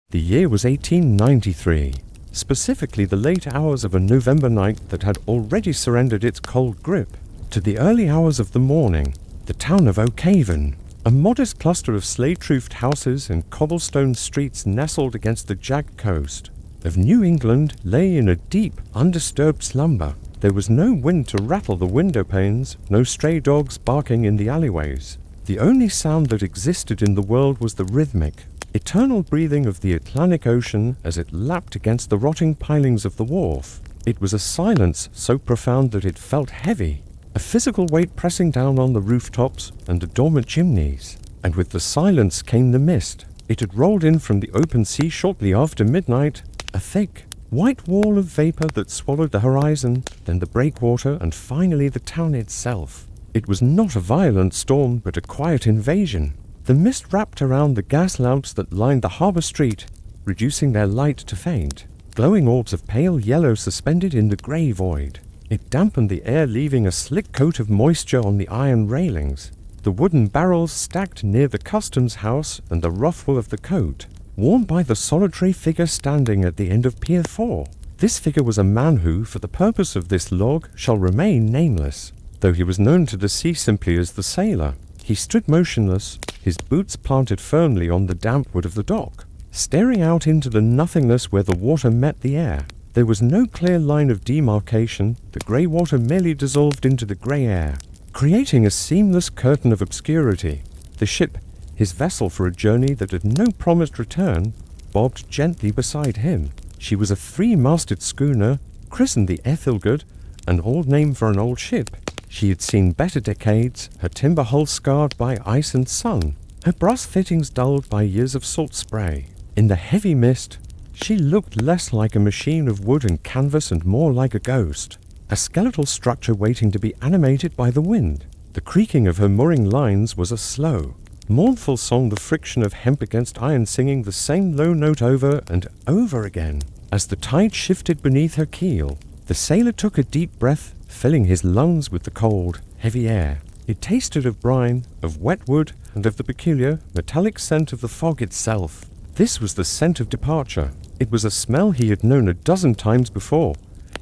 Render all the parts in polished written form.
The year was 1893, specifically the late hours of a November night that had already surrendered its cold grip. To the early hours of the morning, the town of Oakhaven, a modest cluster of slate-roofed houses and cobblestone streets nestled against the jagged coast of New England, lay in a deep, undisturbed slumber. There was no wind to rattle the window panes, no stray dogs barking in the alleyways. The only sound that existed in the world was the rhythmic, eternal breathing of the Atlantic Ocean as it lapped against the rotting pilings of the wharf. It was a silence so profound that it felt heavy, a physical weight pressing down on the rooftops and the dormant chimneys. And with the silence came the mist. It had rolled in from the open sea shortly after midnight, a thick, white wall of vapor that swallowed the horizon, then the breakwater, and finally the town itself. It was not a violent storm, but a quiet invasion. The mist wrapped around the gas lamps that lined the harbor street, reducing their light to faint, glowing orbs of pale yellow suspended in the gray void. It dampened the air, leaving a slick coat of moisture on the iron railings. The wooden barrels stacked near the customs house and the ruffle of the coat, worn by the solitary figure standing at the end of Pier 4. This figure was a man who, for the purpose of this log, shall remain nameless, though he was known to the sea simply as the sailor. He stood motionless, his boots planted firmly on the damp wood of the dock, staring out into the nothingness where the water met the air. There was no clear line of demarcation, the grey water merely dissolved into the grey air, creating a seamless curtain of obscurity. The ship, his vessel for a journey that had no promised return, bobbed gently beside him. She was a three-masted schooner, christened the Ethelgud, an old name for an old ship. She had seen better decades, her timber hull scarred by ice and sun, her brass fittings dulled by years of salt spray. In the heavy mist, she looked less like a machine of wood and canvas and more like a ghost, a skeletal structure waiting to be animated by the wind. The creaking of her mooring lines was a slow, mournful song, the friction of hemp against iron singing the same low note over and over again. As the tide shifted beneath her keel, the sailor took a deep breath, filling his lungs with the cold, heavy air. It tasted of brine, of wet wood, and of the peculiar, metallic scent of the fog itself. This was the scent of departure. It was a smell he had known a dozen times before,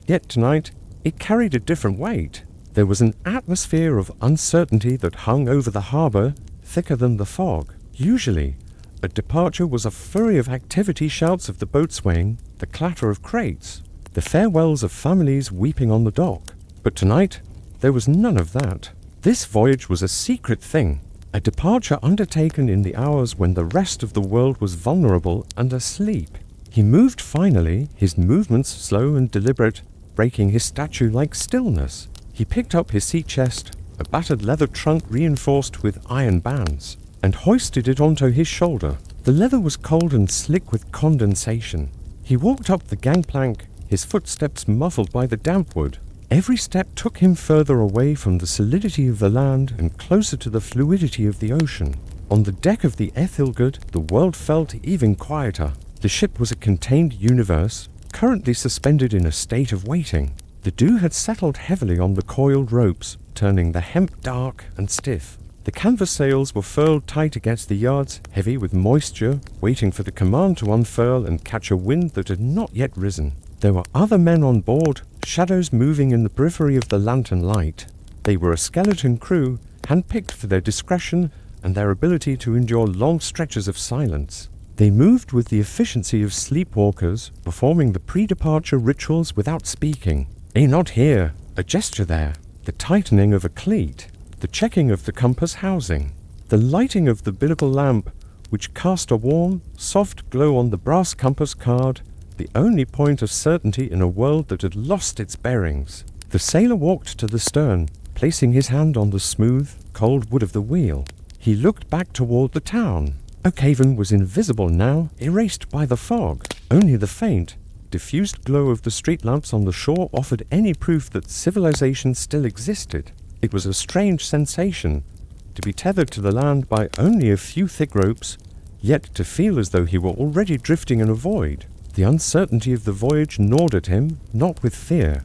yet tonight it carried a different weight. There was an atmosphere of uncertainty that hung over the harbor, thicker than the fog. Usually, a departure was a flurry of activity, shouts of the boatswain, the clatter of crates, the farewells of families weeping on the dock. But tonight, there was none of that. This voyage was a secret thing, a departure undertaken in the hours when the rest of the world was vulnerable and asleep. He moved finally, his movements slow and deliberate, breaking his statue-like stillness. He picked up his sea chest, a battered leather trunk reinforced with iron bands, and hoisted it onto his shoulder. The leather was cold and slick with condensation. He walked up the gangplank, his footsteps muffled by the damp wood. Every step took him further away from the solidity of the land and closer to the fluidity of the ocean. On the deck of the Ethelgud, the world felt even quieter. The ship was a contained universe, currently suspended in a state of waiting. The dew had settled heavily on the coiled ropes, turning the hemp dark and stiff. The canvas sails were furled tight against the yards, heavy with moisture, waiting for the command to unfurl and catch a wind that had not yet risen. There were other men on board, shadows moving in the periphery of the lantern light. They were a skeleton crew, handpicked for their discretion and their ability to endure long stretches of silence. They moved with the efficiency of sleepwalkers, performing the pre-departure rituals without speaking. A nod here, a gesture there, the tightening of a cleat, the checking of the compass housing, the lighting of the binnacle lamp, which cast a warm, soft glow on the brass compass card, the only point of certainty in a world that had lost its bearings. The sailor walked to the stern, placing his hand on the smooth, cold wood of the wheel. He looked back toward the town. Oakhaven was invisible now, erased by the fog. Only the faint, diffused glow of the street lamps on the shore offered any proof that civilization still existed. It was a strange sensation, to be tethered to the land by only a few thick ropes, yet to feel as though he were already drifting in a void. The uncertainty of the voyage gnawed at him, not with fear,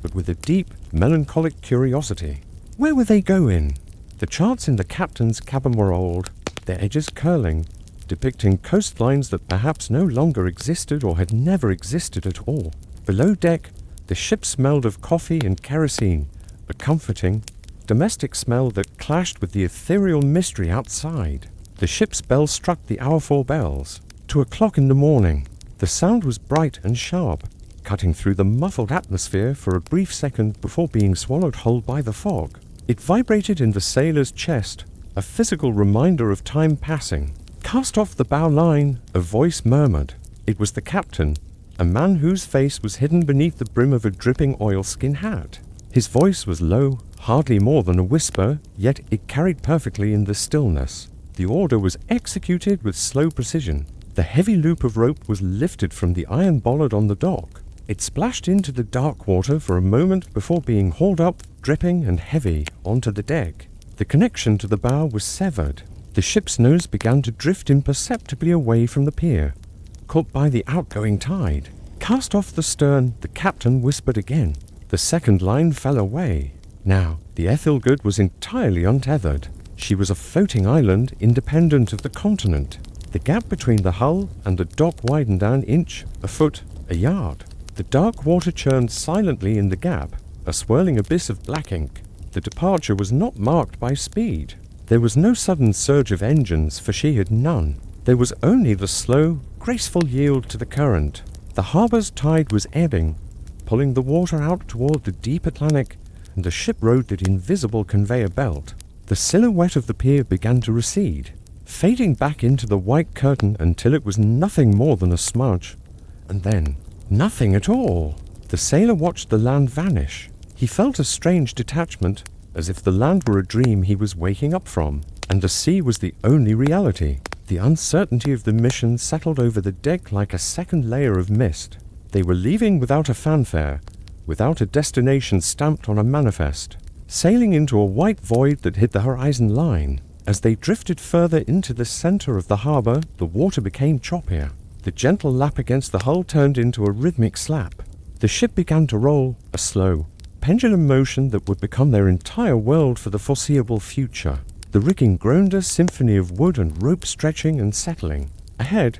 but with a deep, melancholic curiosity. Where were they going? The charts in the captain's cabin were old, their edges curling, depicting coastlines that perhaps no longer existed or had never existed at all. Below deck, the ship smelled of coffee and kerosene, a comforting, domestic smell that clashed with the ethereal mystery outside. The ship's bell struck the hour 4 bells. 2 o'clock in the morning. The sound was bright and sharp, cutting through the muffled atmosphere for a brief second before being swallowed whole by the fog. It vibrated in the sailor's chest, a physical reminder of time passing. Cast off the bow line, a voice murmured. It was the captain, a man whose face was hidden beneath the brim of a dripping oilskin hat. His voice was low, hardly more than a whisper, yet it carried perfectly in the stillness. The order was executed with slow precision. The heavy loop of rope was lifted from the iron bollard on the dock. It splashed into the dark water for a moment before being hauled up, dripping and heavy, onto the deck. The connection to the bow was severed. The ship's nose began to drift imperceptibly away from the pier, caught by the outgoing tide. Cast off the stern, the captain whispered again. The second line fell away. Now, the Ethelgud was entirely untethered. She was a floating island independent of the continent. The gap between the hull and the dock widened an inch, a foot, a yard. The dark water churned silently in the gap, a swirling abyss of black ink. The departure was not marked by speed. There was no sudden surge of engines, for she had none. There was only the slow, graceful yield to the current. The harbour's tide was ebbing, pulling the water out toward the deep Atlantic, and the ship rode that invisible conveyor belt. The silhouette of the pier began to recede, fading back into the white curtain until it was nothing more than a smudge, and then nothing at all. The sailor watched the land vanish. He felt a strange detachment, as if the land were a dream he was waking up from, and the sea was the only reality. The uncertainty of the mission settled over the deck like a second layer of mist. They were leaving without a fanfare, without a destination stamped on a manifest, sailing into a white void that hid the horizon line. As they drifted further into the center of the harbor, the water became choppier. The gentle lap against the hull turned into a rhythmic slap. The ship began to roll, a slow, pendulum motion that would become their entire world for the foreseeable future. The rigging groaned a symphony of wood and rope stretching and settling. Ahead,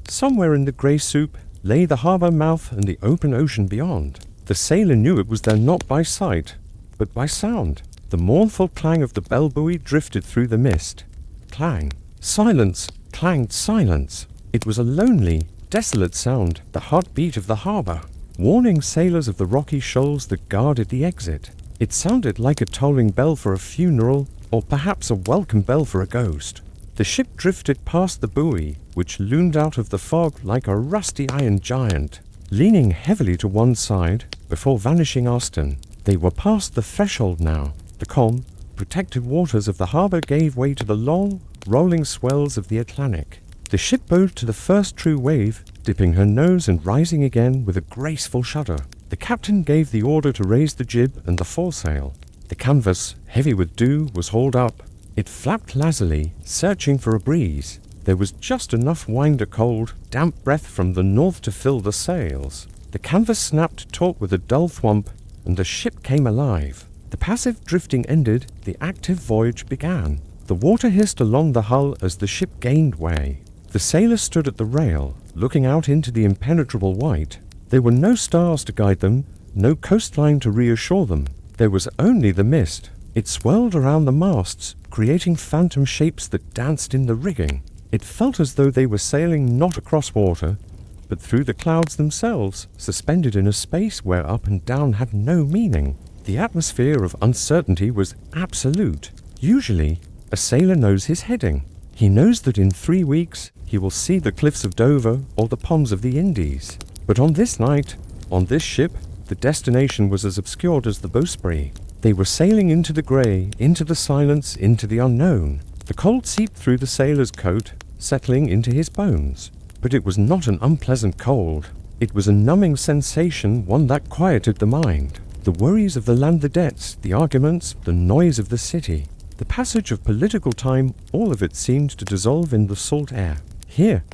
somewhere in the grey soup, lay the harbor mouth and the open ocean beyond. The sailor knew it was there not by sight, but by sound. The mournful clang of the bell buoy drifted through the mist. Clang. Silence. Clanged silence. It was a lonely, desolate sound, the heartbeat of the harbor, warning sailors of the rocky shoals that guarded the exit. It sounded like a tolling bell for a funeral, or perhaps a welcome bell for a ghost. The ship drifted past the buoy, which loomed out of the fog like a rusty iron giant, leaning heavily to one side before vanishing astern. They were past the threshold now. The calm, protected waters of the harbor gave way to the long, rolling swells of the Atlantic. The ship bowed to the first true wave, dipping her nose and rising again with a graceful shudder. The captain gave the order to raise the jib and the foresail. The canvas, heavy with dew, was hauled up. It flapped lazily, searching for a breeze. There was just enough winder cold, damp breath from the north to fill the sails. The canvas snapped taut with a dull thwump, and the ship came alive. The passive drifting ended, the active voyage began. The water hissed along the hull as the ship gained way. The sailor stood at the rail, looking out into the impenetrable white. There were no stars to guide them, no coastline to reassure them. There was only the mist. It swirled around the masts, creating phantom shapes that danced in the rigging. It felt as though they were sailing not across water, but through the clouds themselves, suspended in a space where up and down had no meaning. The atmosphere of uncertainty was absolute. Usually, a sailor knows his heading. He knows that in 3 weeks, he will see the cliffs of Dover or the ponds of the Indies. But on this night, on this ship, the destination was as obscured as the bowsprit. They were sailing into the grey, into the silence, into the unknown. The cold seeped through the sailor's coat, settling into his bones. But it was not an unpleasant cold. It was a numbing sensation, one that quieted the mind. The worries of the land, the debts, the arguments, the noise of the city, the passage of political time, all of it seemed to dissolve in the salt air. Here,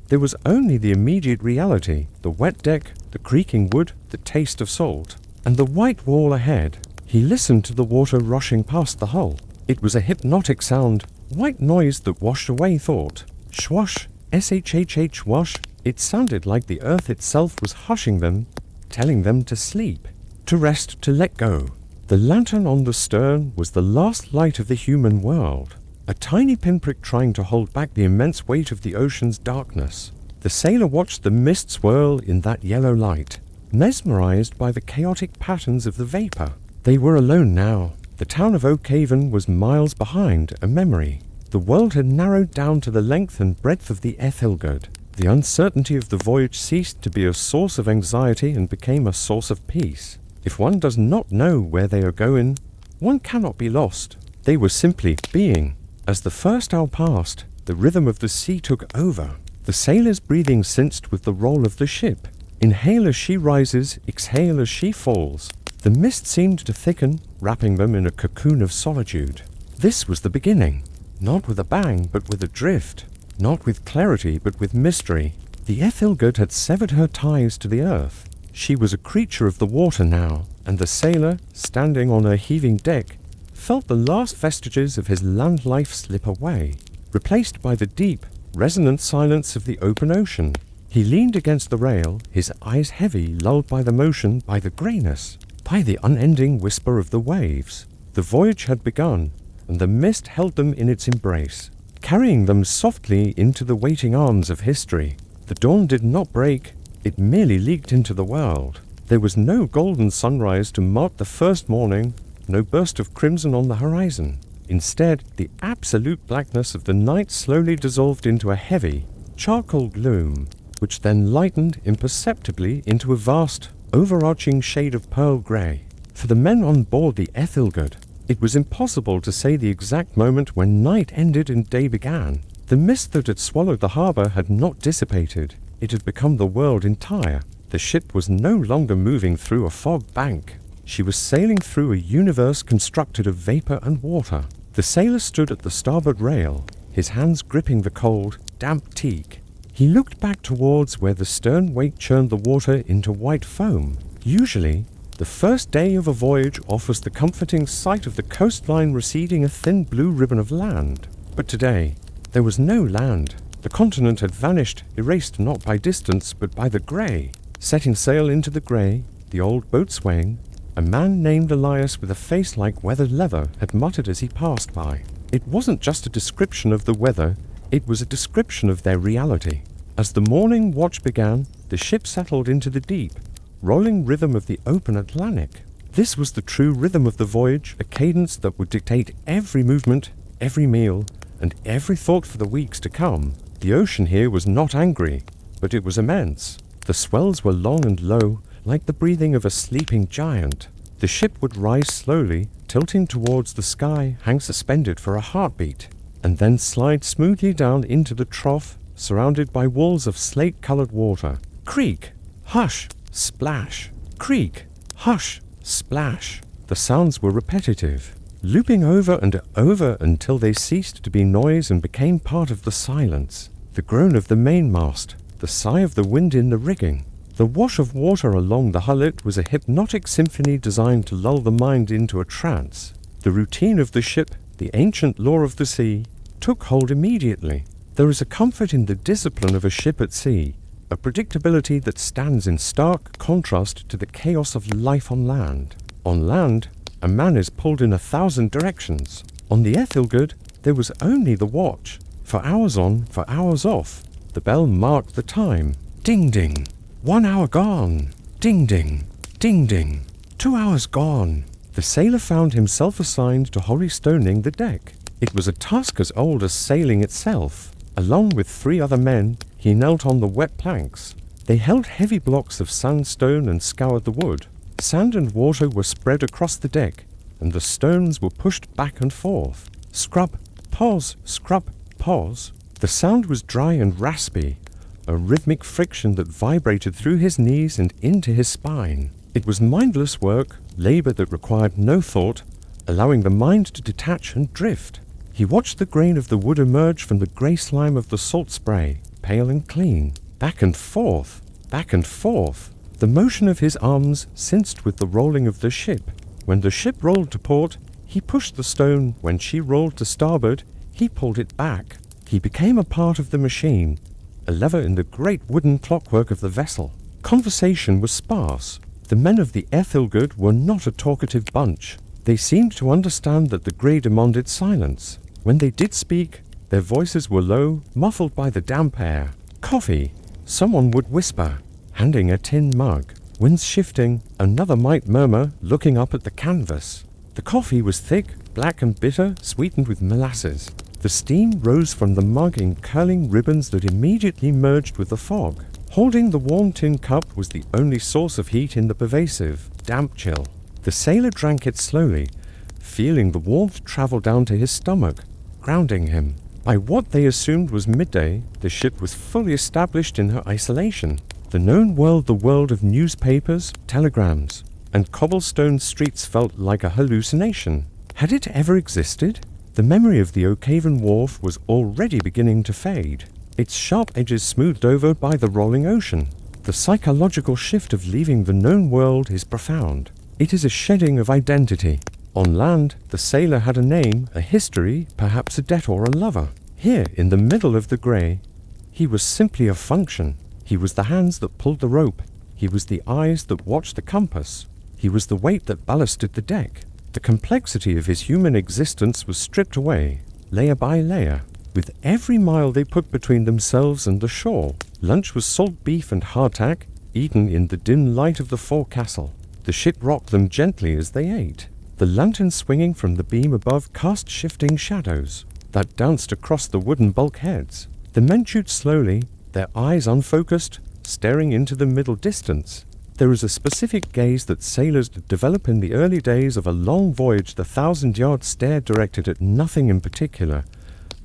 there was only the immediate reality, the wet deck, the creaking wood, the taste of salt, and the white wall ahead. He listened to the water rushing past the hull. It was a hypnotic sound, white noise that washed away thought. Schwash, shhh wash. It sounded like the earth itself was hushing them, telling them to sleep, to rest, to let go. The lantern on the stern was the last light of the human world, a tiny pinprick trying to hold back the immense weight of the ocean's darkness. The sailor watched the mist swirl in that yellow light, mesmerized by the chaotic patterns of the vapor. They were alone now. The town of Oakhaven was miles behind, a memory. The world had narrowed down to the length and breadth of the Ethelgerd. The uncertainty of the voyage ceased to be a source of anxiety and became a source of peace. If one does not know where they are going, one cannot be lost. They were simply being. As the first hour passed, the rhythm of the sea took over. The sailor's breathing synced with the roll of the ship. Inhale as she rises, exhale as she falls. The mist seemed to thicken, wrapping them in a cocoon of solitude. This was the beginning. Not with a bang, but with a drift. Not with clarity, but with mystery. The Ethelgerd had severed her ties to the earth. She was a creature of the water now, and the sailor, standing on her heaving deck, felt the last vestiges of his land life slip away, replaced by the deep, resonant silence of the open ocean. He leaned against the rail, his eyes heavy, lulled by the motion, by the greyness, by the unending whisper of the waves. The voyage had begun, and the mist held them in its embrace, carrying them softly into the waiting arms of history. The dawn did not break, it merely leaked into the world. There was no golden sunrise to mark the first morning, no burst of crimson on the horizon. Instead, the absolute blackness of the night slowly dissolved into a heavy, charcoal gloom, which then lightened imperceptibly into a vast, overarching shade of pearl grey. For the men on board the Ethelgerd, it was impossible to say the exact moment when night ended and day began. The mist that had swallowed the harbour had not dissipated. It had become the world entire. The ship was no longer moving through a fog bank. She was sailing through a universe constructed of vapour and water. The sailor stood at the starboard rail, his hands gripping the cold, damp teak. He looked back towards where the stern wake churned the water into white foam. Usually, the first day of a voyage offers the comforting sight of the coastline receding a thin blue ribbon of land. But today, there was no land. The continent had vanished, erased not by distance, but by the grey. Setting sail into the grey, the old boatswain, a man named Elias with a face like weathered leather, had muttered as he passed by. It wasn't just a description of the weather, it was a description of their reality. As the morning watch began, the ship settled into the deep, rolling rhythm of the open Atlantic. This was the true rhythm of the voyage, a cadence that would dictate every movement, every meal, and every thought for the weeks to come. The ocean here was not angry, but it was immense. The swells were long and low, like the breathing of a sleeping giant. The ship would rise slowly, tilting towards the sky, hang suspended for a heartbeat, and then slide smoothly down into the trough, surrounded by walls of slate-colored water. Creak, hush, splash, creak, hush, splash. The sounds were repetitive, looping over and over until they ceased to be noise and became part of the silence. The groan of the mainmast, the sigh of the wind in the rigging, the wash of water along the hullet was a hypnotic symphony designed to lull the mind into a trance. The routine of the ship, the ancient law of the sea, took hold immediately. There is a comfort in the discipline of a ship at sea, a predictability that stands in stark contrast to the chaos of life on land. On land, a man is pulled in 1,000 directions. On the Ethelgerd, there was only the watch. For hours on, for hours off. The bell marked the time. Ding ding. 1 hour gone. Ding ding. Ding ding. 2 hours gone. The sailor found himself assigned to holystoning the deck. It was a task as old as sailing itself. Along with 3 other men, he knelt on the wet planks. They held heavy blocks of sandstone and scoured the wood. Sand and water were spread across the deck, and the stones were pushed back and forth. Scrub, pause, scrub, pause. The sound was dry and raspy, a rhythmic friction that vibrated through his knees and into his spine. It was mindless work, labor that required no thought, allowing the mind to detach and drift. He watched the grain of the wood emerge from the grey slime of the salt spray, pale and clean. Back and forth, back and forth. The motion of his arms synced with the rolling of the ship. When the ship rolled to port, he pushed the stone. When she rolled to starboard, he pulled it back. He became a part of the machine, a lever in the great wooden clockwork of the vessel. Conversation was sparse. The men of the Ethilgud were not a talkative bunch. They seemed to understand that the grey demanded silence. When they did speak, their voices were low, muffled by the damp air. Coffee, someone would whisper, handing a tin mug. Winds shifting, another might murmur, looking up at the canvas. The coffee was thick, black and bitter, sweetened with molasses. The steam rose from the mug in curling ribbons that immediately merged with the fog. Holding the warm tin cup was the only source of heat in the pervasive, damp chill. The sailor drank it slowly, feeling the warmth travel down to his stomach, grounding him. By what they assumed was midday, the ship was fully established in her isolation. The known world, the world of newspapers, telegrams, and cobblestone streets felt like a hallucination. Had it ever existed? The memory of the Oakhaven wharf was already beginning to fade, its sharp edges smoothed over by the rolling ocean. The psychological shift of leaving the known world is profound. It is a shedding of identity. On land, the sailor had a name, a history, perhaps a debt or a lover. Here, in the middle of the grey, he was simply a function. He was the hands that pulled the rope. He was the eyes that watched the compass. He was the weight that ballasted the deck. The complexity of his human existence was stripped away, layer by layer. With every mile they put between themselves and the shore, lunch was salt beef and hardtack, eaten in the dim light of the forecastle. The ship rocked them gently as they ate. The lantern swinging from the beam above cast shifting shadows that danced across the wooden bulkheads. The men chewed slowly, their eyes unfocused, staring into the middle distance. There is a specific gaze that sailors develop in the early days of a long voyage, the 1,000-yard stare directed at nothing in particular,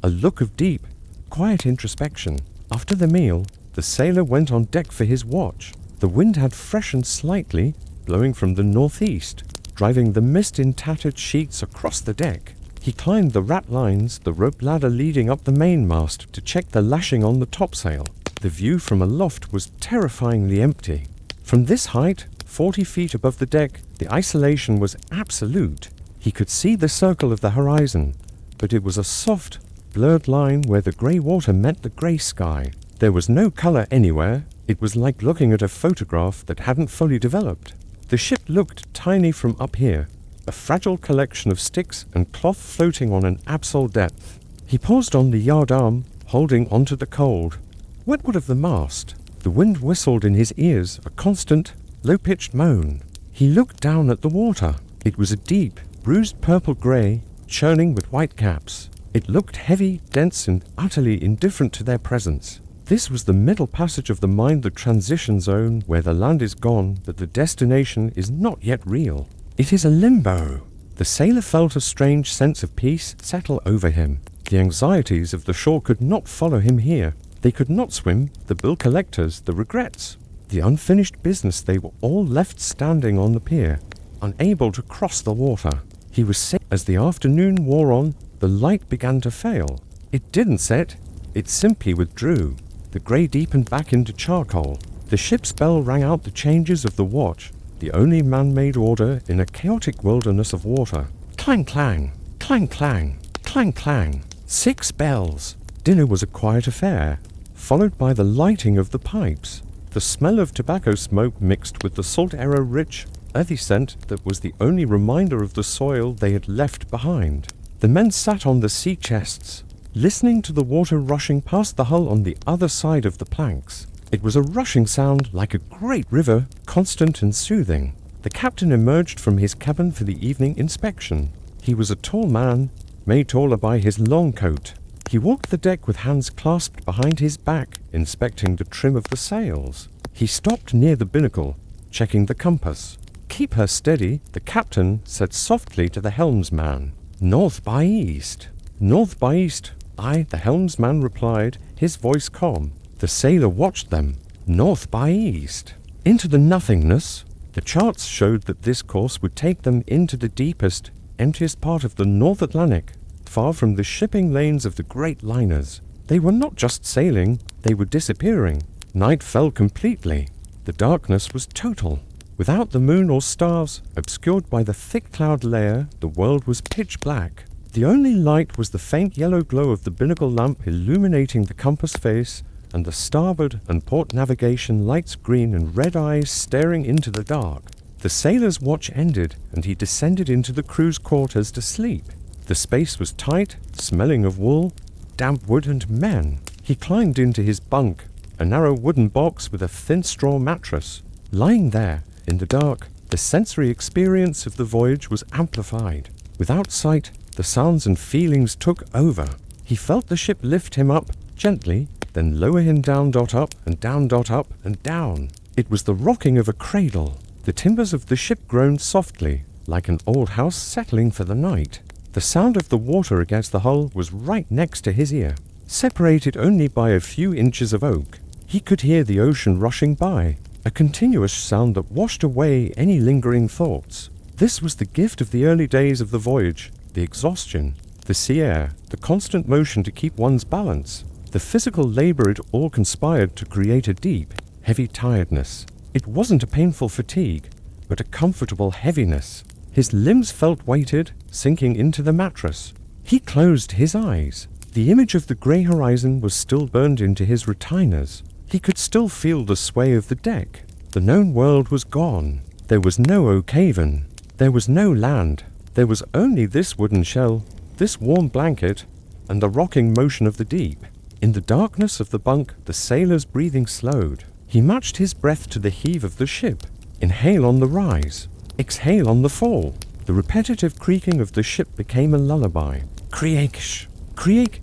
a look of deep, quiet introspection. After the meal, the sailor went on deck for his watch. The wind had freshened slightly, blowing from the northeast, driving the mist in tattered sheets across the deck. He climbed the ratlines, the rope ladder leading up the mainmast, to check the lashing on the topsail. The view from aloft was terrifyingly empty. From this height, 40 feet above the deck, the isolation was absolute. He could see the circle of the horizon, but it was a soft, blurred line where the grey water met the grey sky. There was no color anywhere. It was like looking at a photograph that hadn't fully developed. The ship looked tiny from up here, a fragile collection of sticks and cloth floating on an absol depth. He paused on the yardarm, holding onto the cold. What would of the mast? The wind whistled in his ears, a constant, low-pitched moan. He looked down at the water. It was a deep, bruised purple-grey, churning with white caps. It looked heavy, dense, and utterly indifferent to their presence. This was the middle passage of the mind, the transition zone, where the land is gone, but the destination is not yet real. It is a limbo. The sailor felt a strange sense of peace settle over him. The anxieties of the shore could not follow him here. They could not swim, the bill collectors, the regrets, the unfinished business. They were all left standing on the pier, unable to cross the water. He was sick. As the afternoon wore on, the light began to fail. It didn't set, it simply withdrew. The grey deepened back into charcoal. The ship's bell rang out the changes of the watch, the only man-made order in a chaotic wilderness of water. Clang, clang, clang, clang, clang, clang. 6 bells. Dinner was a quiet affair, followed by the lighting of the pipes. The smell of tobacco smoke mixed with the salt arrow-rich, earthy scent that was the only reminder of the soil they had left behind. The men sat on the sea chests, listening to the water rushing past the hull on the other side of the planks. It was a rushing sound like a great river, constant and soothing. The captain emerged from his cabin for the evening inspection. He was a tall man, made taller by his long coat. He walked the deck with hands clasped behind his back, inspecting the trim of the sails. He stopped near the binnacle, checking the compass. "Keep her steady," the captain said softly to the helmsman. "North by east." "North by east," the helmsman replied, his voice calm. The sailor watched them. North by east. Into the nothingness. The charts showed that this course would take them into the deepest, emptiest part of the North Atlantic, far from the shipping lanes of the great liners. They were not just sailing, they were disappearing. Night fell completely. The darkness was total. Without the moon or stars, obscured by the thick cloud layer, the world was pitch black. The only light was the faint yellow glow of the binnacle lamp illuminating the compass face, and the starboard and port navigation lights green and red eyes staring into the dark. The sailor's watch ended, and he descended into the crew's quarters to sleep. The space was tight, smelling of wool, damp wood and men. He climbed into his bunk, a narrow wooden box with a thin straw mattress. Lying there, in the dark, the sensory experience of the voyage was amplified. Without sight, the sounds and feelings took over. He felt the ship lift him up, gently, then lower him down, up and down, up and down. It was the rocking of a cradle. The timbers of the ship groaned softly, like an old house settling for the night. The sound of the water against the hull was right next to his ear, separated only by a few inches of oak. He could hear the ocean rushing by, a continuous sound that washed away any lingering thoughts. This was the gift of the early days of the voyage, the exhaustion, the sea air, the constant motion to keep one's balance. The physical labor it all conspired to create a deep, heavy tiredness. It wasn't a painful fatigue, but a comfortable heaviness. His limbs felt weighted, sinking into the mattress. He closed his eyes. The image of the grey horizon was still burned into his retinas. He could still feel the sway of the deck. The known world was gone. There was no Oakhaven. There was no land. There was only this wooden shell, this warm blanket, and the rocking motion of the deep. In the darkness of the bunk, the sailor's breathing slowed. He matched his breath to the heave of the ship. Inhale on the rise, exhale on the fall. The repetitive creaking of the ship became a lullaby. Creak-sh, creak-shhh.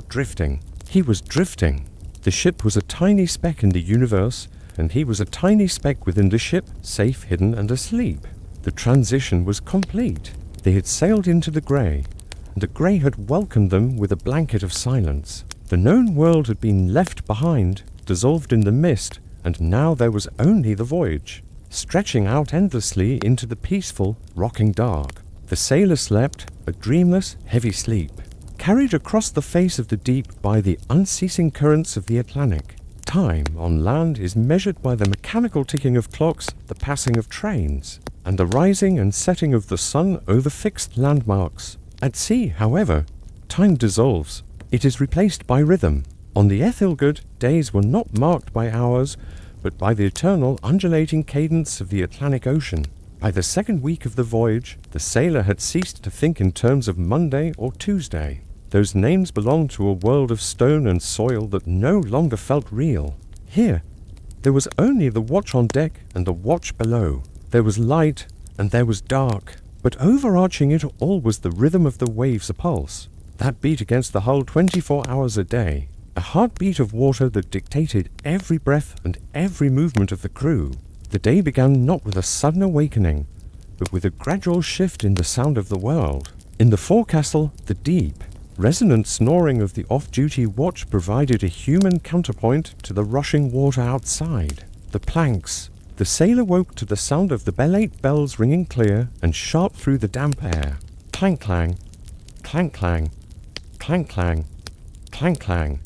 Drifting. He was drifting. The ship was a tiny speck in the universe, and he was a tiny speck within the ship, safe, hidden, and asleep. The transition was complete. They had sailed into the grey, and the grey had welcomed them with a blanket of silence. The known world had been left behind, dissolved in the mist, and now there was only the voyage, stretching out endlessly into the peaceful, rocking dark. The sailor slept, a dreamless, heavy sleep, carried across the face of the deep by the unceasing currents of the Atlantic. Time on land is measured by the mechanical ticking of clocks, the passing of trains, and the rising and setting of the sun over fixed landmarks. At sea, however, time dissolves. It is replaced by rhythm. On the Ethelgud, days were not marked by hours, but by the eternal undulating cadence of the Atlantic Ocean. By the second week of the voyage, the sailor had ceased to think in terms of Monday or Tuesday. Those names belonged to a world of stone and soil that no longer felt real. Here, there was only the watch on deck and the watch below. There was light and there was dark, but overarching it all was the rhythm of the waves' pulse, that beat against the hull 24 hours a day, a heartbeat of water that dictated every breath and every movement of the crew. The day began not with a sudden awakening, but with a gradual shift in the sound of the world. In the forecastle, the deep, resonant snoring of the off-duty watch provided a human counterpoint to the rushing water outside. The planks. The sailor woke to the sound of the bell-8 bells ringing clear and sharp through the damp air. Clank-clang, clank-clang, clank-clang, clank-clang.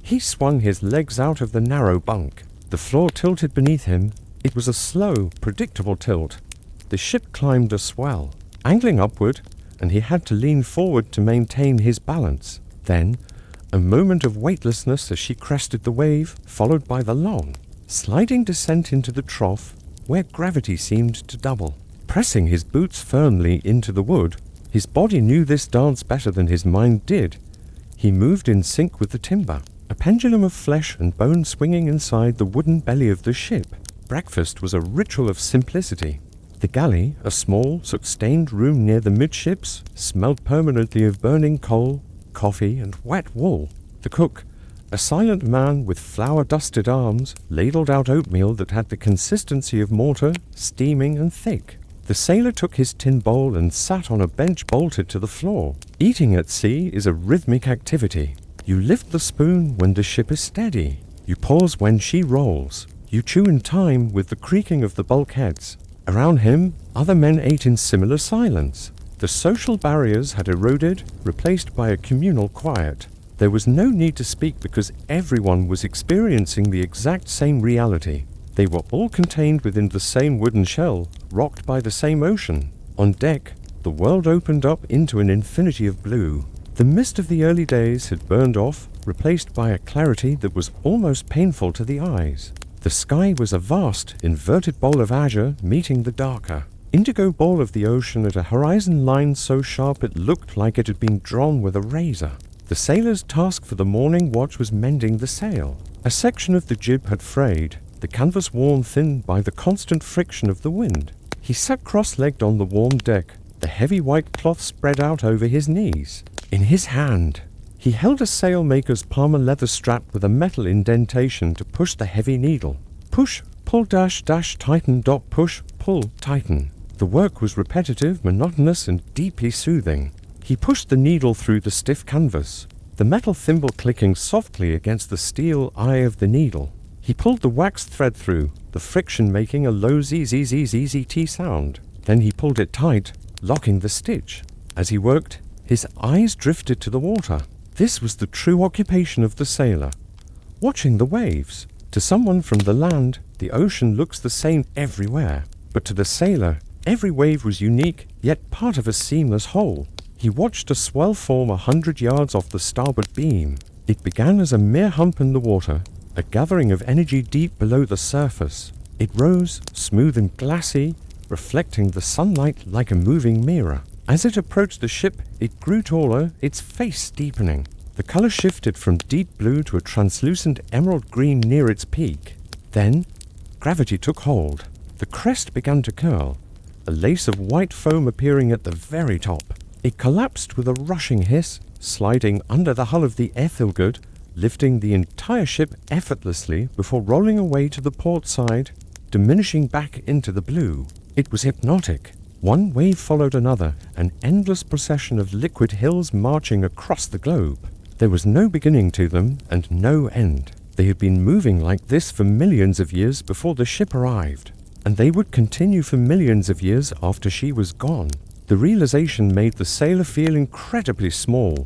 He swung his legs out of the narrow bunk. The floor tilted beneath him. It was a slow, predictable tilt. The ship climbed a swell, angling upward, and he had to lean forward to maintain his balance. Then, a moment of weightlessness as she crested the wave, followed by the long, sliding descent into the trough, where gravity seemed to double. Pressing his boots firmly into the wood, his body knew this dance better than his mind did. He moved in sync with the timber, a pendulum of flesh and bone swinging inside the wooden belly of the ship. Breakfast was a ritual of simplicity. The galley, a small, soot-stained room near the midships, smelled permanently of burning coal, coffee, and wet wool. The cook, a silent man with flour-dusted arms, ladled out oatmeal that had the consistency of mortar, steaming and thick. The sailor took his tin bowl and sat on a bench bolted to the floor. Eating at sea is a rhythmic activity. You lift the spoon when the ship is steady. You pause when she rolls. You chew in time with the creaking of the bulkheads. Around him, other men ate in similar silence. The social barriers had eroded, replaced by a communal quiet. There was no need to speak because everyone was experiencing the exact same reality. They were all contained within the same wooden shell, rocked by the same ocean. On deck, the world opened up into an infinity of blue. The mist of the early days had burned off, replaced by a clarity that was almost painful to the eyes. The sky was a vast, inverted bowl of azure meeting the darker, indigo bowl of the ocean at a horizon line so sharp it looked like it had been drawn with a razor. The sailor's task for the morning watch was mending the sail. A section of the jib had frayed, the canvas worn thin by the constant friction of the wind. He sat cross-legged on the warm deck, the heavy white cloth spread out over his knees. In his hand, he held a sailmaker's Palmer leather strap with a metal indentation to push the heavy needle. Push, pull, dash, dash, tighten, dot, push, pull, tighten. The work was repetitive, monotonous, and deeply soothing. He pushed the needle through the stiff canvas, the metal thimble clicking softly against the steel eye of the needle. He pulled the waxed thread through, the friction making a low ZZZZZT sound. Then he pulled it tight, locking the stitch. As he worked, his eyes drifted to the water. This was the true occupation of the sailor, watching the waves. To someone from the land, the ocean looks the same everywhere. But to the sailor, every wave was unique, yet part of a seamless whole. He watched a swell form 100 yards off the starboard beam. It began as a mere hump in the water, a gathering of energy deep below the surface. It rose, smooth and glassy, reflecting the sunlight like a moving mirror. As it approached the ship, it grew taller, its face deepening. The color shifted from deep blue to a translucent emerald green near its peak. Then, gravity took hold. The crest began to curl, a lace of white foam appearing at the very top. It collapsed with a rushing hiss, sliding under the hull of the Ethelgud, lifting the entire ship effortlessly before rolling away to the port side, diminishing back into the blue. It was hypnotic. One wave followed another, an endless procession of liquid hills marching across the globe. There was no beginning to them and no end. They had been moving like this for millions of years before the ship arrived, and they would continue for millions of years after she was gone. The realization made the sailor feel incredibly small,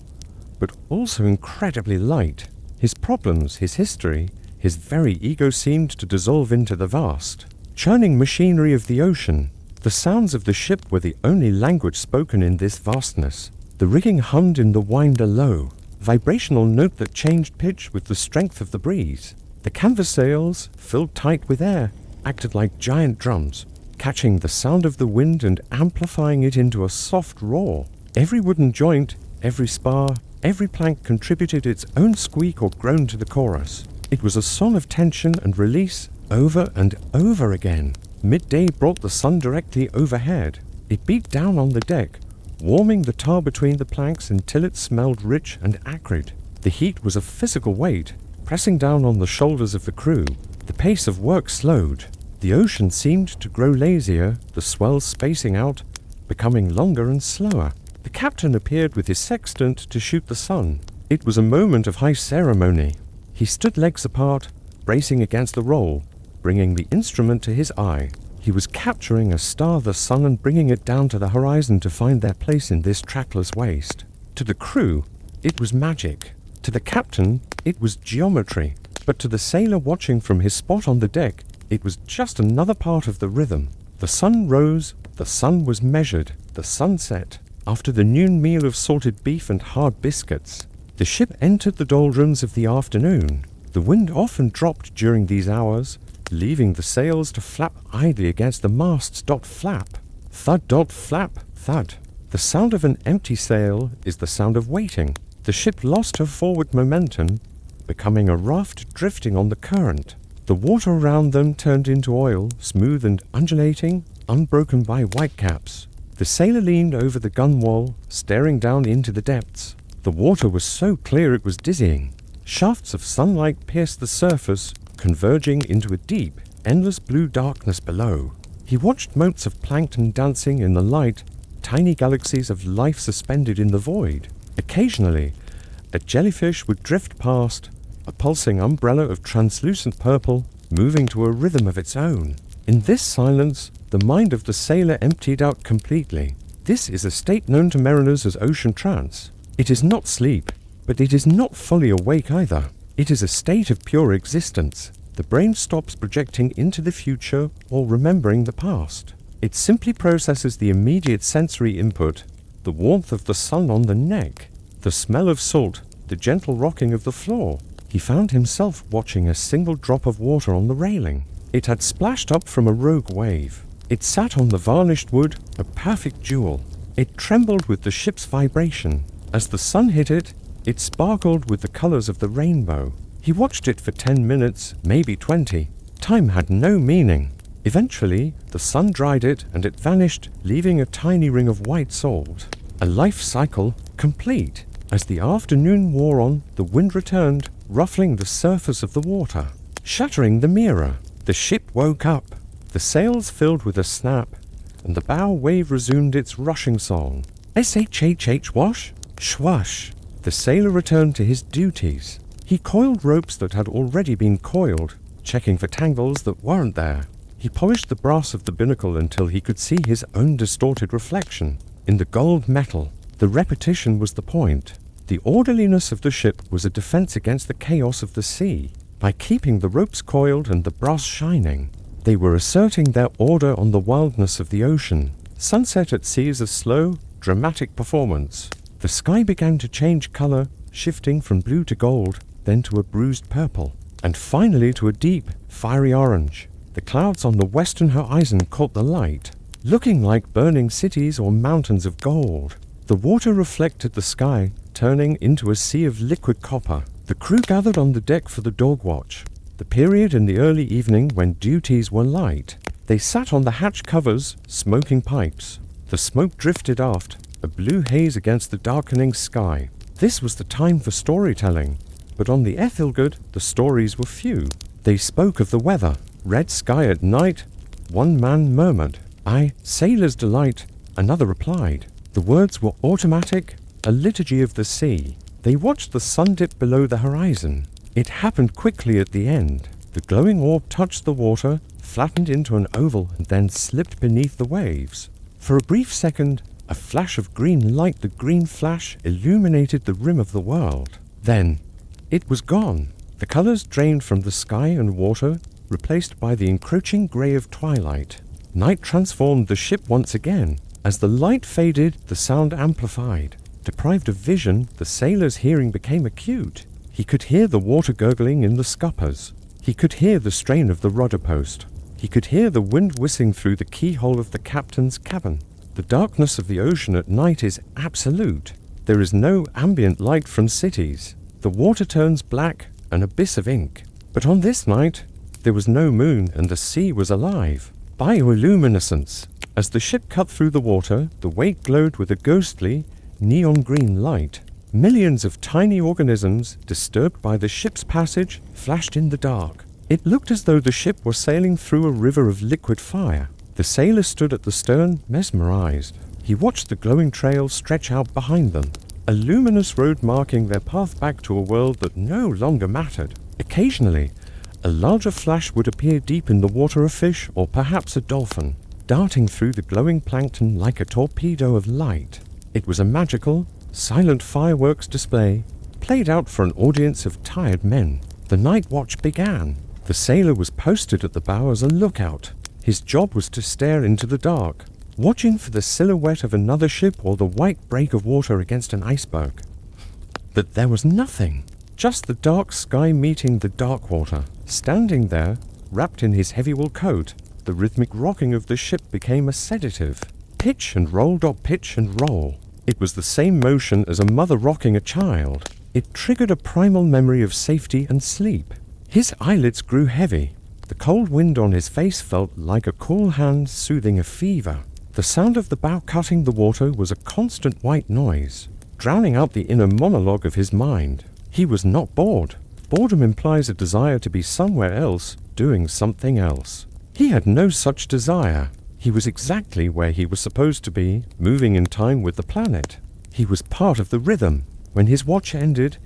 but also incredibly light. His problems, his history, his very ego seemed to dissolve into the vast, churning machinery of the ocean. The sounds of the ship were the only language spoken in this vastness. The rigging hummed in the wind a low, vibrational note that changed pitch with the strength of the breeze. The canvas sails, filled tight with air, acted like giant drums, catching the sound of the wind and amplifying it into a soft roar. Every wooden joint, every spar, every plank contributed its own squeak or groan to the chorus. It was a song of tension and release, over and over again. Midday brought the sun directly overhead. It beat down on the deck, warming the tar between the planks until it smelled rich and acrid. The heat was a physical weight, pressing down on the shoulders of the crew. The pace of work slowed. The ocean seemed to grow lazier, the swells spacing out, becoming longer and slower. The captain appeared with his sextant to shoot the sun. It was a moment of high ceremony. He stood legs apart, bracing against the roll, bringing the instrument to his eye. He was capturing a star, the sun, and bringing it down to the horizon to find their place in this trackless waste. To the crew, it was magic. To the captain, it was geometry. But to the sailor watching from his spot on the deck, it was just another part of the rhythm. The sun rose, the sun was measured, the sun set. After the noon meal of salted beef and hard biscuits, the ship entered the doldrums of the afternoon. The wind often dropped during these hours, leaving the sails to flap idly against the masts. Flap, thud, flap, thud. The sound of an empty sail is the sound of waiting. The ship lost her forward momentum, becoming a raft drifting on the current. The water around them turned into oil, smooth and undulating, unbroken by whitecaps. The sailor leaned over the gunwale, staring down into the depths. The water was so clear it was dizzying. Shafts of sunlight pierced the surface, converging into a deep, endless blue darkness below. He watched motes of plankton dancing in the light, tiny galaxies of life suspended in the void. Occasionally, a jellyfish would drift past, a pulsing umbrella of translucent purple, moving to a rhythm of its own. In this silence, the mind of the sailor emptied out completely. This is a state known to mariners as ocean trance. It is not sleep, but it is not fully awake either. It is a state of pure existence. The brain stops projecting into the future or remembering the past. It simply processes the immediate sensory input, the warmth of the sun on the neck, the smell of salt, the gentle rocking of the floor. He found himself watching a single drop of water on the railing. It had splashed up from a rogue wave. It sat on the varnished wood, a perfect jewel. It trembled with the ship's vibration. As the sun hit it, it sparkled with the colors of the rainbow. He watched it for 10 minutes, maybe 20. Time had no meaning. Eventually, the sun dried it and it vanished, leaving a tiny ring of white salt. A life cycle complete. As the afternoon wore on, the wind returned, ruffling the surface of the water, shattering the mirror. The ship woke up. The sails filled with a snap, and the bow wave resumed its rushing song. S-H-H-H wash? Shwash. The sailor returned to his duties. He coiled ropes that had already been coiled, checking for tangles that weren't there. He polished the brass of the binnacle until he could see his own distorted reflection. In the gold metal, the repetition was the point. The orderliness of the ship was a defense against the chaos of the sea. By keeping the ropes coiled and the brass shining, they were asserting their order on the wildness of the ocean. Sunset at sea is a slow, dramatic performance. The sky began to change color, shifting from blue to gold, then to a bruised purple, and finally to a deep, fiery orange. The clouds on the western horizon caught the light, looking like burning cities or mountains of gold. The water reflected the sky, turning into a sea of liquid copper. The crew gathered on the deck for the dog watch, the period in the early evening when duties were light. They sat on the hatch covers, smoking pipes. The smoke drifted aft, a blue haze against the darkening sky. This was the time for storytelling, but on the Ethelgud, the stories were few. They spoke of the weather, red sky at night. One man murmured, "Aye, sailor's delight." Another replied. The words were automatic, a liturgy of the sea. They watched the sun dip below the horizon. It happened quickly at the end. The glowing orb touched the water, flattened into an oval, and then slipped beneath the waves. For a brief second, a flash of green light, the green flash, illuminated the rim of the world. Then, it was gone. The colors drained from the sky and water, replaced by the encroaching gray of twilight. Night transformed the ship once again. As the light faded, the sound amplified. Deprived of vision, the sailor's hearing became acute. He could hear the water gurgling in the scuppers. He could hear the strain of the rudder post. He could hear the wind whistling through the keyhole of the captain's cabin. The darkness of the ocean at night is absolute. There is no ambient light from cities. The water turns black, an abyss of ink. But on this night, there was no moon and the sea was alive. Bioluminescence. As the ship cut through the water, the wake glowed with a ghostly, neon green light. Millions of tiny organisms, disturbed by the ship's passage, flashed in the dark. It looked as though the ship were sailing through a river of liquid fire. The sailor stood at the stern, mesmerized. He watched the glowing trail stretch out behind them, a luminous road marking their path back to a world that no longer mattered. Occasionally, a larger flash would appear deep in the water, a fish or perhaps a dolphin, darting through the glowing plankton like a torpedo of light. It was a magical, silent fireworks display, played out for an audience of tired men. The night watch began. The sailor was posted at the bow as a lookout. His job was to stare into the dark, watching for the silhouette of another ship or the white break of water against an iceberg. But there was nothing. Just the dark sky meeting the dark water. Standing there, wrapped in his heavy wool coat, the rhythmic rocking of the ship became a sedative. Pitch and roll, dot pitch and roll. It was the same motion as a mother rocking a child. It triggered a primal memory of safety and sleep. His eyelids grew heavy. The cold wind on his face felt like a cool hand soothing a fever. The sound of the bow cutting the water was a constant white noise, drowning out the inner monologue of his mind. He was not bored. Boredom implies a desire to be somewhere else, doing something else. He had no such desire. He was exactly where he was supposed to be, moving in time with the planet. He was part of the rhythm. When his watch ended,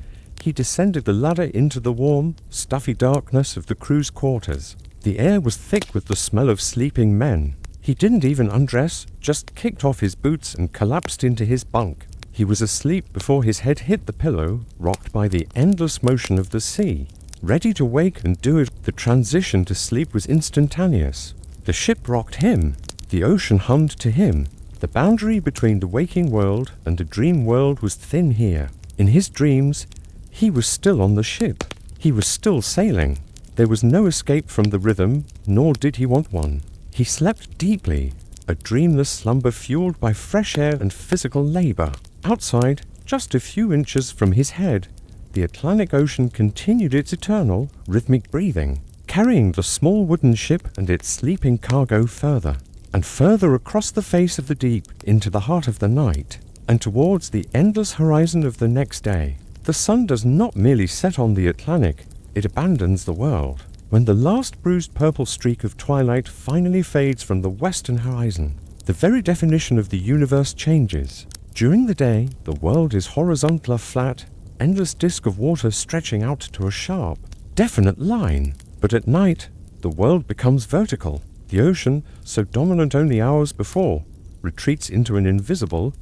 he descended the ladder into the warm, stuffy darkness of the crew's quarters. The air was thick with the smell of sleeping men. He didn't even undress, just kicked off his boots and collapsed into his bunk. He was asleep before his head hit the pillow, rocked by the endless motion of the sea. Ready to wake and do it, the transition to sleep was instantaneous. The ship rocked him. The ocean hummed to him. The boundary between the waking world and the dream world was thin here. In his dreams, he was still on the ship. He was still sailing. There was no escape from the rhythm, nor did he want one. He slept deeply, a dreamless slumber fueled by fresh air and physical labor. Outside, just a few inches from his head, the Atlantic Ocean continued its eternal, rhythmic breathing, carrying the small wooden ship and its sleeping cargo further, and further across the face of the deep into the heart of the night, and towards the endless horizon of the next day. The sun does not merely set on the Atlantic, it abandons the world. When the last bruised purple streak of twilight finally fades from the western horizon, the very definition of the universe changes. During the day, the world is horizontal, flat, endless disk of water stretching out to a sharp, definite line. But at night, the world becomes vertical. The ocean, so dominant only hours before, retreats into an invisible,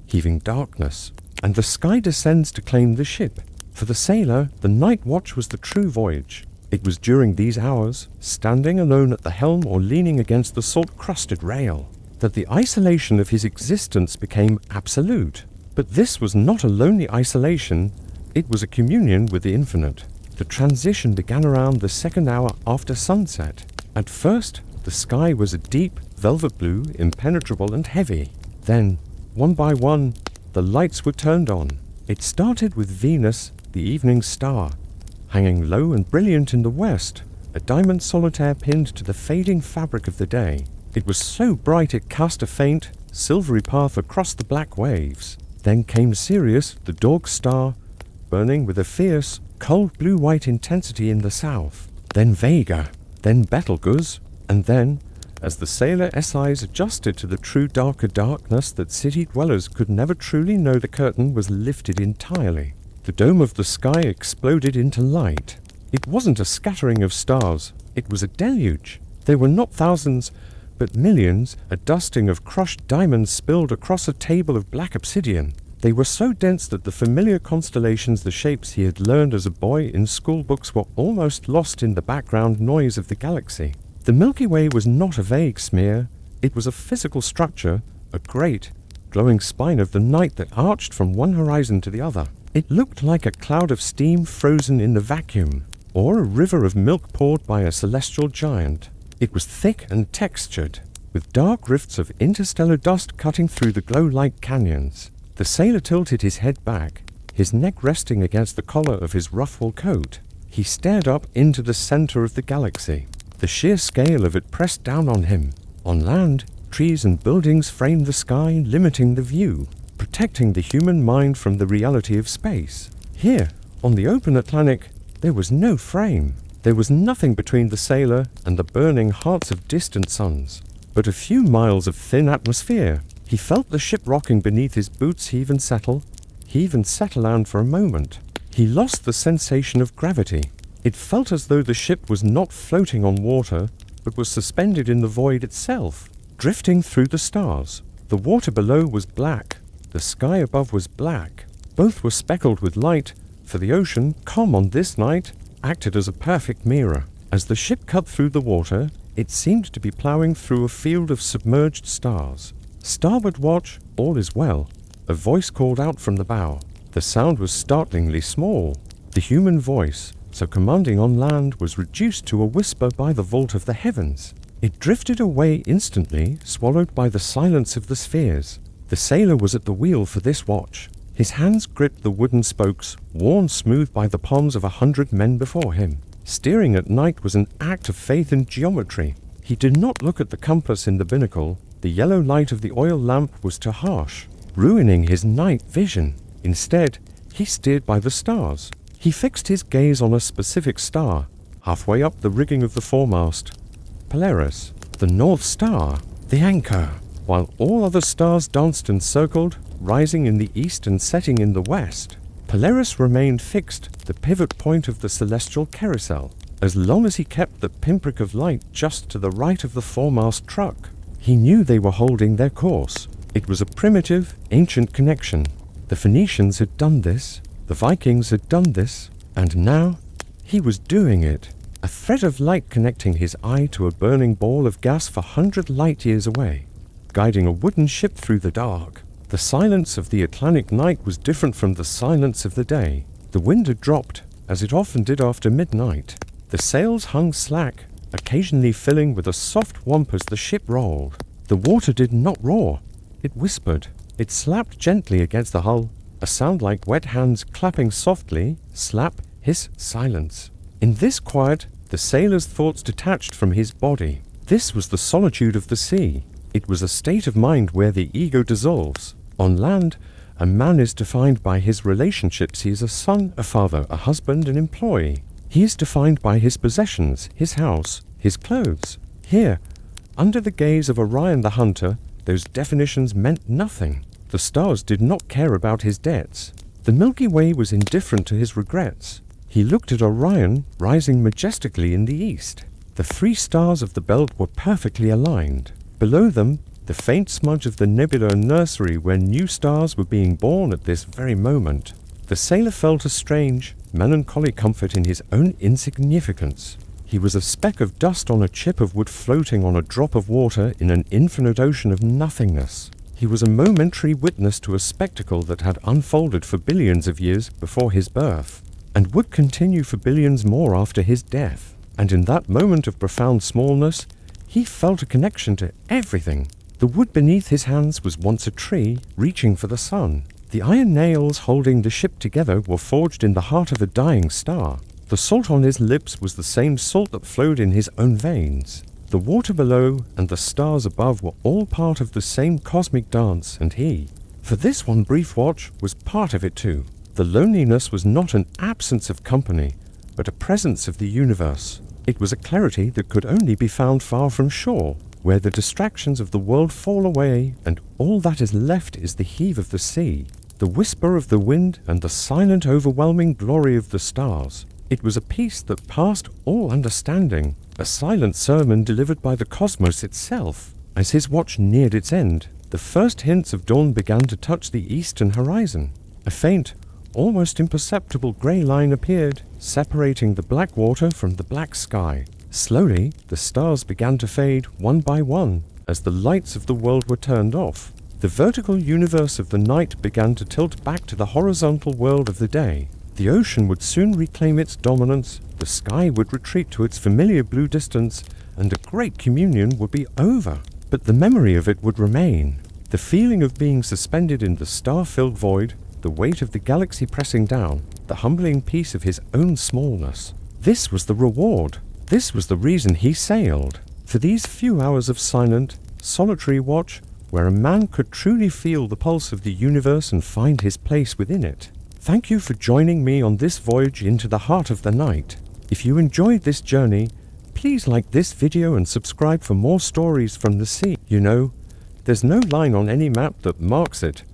heaving darkness, and the sky descends to claim the ship. For the sailor, the night watch was the true voyage. It was during these hours, standing alone at the helm or leaning against the salt-crusted rail, that the isolation of his existence became absolute. But this was not a lonely isolation, it was a communion with the infinite. The transition began around the second hour after sunset. At first, the sky was a deep, velvet blue, impenetrable and heavy. Then, one by one, the lights were turned on. It started with Venus, the evening star, hanging low and brilliant in the west, a diamond solitaire pinned to the fading fabric of the day. It was so bright it cast a faint, silvery path across the black waves. Then came Sirius, the dog star, burning with a fierce, cold blue-white intensity in the south. Then Vega, then Betelgeuse, and then, as the sailor's eyes adjusted to the true darker darkness that city dwellers could never truly know, the curtain was lifted entirely. The dome of the sky exploded into light. It wasn't a scattering of stars, it was a deluge. There were not thousands, but millions, a dusting of crushed diamonds spilled across a table of black obsidian. They were so dense that the familiar constellations, the shapes he had learned as a boy in school books, were almost lost in the background noise of the galaxy. The Milky Way was not a vague smear, it was a physical structure, a great, glowing spine of the night that arched from one horizon to the other. It looked like a cloud of steam frozen in the vacuum, or a river of milk poured by a celestial giant. It was thick and textured, with dark rifts of interstellar dust cutting through the glow-like canyons. The sailor tilted his head back, his neck resting against the collar of his rough-wool coat. He stared up into the center of the galaxy. The sheer scale of it pressed down on him. On land, trees and buildings framed the sky, limiting the view, protecting the human mind from the reality of space. Here, on the open Atlantic, there was no frame. There was nothing between the sailor and the burning hearts of distant suns, but a few miles of thin atmosphere. He felt the ship rocking beneath his boots heave and settle and for a moment. He lost the sensation of gravity. It felt as though the ship was not floating on water, but was suspended in the void itself, drifting through the stars. The water below was black. The sky above was black. Both were speckled with light, for the ocean, calm on this night, acted as a perfect mirror. As the ship cut through the water, it seemed to be plowing through a field of submerged stars. "Starboard watch, all is well," a voice called out from the bow. The sound was startlingly small. The human voice, so commanding on land, was reduced to a whisper by the vault of the heavens. It drifted away instantly, swallowed by the silence of the spheres. The sailor was at the wheel for this watch. His hands gripped the wooden spokes, worn smooth by the palms of 100 men before him. Steering at night was an act of faith and geometry. He did not look at the compass in the binnacle. The yellow light of the oil lamp was too harsh, ruining his night vision. Instead, he steered by the stars. He fixed his gaze on a specific star, halfway up the rigging of the foremast. Polaris, the North Star, the anchor. While all other stars danced and circled, rising in the east and setting in the west, Polaris remained fixed, the pivot point of the celestial carousel. As long as he kept the pinprick of light just to the right of the foremast truck, he knew they were holding their course. It was a primitive, ancient connection. The Phoenicians had done this, the Vikings had done this, and now he was doing it. a thread of light connecting his eye to a burning ball of gas 400 light-years away, guiding a wooden ship through the dark. The silence of the Atlantic night was different from the silence of the day. The wind had dropped, as it often did after midnight. The sails hung slack, occasionally filling with a soft whomp as the ship rolled. The water did not roar. It whispered. It slapped gently against the hull, a sound like wet hands clapping softly, slap, hiss, silence. In this quiet, the sailor's thoughts detached from his body. This was the solitude of the sea. It was a state of mind where the ego dissolves. On land, a man is defined by his relationships. He is a son, a father, a husband, an employee. He is defined by his possessions, his house, his clothes. Here, under the gaze of Orion the hunter, those definitions meant nothing. The stars did not care about his debts. The Milky Way was indifferent to his regrets. He looked at Orion rising majestically in the east. The 3 stars of the belt were perfectly aligned. Below them, the faint smudge of the nebular nursery where new stars were being born at this very moment. The sailor felt a strange, melancholy comfort in his own insignificance. He was a speck of dust on a chip of wood floating on a drop of water in an infinite ocean of nothingness. He was a momentary witness to a spectacle that had unfolded for billions of years before his birth, and would continue for billions more after his death. And in that moment of profound smallness, he felt a connection to everything. The wood beneath his hands was once a tree, reaching for the sun. The iron nails holding the ship together were forged in the heart of a dying star. The salt on his lips was the same salt that flowed in his own veins. The water below and the stars above were all part of the same cosmic dance, and he, for this one brief watch, was part of it too. The loneliness was not an absence of company, but a presence of the universe. It was a clarity that could only be found far from shore, where the distractions of the world fall away and all that is left is the heave of the sea, the whisper of the wind and the silent overwhelming glory of the stars. It was a peace that passed all understanding, a silent sermon delivered by the cosmos itself. As his watch neared its end, the first hints of dawn began to touch the eastern horizon. A faint, almost imperceptible grey line appeared, separating the black water from the black sky. Slowly, the stars began to fade one by one as the lights of the world were turned off. The vertical universe of the night began to tilt back to the horizontal world of the day. The ocean would soon reclaim its dominance, the sky would retreat to its familiar blue distance, and a great communion would be over. But the memory of it would remain. The feeling of being suspended in the star-filled void, the weight of the galaxy pressing down, the humbling peace of his own smallness. This was the reward. This was the reason he sailed. For these few hours of silent, solitary watch, where a man could truly feel the pulse of the universe and find his place within it. Thank you for joining me on this voyage into the heart of the night. If you enjoyed this journey, please like this video and subscribe for more stories from the sea. You know, there's no line on any map that marks it.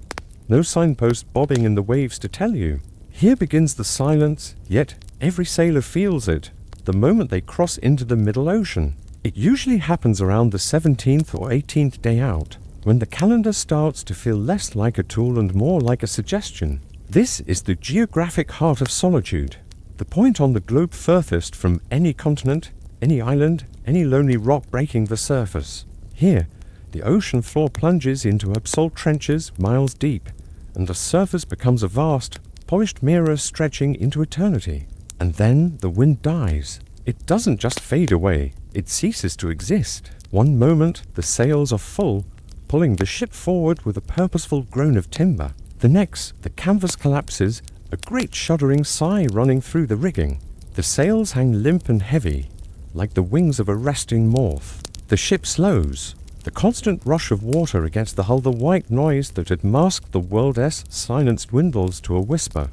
No signpost bobbing in the waves to tell you. Here begins the silence, yet every sailor feels it the moment they cross into the middle ocean. It usually happens around the 17th or 18th day out, when the calendar starts to feel less like a tool and more like a suggestion. This is the geographic heart of solitude, the point on the globe furthest from any continent, any island, any lonely rock breaking the surface. Here, the ocean floor plunges into absolute trenches miles deep, and the surface becomes a vast, polished mirror stretching into eternity. And then the wind dies. It doesn't just fade away, it ceases to exist. One moment, the sails are full, pulling the ship forward with a purposeful groan of timber. The next, the canvas collapses, a great shuddering sigh running through the rigging. The sails hang limp and heavy, like the wings of a resting moth. The ship slows. The constant rush of water against the hull, the white noise that had masked the world's silence dwindles to a whisper.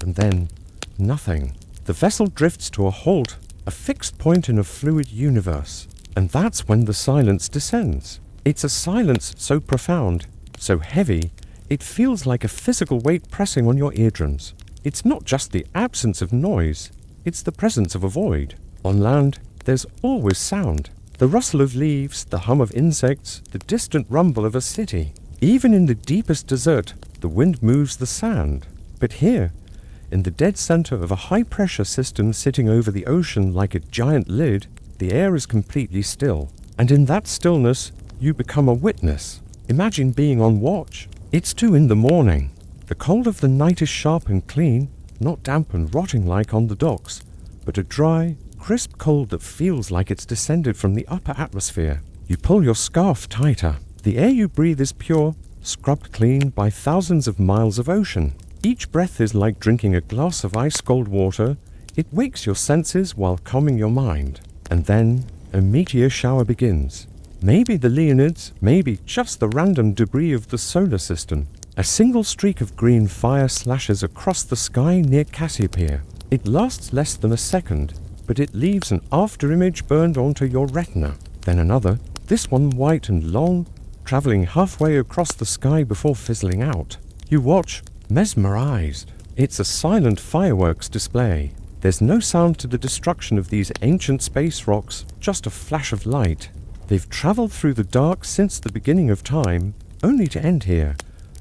And then, nothing. The vessel drifts to a halt, a fixed point in a fluid universe. And that's when the silence descends. It's a silence so profound, so heavy, it feels like a physical weight pressing on your eardrums. It's not just the absence of noise, it's the presence of a void. On land, there's always sound. The rustle of leaves, the hum of insects, the distant rumble of a city. Even in the deepest desert, the wind moves the sand. But here, In the dead center of a high-pressure system sitting over the ocean like a giant lid, the air is completely still. And in that stillness, you become a witness. Imagine being on watch. It's 2 a.m. The cold of the night is sharp and clean, not damp and rotting like on the docks, but a dry, crisp cold that feels like it's descended from the upper atmosphere. You pull your scarf tighter. The air you breathe is pure, scrubbed clean by thousands of miles of ocean. Each breath is like drinking a glass of ice-cold water. It wakes your senses while calming your mind. And then, a meteor shower begins. Maybe the Leonids, maybe just the random debris of the solar system. A single streak of green fire slashes across the sky near Cassiopeia. It lasts less than a second, but it leaves an afterimage burned onto your retina. Then another, this one white and long, traveling halfway across the sky before fizzling out. You watch, mesmerized. It's a silent fireworks display. There's no sound to the destruction of these ancient space rocks, just a flash of light. They've traveled through the dark since the beginning of time, only to end here,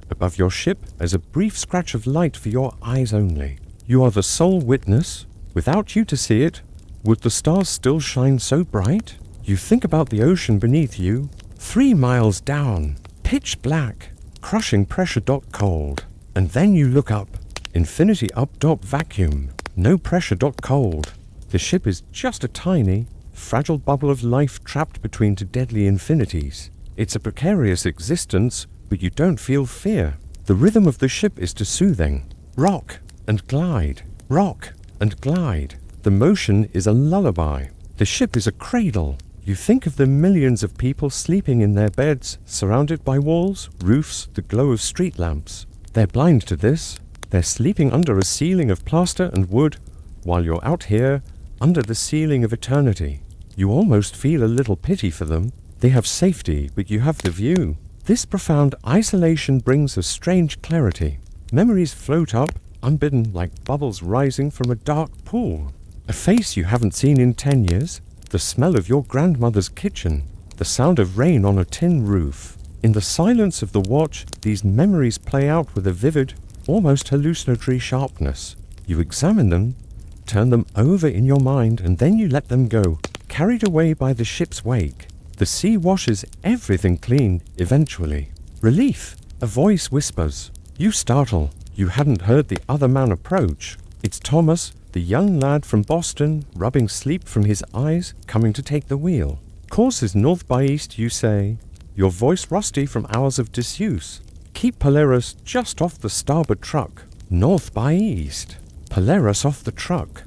above your ship as a brief scratch of light for your eyes only. You are the sole witness. Without you to see it, would the stars still shine so bright? You think about the ocean beneath you, 3 miles down, pitch black, crushing pressure dot cold. And then you look up, infinity up dot vacuum, no pressure dot cold. The ship is just a tiny, fragile bubble of life trapped between 2 deadly infinities. It's a precarious existence, but you don't feel fear. The rhythm of the ship is too soothing. Rock and glide, rock and glide. The motion is a lullaby. The ship is a cradle. You think of the millions of people sleeping in their beds, surrounded by walls, roofs, the glow of street lamps. They're blind to this. They're sleeping under a ceiling of plaster and wood, while you're out here, under the ceiling of eternity. You almost feel a little pity for them. They have safety, but you have the view. This profound isolation brings a strange clarity. Memories float up, unbidden, like bubbles rising from a dark pool. A face you haven't seen in 10 years, the smell of your grandmother's kitchen, the sound of rain on a tin roof. In the silence of the watch, these memories play out with a vivid, almost hallucinatory sharpness. You examine them, turn them over in your mind, and then you let them go, carried away by the ship's wake. The sea washes everything clean, eventually. Relief! A voice whispers. You startle. You hadn't heard the other man approach. It's Thomas, the young lad from Boston, rubbing sleep from his eyes, coming to take the wheel. Course is north by east, you say. Your voice rusty from hours of disuse. Keep Polaris just off the starboard truck. North by east. Polaris off the truck.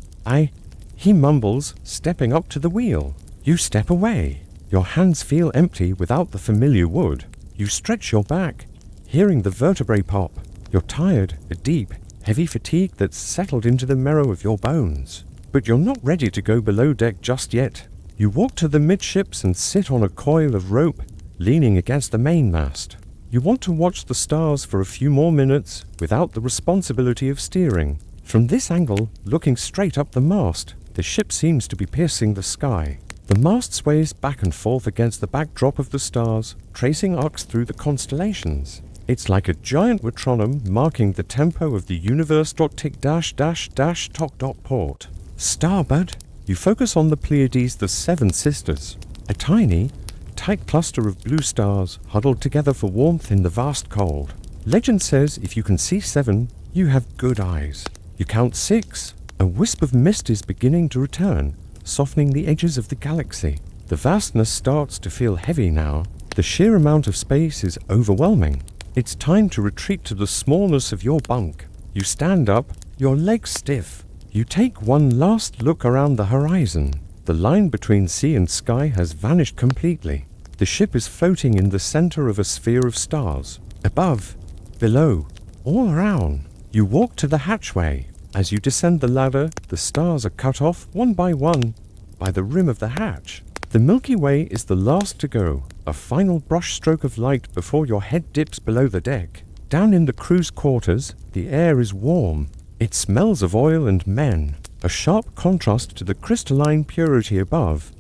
He mumbles, stepping up to the wheel. You step away. Your hands feel empty without the familiar wood. You stretch your back, hearing the vertebrae pop. You're tired, a deep, heavy fatigue that's settled into the marrow of your bones. But you're not ready to go below deck just yet. You walk to the midships and sit on a coil of rope, leaning against the mainmast. You want to watch the stars for a few more minutes without the responsibility of steering. From this angle, looking straight up the mast, the ship seems to be piercing the sky. The mast sways back and forth against the backdrop of the stars, tracing arcs through the constellations. It's like a giant metronome marking the tempo of the universe. Tick dash dash dash tock dot port. Starboard, you focus on the Pleiades, the 7 sisters. A tiny, tight cluster of blue stars huddled together for warmth in the vast cold. Legend says if you can see 7, you have good eyes. You count 6. A wisp of mist is beginning to return, softening the edges of the galaxy. The vastness starts to feel heavy now. The sheer amount of space is overwhelming. It's time to retreat to the smallness of your bunk. You stand up, your legs stiff. You take one last look around the horizon. The line between sea and sky has vanished completely. The ship is floating in the center of a sphere of stars. Above, below, all around. You walk to the hatchway. As you descend the ladder, the stars are cut off one by the rim of the hatch. The Milky Way is the last to go, a final brushstroke of light before your head dips below the deck. Down in the crew's quarters, the air is warm. It smells of oil and men, a sharp contrast to the crystalline purity above.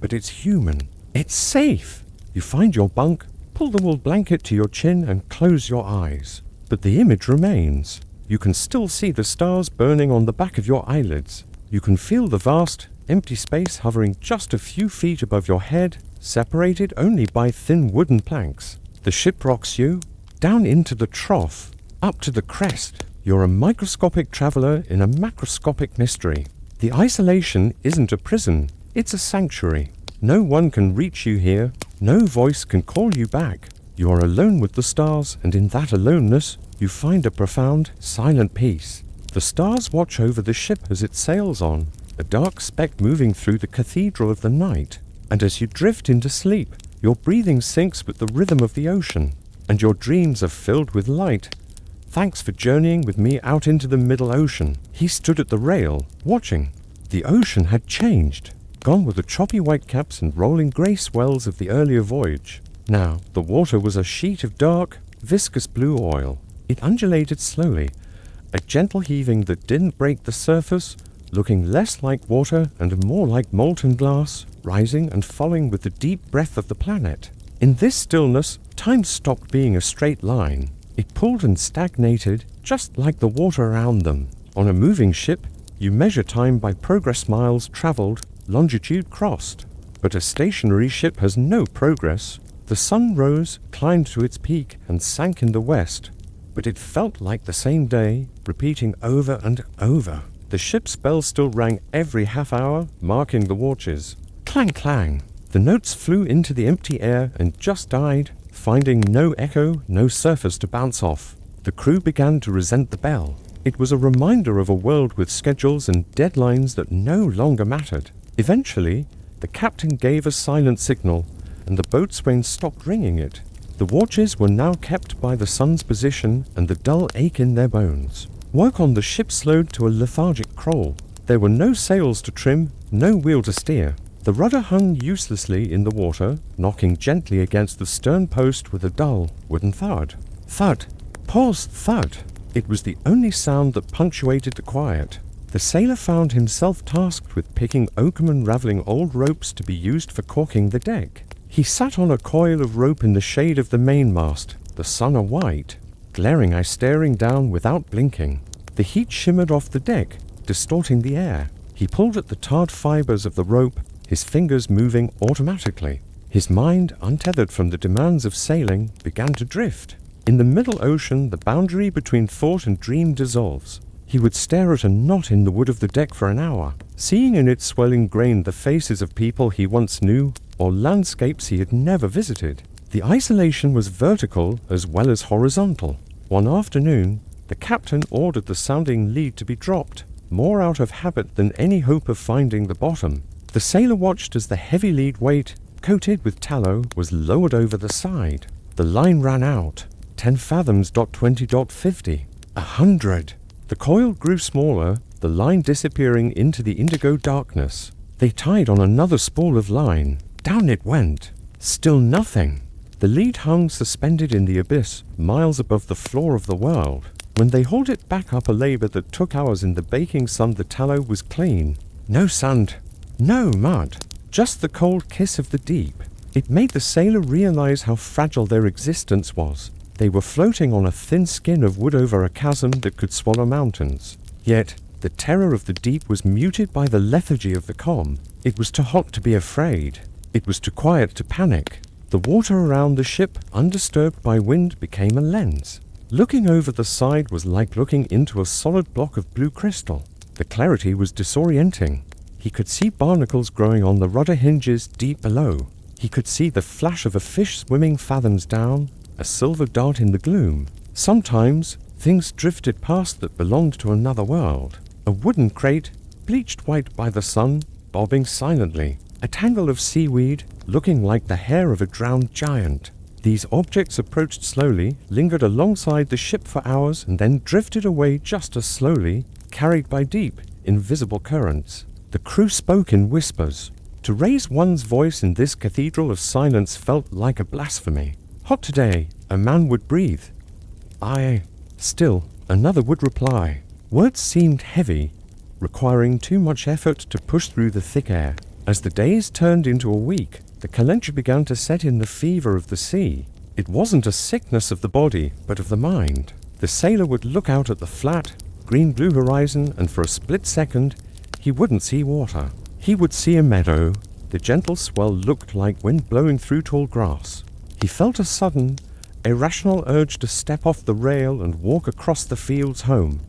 But it's human. It's safe. You find your bunk, pull the wool blanket to your chin and close your eyes. But the image remains. You can still see the stars burning on the back of your eyelids. You can feel the vast, empty space hovering just a few feet above your head, separated only by thin wooden planks. The ship rocks you down into the trough, up to the crest. You're a microscopic traveler in a macroscopic mystery. The isolation isn't a prison, it's a sanctuary. No one can reach you here, no voice can call you back. You are alone with the stars, and in that aloneness, you find a profound, silent peace. The stars watch over the ship as it sails on, a dark speck moving through the cathedral of the night. And as you drift into sleep, your breathing syncs with the rhythm of the ocean, and your dreams are filled with light. Thanks for journeying with me out into the middle ocean. He stood at the rail, watching. The ocean had changed. Gone were the choppy whitecaps and rolling grey swells of the earlier voyage. Now, the water was a sheet of dark, viscous blue oil. It undulated slowly, a gentle heaving that didn't break the surface, looking less like water and more like molten glass, rising and falling with the deep breath of the planet. In this stillness, time stopped being a straight line. It pulled and stagnated, just like the water around them. On a moving ship, you measure time by progress miles traveled, longitude crossed. But a stationary ship has no progress. The sun rose, climbed to its peak, and sank in the west. But it felt like the same day, repeating over and over. The ship's bell still rang every half hour, marking the watches. Clang, clang. The notes flew into the empty air and just died, finding no echo, no surface to bounce off. The crew began to resent the bell. It was a reminder of a world with schedules and deadlines that no longer mattered. Eventually, the captain gave a silent signal, and the boatswain stopped ringing it. The watches were now kept by the sun's position and the dull ache in their bones. Work on the ship slowed to a lethargic crawl. There were no sails to trim, no wheel to steer. The rudder hung uselessly in the water, knocking gently against the stern post with a dull, wooden thud. Thud. Pause. Thud. It was the only sound that punctuated the quiet. The sailor found himself tasked with picking oakum and raveling old ropes to be used for caulking the deck. He sat on a coil of rope in the shade of the mainmast, the sun a white, glaring eye staring down without blinking. The heat shimmered off the deck, distorting the air. He pulled at the tarred fibers of the rope, his fingers moving automatically. His mind, untethered from the demands of sailing, began to drift. In the middle ocean, the boundary between thought and dream dissolves. He would stare at a knot in the wood of the deck for an hour, seeing in its swelling grain the faces of people he once knew, or landscapes he had never visited. The isolation was vertical as well as horizontal. One afternoon, the captain ordered the sounding lead to be dropped, more out of habit than any hope of finding the bottom. The sailor watched as the heavy lead weight, coated with tallow, was lowered over the side. The line ran out. 10 fathoms, 20.50. 100. The coil grew smaller, the line disappearing into the indigo darkness. They tied on another spool of line. Down it went. Still nothing. The lead hung suspended in the abyss, miles above the floor of the world. When they hauled it back up a labor that took hours in the baking sun, the tallow was clean. No sand, no mud, just the cold kiss of the deep. It made the sailor realize how fragile their existence was. They were floating on a thin skin of wood over a chasm that could swallow mountains. Yet, the terror of the deep was muted by the lethargy of the calm. It was too hot to be afraid. It was too quiet to panic. The water around the ship, undisturbed by wind, became a lens. Looking over the side was like looking into a solid block of blue crystal. The clarity was disorienting. He could see barnacles growing on the rudder hinges deep below. He could see the flash of a fish swimming fathoms down, a silver dart in the gloom. Sometimes, things drifted past that belonged to another world. A wooden crate, bleached white by the sun, bobbing silently. A tangle of seaweed, looking like the hair of a drowned giant. These objects approached slowly, lingered alongside the ship for hours, and then drifted away just as slowly, carried by deep, invisible currents. The crew spoke in whispers. To raise one's voice in this cathedral of silence felt like a blasphemy. Hot today, a man would breathe. Aye. Still, another would reply. Words seemed heavy, requiring too much effort to push through the thick air. As the days turned into a week, the calenture began to set in the fever of the sea. It wasn't a sickness of the body, but of the mind. The sailor would look out at the flat, green-blue horizon, and for a split second, he wouldn't see water. He would see a meadow. The gentle swell looked like wind blowing through tall grass. He felt a sudden, irrational urge to step off the rail and walk across the fields home,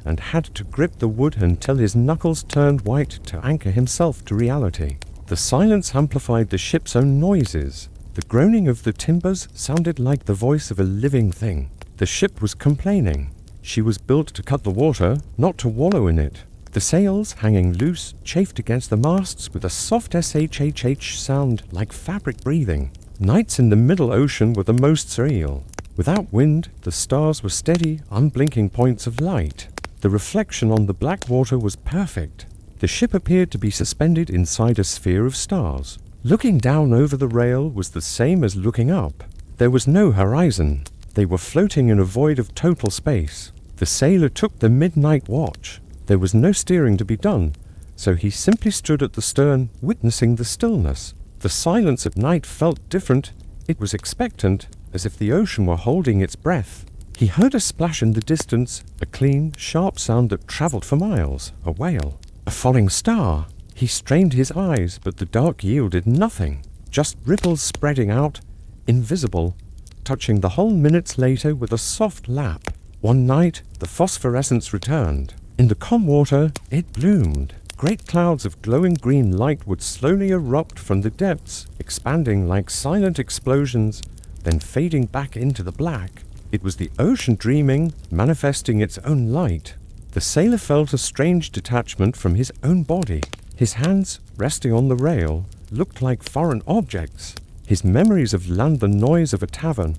and had to grip the wood until his knuckles turned white to anchor himself to reality. The silence amplified the ship's own noises. The groaning of the timbers sounded like the voice of a living thing. The ship was complaining. She was built to cut the water, not to wallow in it. The sails, hanging loose, chafed against the masts with a soft shhh sound like fabric breathing. Nights in the middle ocean were the most surreal. Without wind, the stars were steady, unblinking points of light. The reflection on the black water was perfect. The ship appeared to be suspended inside a sphere of stars. Looking down over the rail was the same as looking up. There was no horizon. They were floating in a void of total space. The sailor took the midnight watch. There was no steering to be done, so he simply stood at the stern, witnessing the stillness. The silence at night felt different. It was expectant, as if the ocean were holding its breath. He heard a splash in the distance, a clean, sharp sound that traveled for miles. A whale. A falling star. He strained his eyes, but the dark yielded nothing. Just ripples spreading out, invisible, touching the hull minutes later with a soft lap. One night, the phosphorescence returned. In the calm water, it bloomed. Great clouds of glowing green light would slowly erupt from the depths, expanding like silent explosions, then fading back into the black. It was the ocean dreaming, manifesting its own light. The sailor felt a strange detachment from his own body. His hands, resting on the rail, looked like foreign objects. His memories of land, the noise of a tavern,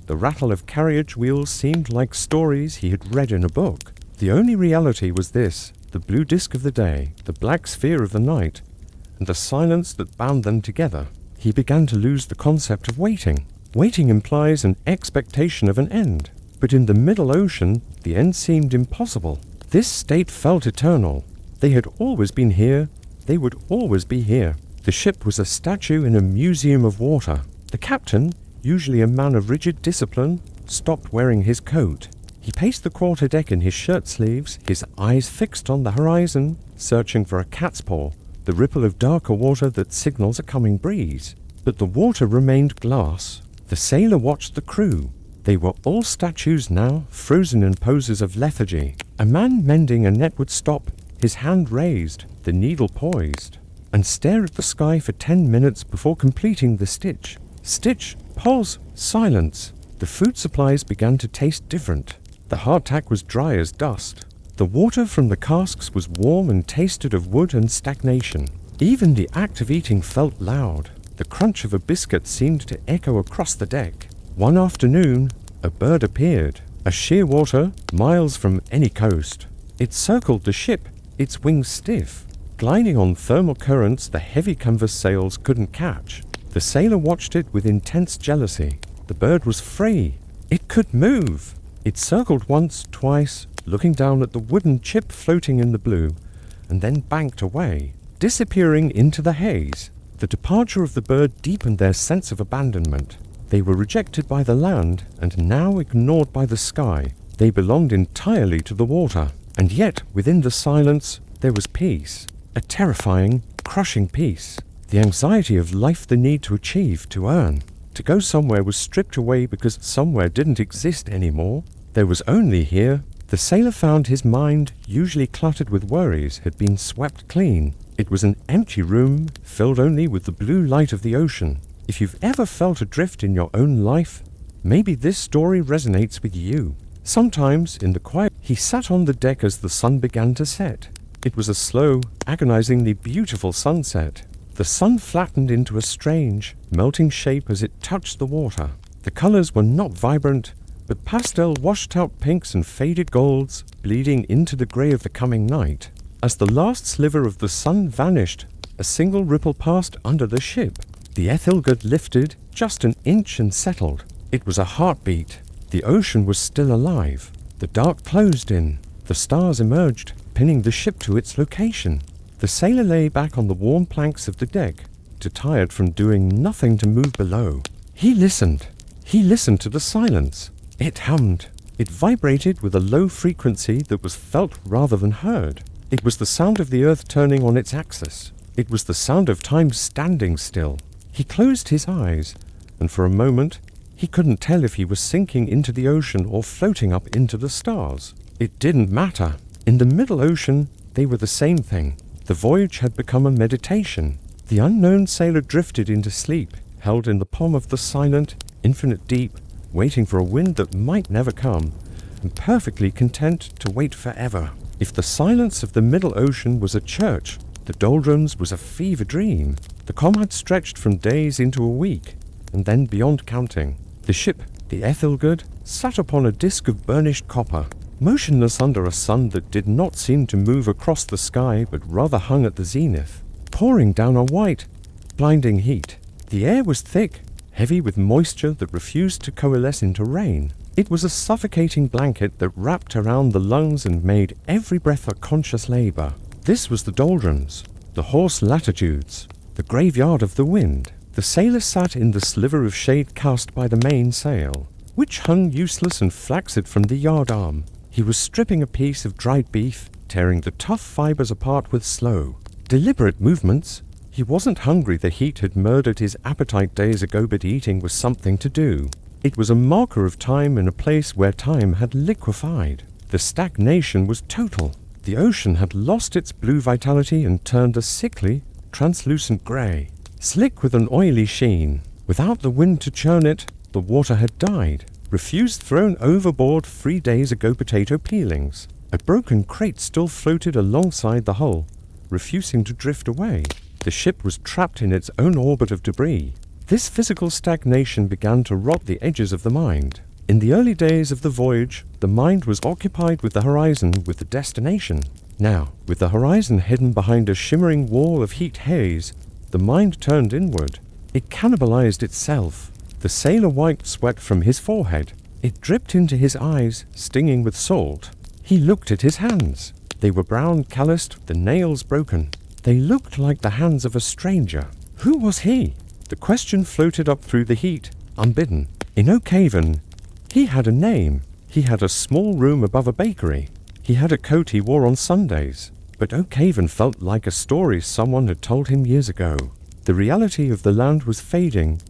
the rattle of carriage wheels seemed like stories he had read in a book. The only reality was this: the blue disk of the day, the black sphere of the night, and the silence that bound them together. He began to lose the concept of waiting. Waiting implies an expectation of an end, but in the middle ocean, the end seemed impossible. This state felt eternal. They had always been here. They would always be here. The ship was a statue in a museum of water. The captain, usually a man of rigid discipline, stopped wearing his coat. He paced the quarterdeck in his shirt sleeves, his eyes fixed on the horizon, searching for a cat's paw, the ripple of darker water that signals a coming breeze. But the water remained glass. The sailor watched the crew. They were all statues now, frozen in poses of lethargy. A man mending a net would stop, his hand raised, the needle poised, and stare at the sky for 10 minutes before completing the stitch. Stitch, pause, silence. The food supplies began to taste different. The hardtack was dry as dust. The water from the casks was warm and tasted of wood and stagnation. Even the act of eating felt loud. The crunch of a biscuit seemed to echo across the deck. One afternoon, a bird appeared, a shearwater, miles from any coast. It circled the ship, its wings stiff, gliding on thermal currents the heavy canvas sails couldn't catch. The sailor watched it with intense jealousy. The bird was free. It could move. It circled once, twice, looking down at the wooden chip floating in the blue, and then banked away, disappearing into the haze. The departure of the bird deepened their sense of abandonment. They were rejected by the land and now ignored by the sky. They belonged entirely to the water. And yet, within the silence, there was peace. A terrifying, crushing peace. The anxiety of life, the need to achieve, to earn. To go somewhere was stripped away because somewhere didn't exist anymore. There was only here. The sailor found his mind, usually cluttered with worries, had been swept clean. It was an empty room, filled only with the blue light of the ocean. If you've ever felt adrift in your own life, maybe this story resonates with you. Sometimes, in the quiet, he sat on the deck as the sun began to set. It was a slow, agonizingly beautiful sunset. The sun flattened into a strange, melting shape as it touched the water. The colors were not vibrant, but pastel washed-out pinks and faded golds, bleeding into the gray of the coming night. As the last sliver of the sun vanished, a single ripple passed under the ship. The Ethelgard lifted just an inch and settled. It was a heartbeat. The ocean was still alive. The dark closed in. The stars emerged, pinning the ship to its location. The sailor lay back on the warm planks of the deck, too tired from doing nothing to move below. He listened. He listened to the silence. It hummed. It vibrated with a low frequency that was felt rather than heard. It was the sound of the earth turning on its axis. It was the sound of time standing still. He closed his eyes, and for a moment, he couldn't tell if he was sinking into the ocean or floating up into the stars. It didn't matter. In the middle ocean, they were the same thing. The voyage had become a meditation. The unknown sailor drifted into sleep, held in the palm of the silent, infinite deep, waiting for a wind that might never come, and perfectly content to wait forever. If the silence of the middle ocean was a church, the doldrums was a fever dream. The calm had stretched from days into a week, and then beyond counting. The ship, the Ethelgud, sat upon a disk of burnished copper, motionless under a sun that did not seem to move across the sky but rather hung at the zenith, pouring down a white, blinding heat. The air was thick, heavy with moisture that refused to coalesce into rain. It was a suffocating blanket that wrapped around the lungs and made every breath a conscious labor. This was the doldrums, the hoarse latitudes, the graveyard of the wind. The sailor sat in the sliver of shade cast by the mainsail, which hung useless and flaccid from the yard arm. He was stripping a piece of dried beef, tearing the tough fibers apart with slow, deliberate movements. He wasn't hungry. The heat had murdered his appetite days ago, but eating was something to do. It was a marker of time in a place where time had liquefied. The stagnation was total. The ocean had lost its blue vitality and turned a sickly, translucent grey, slick with an oily sheen. Without the wind to churn it, the water had died. Refuse thrown overboard 3 days ago. Potato peelings. A broken crate still floated alongside the hull, refusing to drift away. The ship was trapped in its own orbit of debris. This physical stagnation began to rot the edges of the mind. In the early days of the voyage, the mind was occupied with the horizon, with the destination. Now, with the horizon hidden behind a shimmering wall of heat haze, the mind turned inward. It cannibalized itself. The sailor wiped sweat from his forehead. It dripped into his eyes, stinging with salt. He looked at his hands. They were brown, calloused, the nails broken. They looked like the hands of a stranger. Who was he? The question floated up through the heat, unbidden. In Oakhaven, he had a name. He had a small room above a bakery. He had a coat he wore on Sundays. But Oakhaven felt like a story someone had told him years ago. The reality of the land was fading,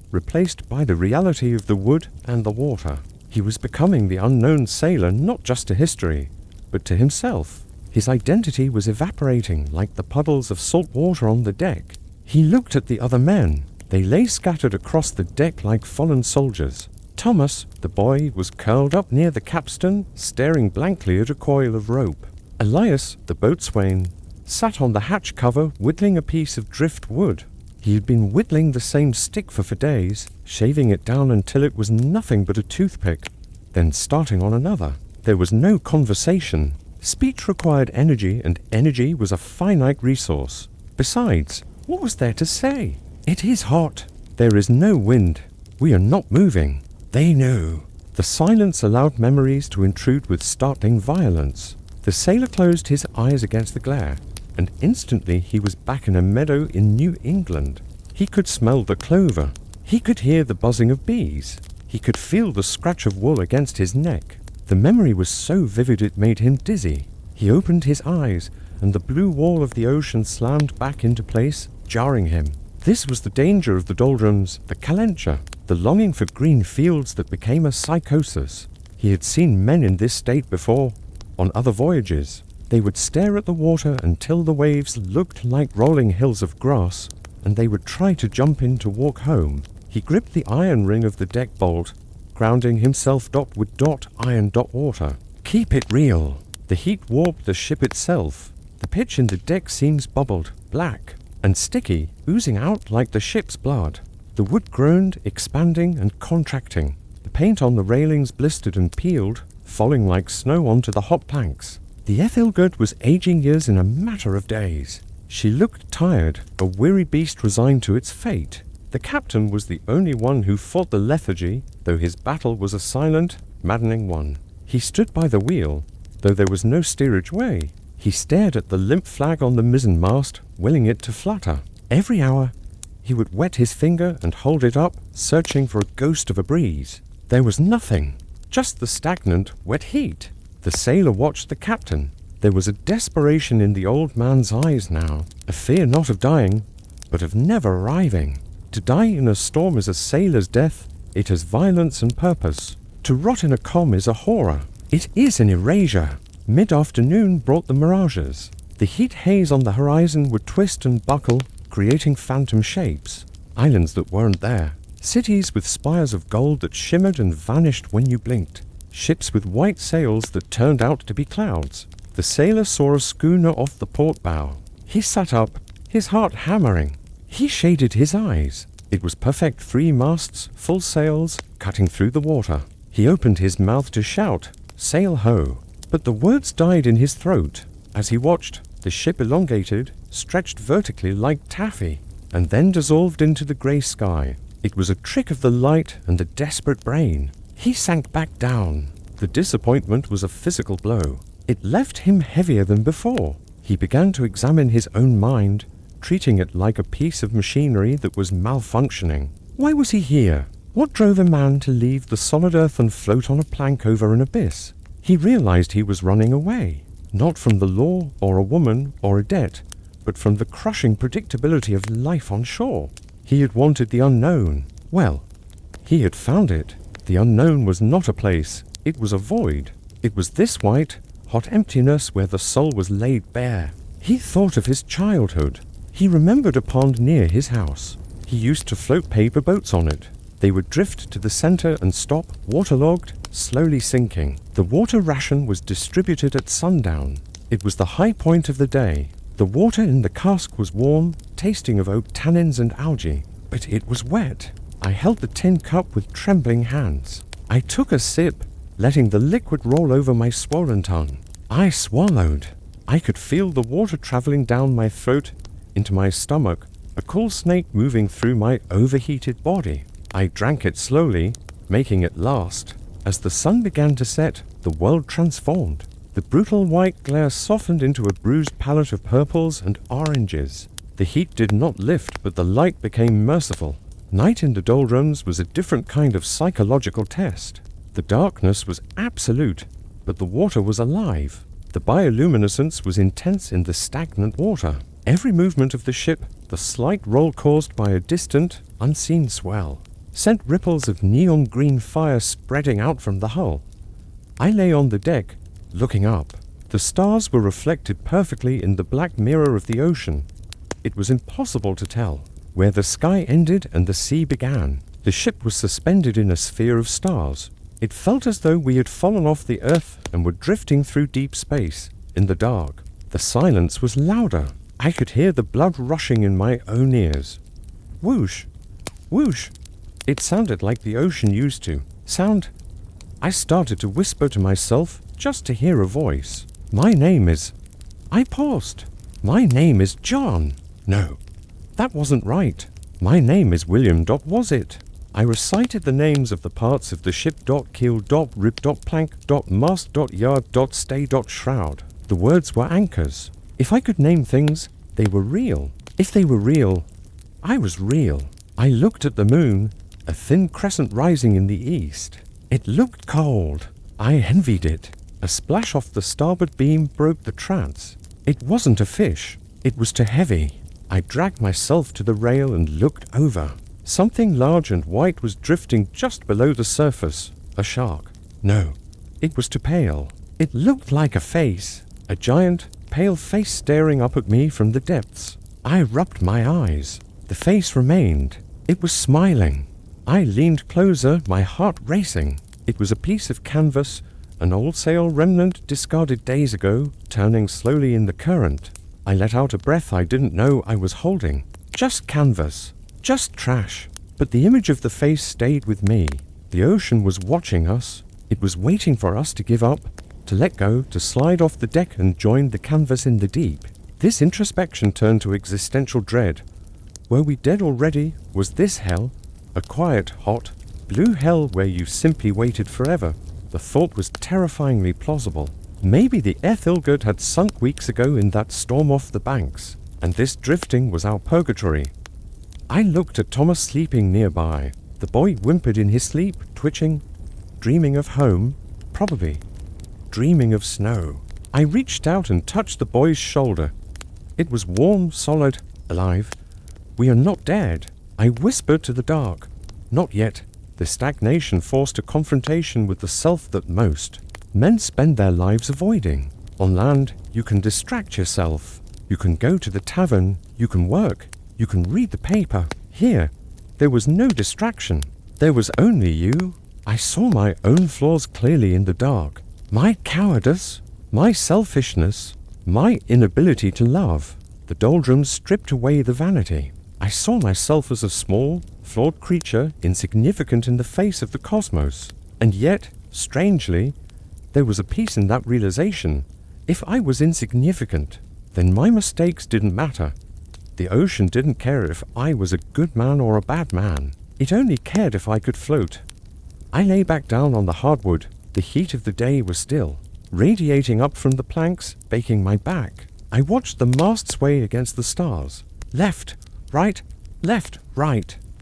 replaced by the reality of the wood and the water. He was becoming the unknown sailor, not just to history, but to himself. His identity was evaporating like the puddles of salt water on the deck. He looked at the other men. They lay scattered across the deck like fallen soldiers. Thomas, the boy, was curled up near the capstan, staring blankly at a coil of rope. Elias, the boatswain, sat on the hatch cover, whittling a piece of driftwood. He had been whittling the same stick for days, shaving it down until it was nothing but a toothpick, then starting on another. There was no conversation. Speech required energy, and energy was a finite resource. Besides, what was there to say? It is hot. There is no wind. We are not moving. They knew. The silence allowed memories to intrude with startling violence. The sailor closed his eyes against the glare, and instantly he was back in a meadow in New England. He could smell the clover. He could hear the buzzing of bees. He could feel the scratch of wool against his neck. The memory was so vivid it made him dizzy. He opened his eyes, and the blue wall of the ocean slammed back into place, jarring him. This was the danger of the doldrums, the calenture, the longing for green fields that became a psychosis. He had seen men in this state before, on other voyages. They would stare at the water until the waves looked like rolling hills of grass, and they would try to jump in to walk home. He gripped the iron ring of the deck bolt, grounding himself with iron water. Keep it real. The heat warped the ship itself. The pitch in the deck seams bubbled, black and sticky, oozing out like the ship's blood. The wood groaned, expanding and contracting. The paint on the railings blistered and peeled, falling like snow onto the hot planks. The Ethelgud was aging years in a matter of days. She looked tired, a weary beast resigned to its fate. The captain was the only one who fought the lethargy, though his battle was a silent, maddening one. He stood by the wheel, though there was no steerage way. He stared at the limp flag on the mizzenmast, willing it to flutter. Every hour, he would wet his finger and hold it up, searching for a ghost of a breeze. There was nothing. just the stagnant, wet heat. The sailor watched the captain. There was a desperation in the old man's eyes now, a fear not of dying, but of never arriving. To die in a storm is a sailor's death. It has violence and purpose. To rot in a calm is a horror. It is an erasure. Mid-afternoon brought the mirages. The heat haze on the horizon would twist and buckle, creating phantom shapes. Islands that weren't there. Cities with spires of gold that shimmered and vanished when you blinked. Ships with white sails that turned out to be clouds. The sailor saw a schooner off the port bow. He sat up, his heart hammering. He shaded his eyes. It was perfect, 3 masts, full sails, cutting through the water. He opened his mouth to shout, "Sail ho!" But the words died in his throat. As he watched, the ship elongated, stretched vertically like taffy, and then dissolved into the grey sky. It was a trick of the light and the desperate brain. He sank back down. The disappointment was a physical blow. It left him heavier than before. He began to examine his own mind, treating it like a piece of machinery that was malfunctioning. Why was he here? What drove a man to leave the solid earth and float on a plank over an abyss? He realized he was running away, not from the law or a woman or a debt, but from the crushing predictability of life on shore. He had wanted the unknown. Well, he had found it. The unknown was not a place. It was a void. It was this white, hot emptiness where the soul was laid bare. He thought of his childhood. He remembered a pond near his house. He used to float paper boats on it. They would drift to the center and stop, waterlogged, slowly sinking. The water ration was distributed at sundown. It was the high point of the day. The water in the cask was warm, tasting of oak tannins and algae, but it was wet. I held the tin cup with trembling hands. I took a sip, letting the liquid roll over my swollen tongue. I swallowed. I could feel the water traveling down my throat, into my stomach, a cool snake moving through my overheated body. I drank it slowly, making it last. As the sun began to set, the world transformed. The brutal white glare softened into a bruised palette of purples and oranges. The heat did not lift, but the light became merciful. Night in the doldrums was a different kind of psychological test. The darkness was absolute, but the water was alive. The bioluminescence was intense in the stagnant water. Every movement of the ship, the slight roll caused by a distant, unseen swell, sent ripples of neon green fire spreading out from the hull. I lay on the deck, looking up. The stars were reflected perfectly in the black mirror of the ocean. It was impossible to tell where the sky ended and the sea began. The ship was suspended in a sphere of stars. It felt as though we had fallen off the earth and were drifting through deep space, in the dark. The silence was louder. I could hear the blood rushing in my own ears. Whoosh! Whoosh! It sounded like the ocean used to sound. I started to whisper to myself just to hear a voice. My name is... I paused. My name is John. No, that wasn't right. My name is William. Was it? I recited the names of the parts of the ship. Keel, rib, plank, mast, yard, stay, shroud. The words were anchors. If I could name things, they were real. If they were real, I was real. I looked at the moon, a thin crescent rising in the east. It looked cold. I envied it. A splash off the starboard beam broke the trance. It wasn't a fish. It was too heavy. I dragged myself to the rail and looked over. Something large and white was drifting just below the surface. A shark. No, it was too pale. It looked like a face. A giant, pale face staring up at me from the depths. I rubbed my eyes. The face remained. It was smiling. I leaned closer, my heart racing. It was a piece of canvas, an old sail remnant discarded days ago, turning slowly in the current. I let out a breath I didn't know I was holding. Just canvas. Just trash. But the image of the face stayed with me. The ocean was watching us. It was waiting for us to give up, to let go, to slide off the deck and join the canvas in the deep. This introspection turned to existential dread. Were we dead already? Was this hell? A quiet, hot, blue hell where you simply waited forever. The thought was terrifyingly plausible. Maybe the Ethilgard had sunk weeks ago in that storm off the banks, and this drifting was our purgatory. I looked at Thomas sleeping nearby. The boy whimpered in his sleep, twitching. Dreaming of home? Probably. Dreaming of snow. I reached out and touched the boy's shoulder. It was warm, solid, alive. We are not dead, I whispered to the dark. Not yet. The stagnation forced a confrontation with the self that most men spend their lives avoiding. On land, you can distract yourself. You can go to the tavern, you can work, you can read the paper. Here, there was no distraction. There was only you. I saw my own flaws clearly in the dark. My cowardice, my selfishness, my inability to love. The doldrums stripped away the vanity. I saw myself as a small, flawed creature, insignificant in the face of the cosmos. And yet, strangely, there was a peace in that realization. If I was insignificant, then my mistakes didn't matter. The ocean didn't care if I was a good man or a bad man. It only cared if I could float. I lay back down on the hardwood. The heat of the day was still, radiating up from the planks, baking my back. I watched the mast sway against the stars. Left, right,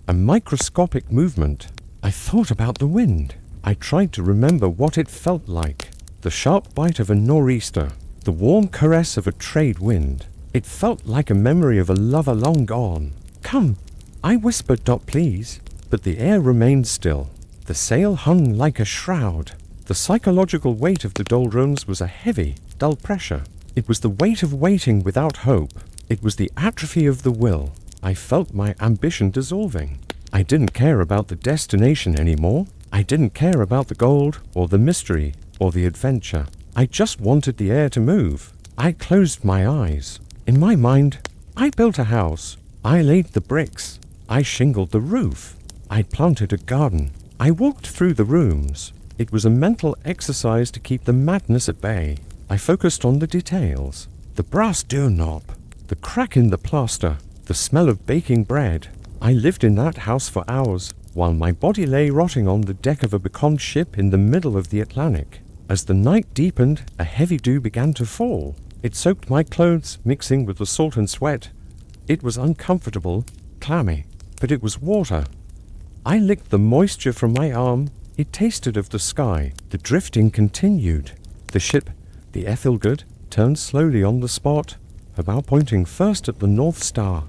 a microscopic movement. I thought about the wind. I tried to remember what it felt like. The sharp bite of a nor'easter, the warm caress of a trade wind. It felt like a memory of a lover long gone. Come, I whispered, please, but the air remained still. The sail hung like a shroud. The psychological weight of the doldrums was a heavy, dull pressure. It was the weight of waiting without hope. It was the atrophy of the will. I felt my ambition dissolving. I didn't care about the destination anymore. I didn't care about the gold, or the mystery, or the adventure. I just wanted the air to move. I closed my eyes. In my mind, I built a house. I laid the bricks. I shingled the roof. I planted a garden. I walked through the rooms. It was a mental exercise to keep the madness at bay. I focused on the details. The brass doorknob, the crack in the plaster, the smell of baking bread. I lived in that house for hours, while my body lay rotting on the deck of a becalmed ship in the middle of the Atlantic. As the night deepened, a heavy dew began to fall. It soaked my clothes, mixing with the salt and sweat. It was uncomfortable, clammy, but it was water. I licked the moisture from my arm. It tasted of the sky. The drifting continued. The ship, the Ethelgud, turned slowly on the spot, her bow pointing first at the North Star,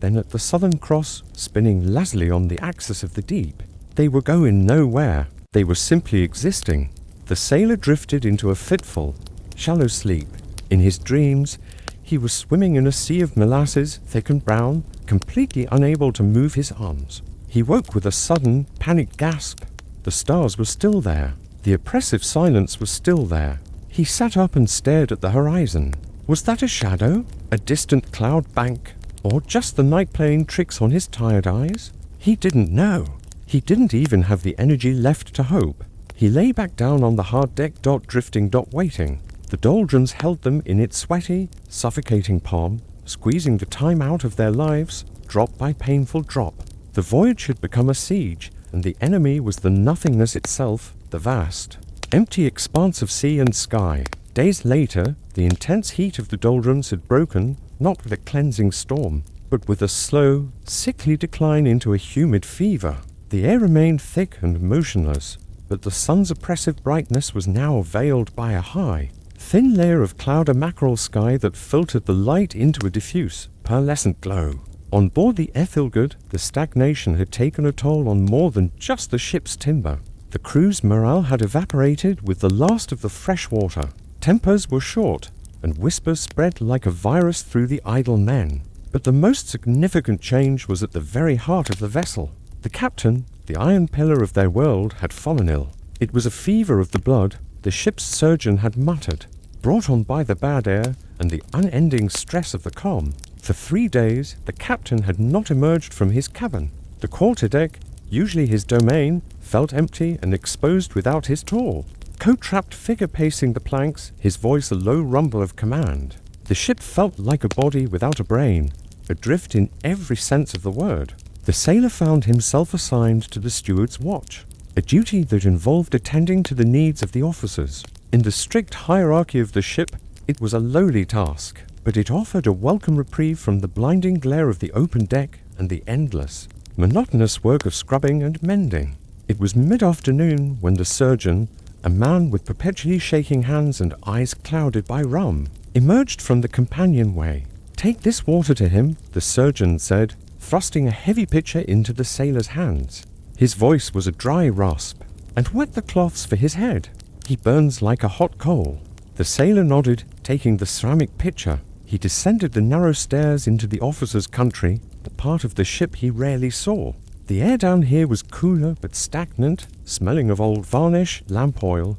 then at the Southern Cross, spinning lazily on the axis of the deep. They were going nowhere. They were simply existing. The sailor drifted into a fitful, shallow sleep. In his dreams, he was swimming in a sea of molasses, thick and brown, completely unable to move his arms. He woke with a sudden, panicked gasp. The stars were still there. The oppressive silence was still there. He sat up and stared at the horizon. Was that a shadow? A distant cloud bank? Or just the night playing tricks on his tired eyes? He didn't know. He didn't even have the energy left to hope. He lay back down on the hard deck, drifting, waiting. The doldrums held them in its sweaty, suffocating palm, squeezing the time out of their lives, drop by painful drop. The voyage had become a siege, and the enemy was the nothingness itself, the vast, empty expanse of sea and sky. Days later, the intense heat of the doldrums had broken, not with a cleansing storm, but with a slow, sickly decline into a humid fever. The air remained thick and motionless, but the sun's oppressive brightness was now veiled by a high, thin layer of cloud, a mackerel sky that filtered the light into a diffuse, pearlescent glow. On board the Ethelgud, the stagnation had taken a toll on more than just the ship's timber. The crew's morale had evaporated with the last of the fresh water. Tempers were short, and whispers spread like a virus through the idle men. But the most significant change was at the very heart of the vessel. The captain, the iron pillar of their world, had fallen ill. It was a fever of the blood, the ship's surgeon had muttered, brought on by the bad air and the unending stress of the calm. For 3 days, the captain had not emerged from his cabin. The quarterdeck, usually his domain, felt empty and exposed without his tall, coat-trapped figure pacing the planks, his voice a low rumble of command. The ship felt like a body without a brain, adrift in every sense of the word. The sailor found himself assigned to the steward's watch, a duty that involved attending to the needs of the officers. In the strict hierarchy of the ship, it was a lowly task, but it offered a welcome reprieve from the blinding glare of the open deck and the endless, monotonous work of scrubbing and mending. It was mid-afternoon when the surgeon, a man with perpetually shaking hands and eyes clouded by rum, emerged from the companionway. "Take this water to him," the surgeon said, thrusting a heavy pitcher into the sailor's hands. His voice was a dry rasp. "And wet the cloths for his head. He burns like a hot coal." The sailor nodded, taking the ceramic pitcher. He descended the narrow stairs into the officer's country, the part of the ship he rarely saw. The air down here was cooler but stagnant, smelling of old varnish, lamp oil,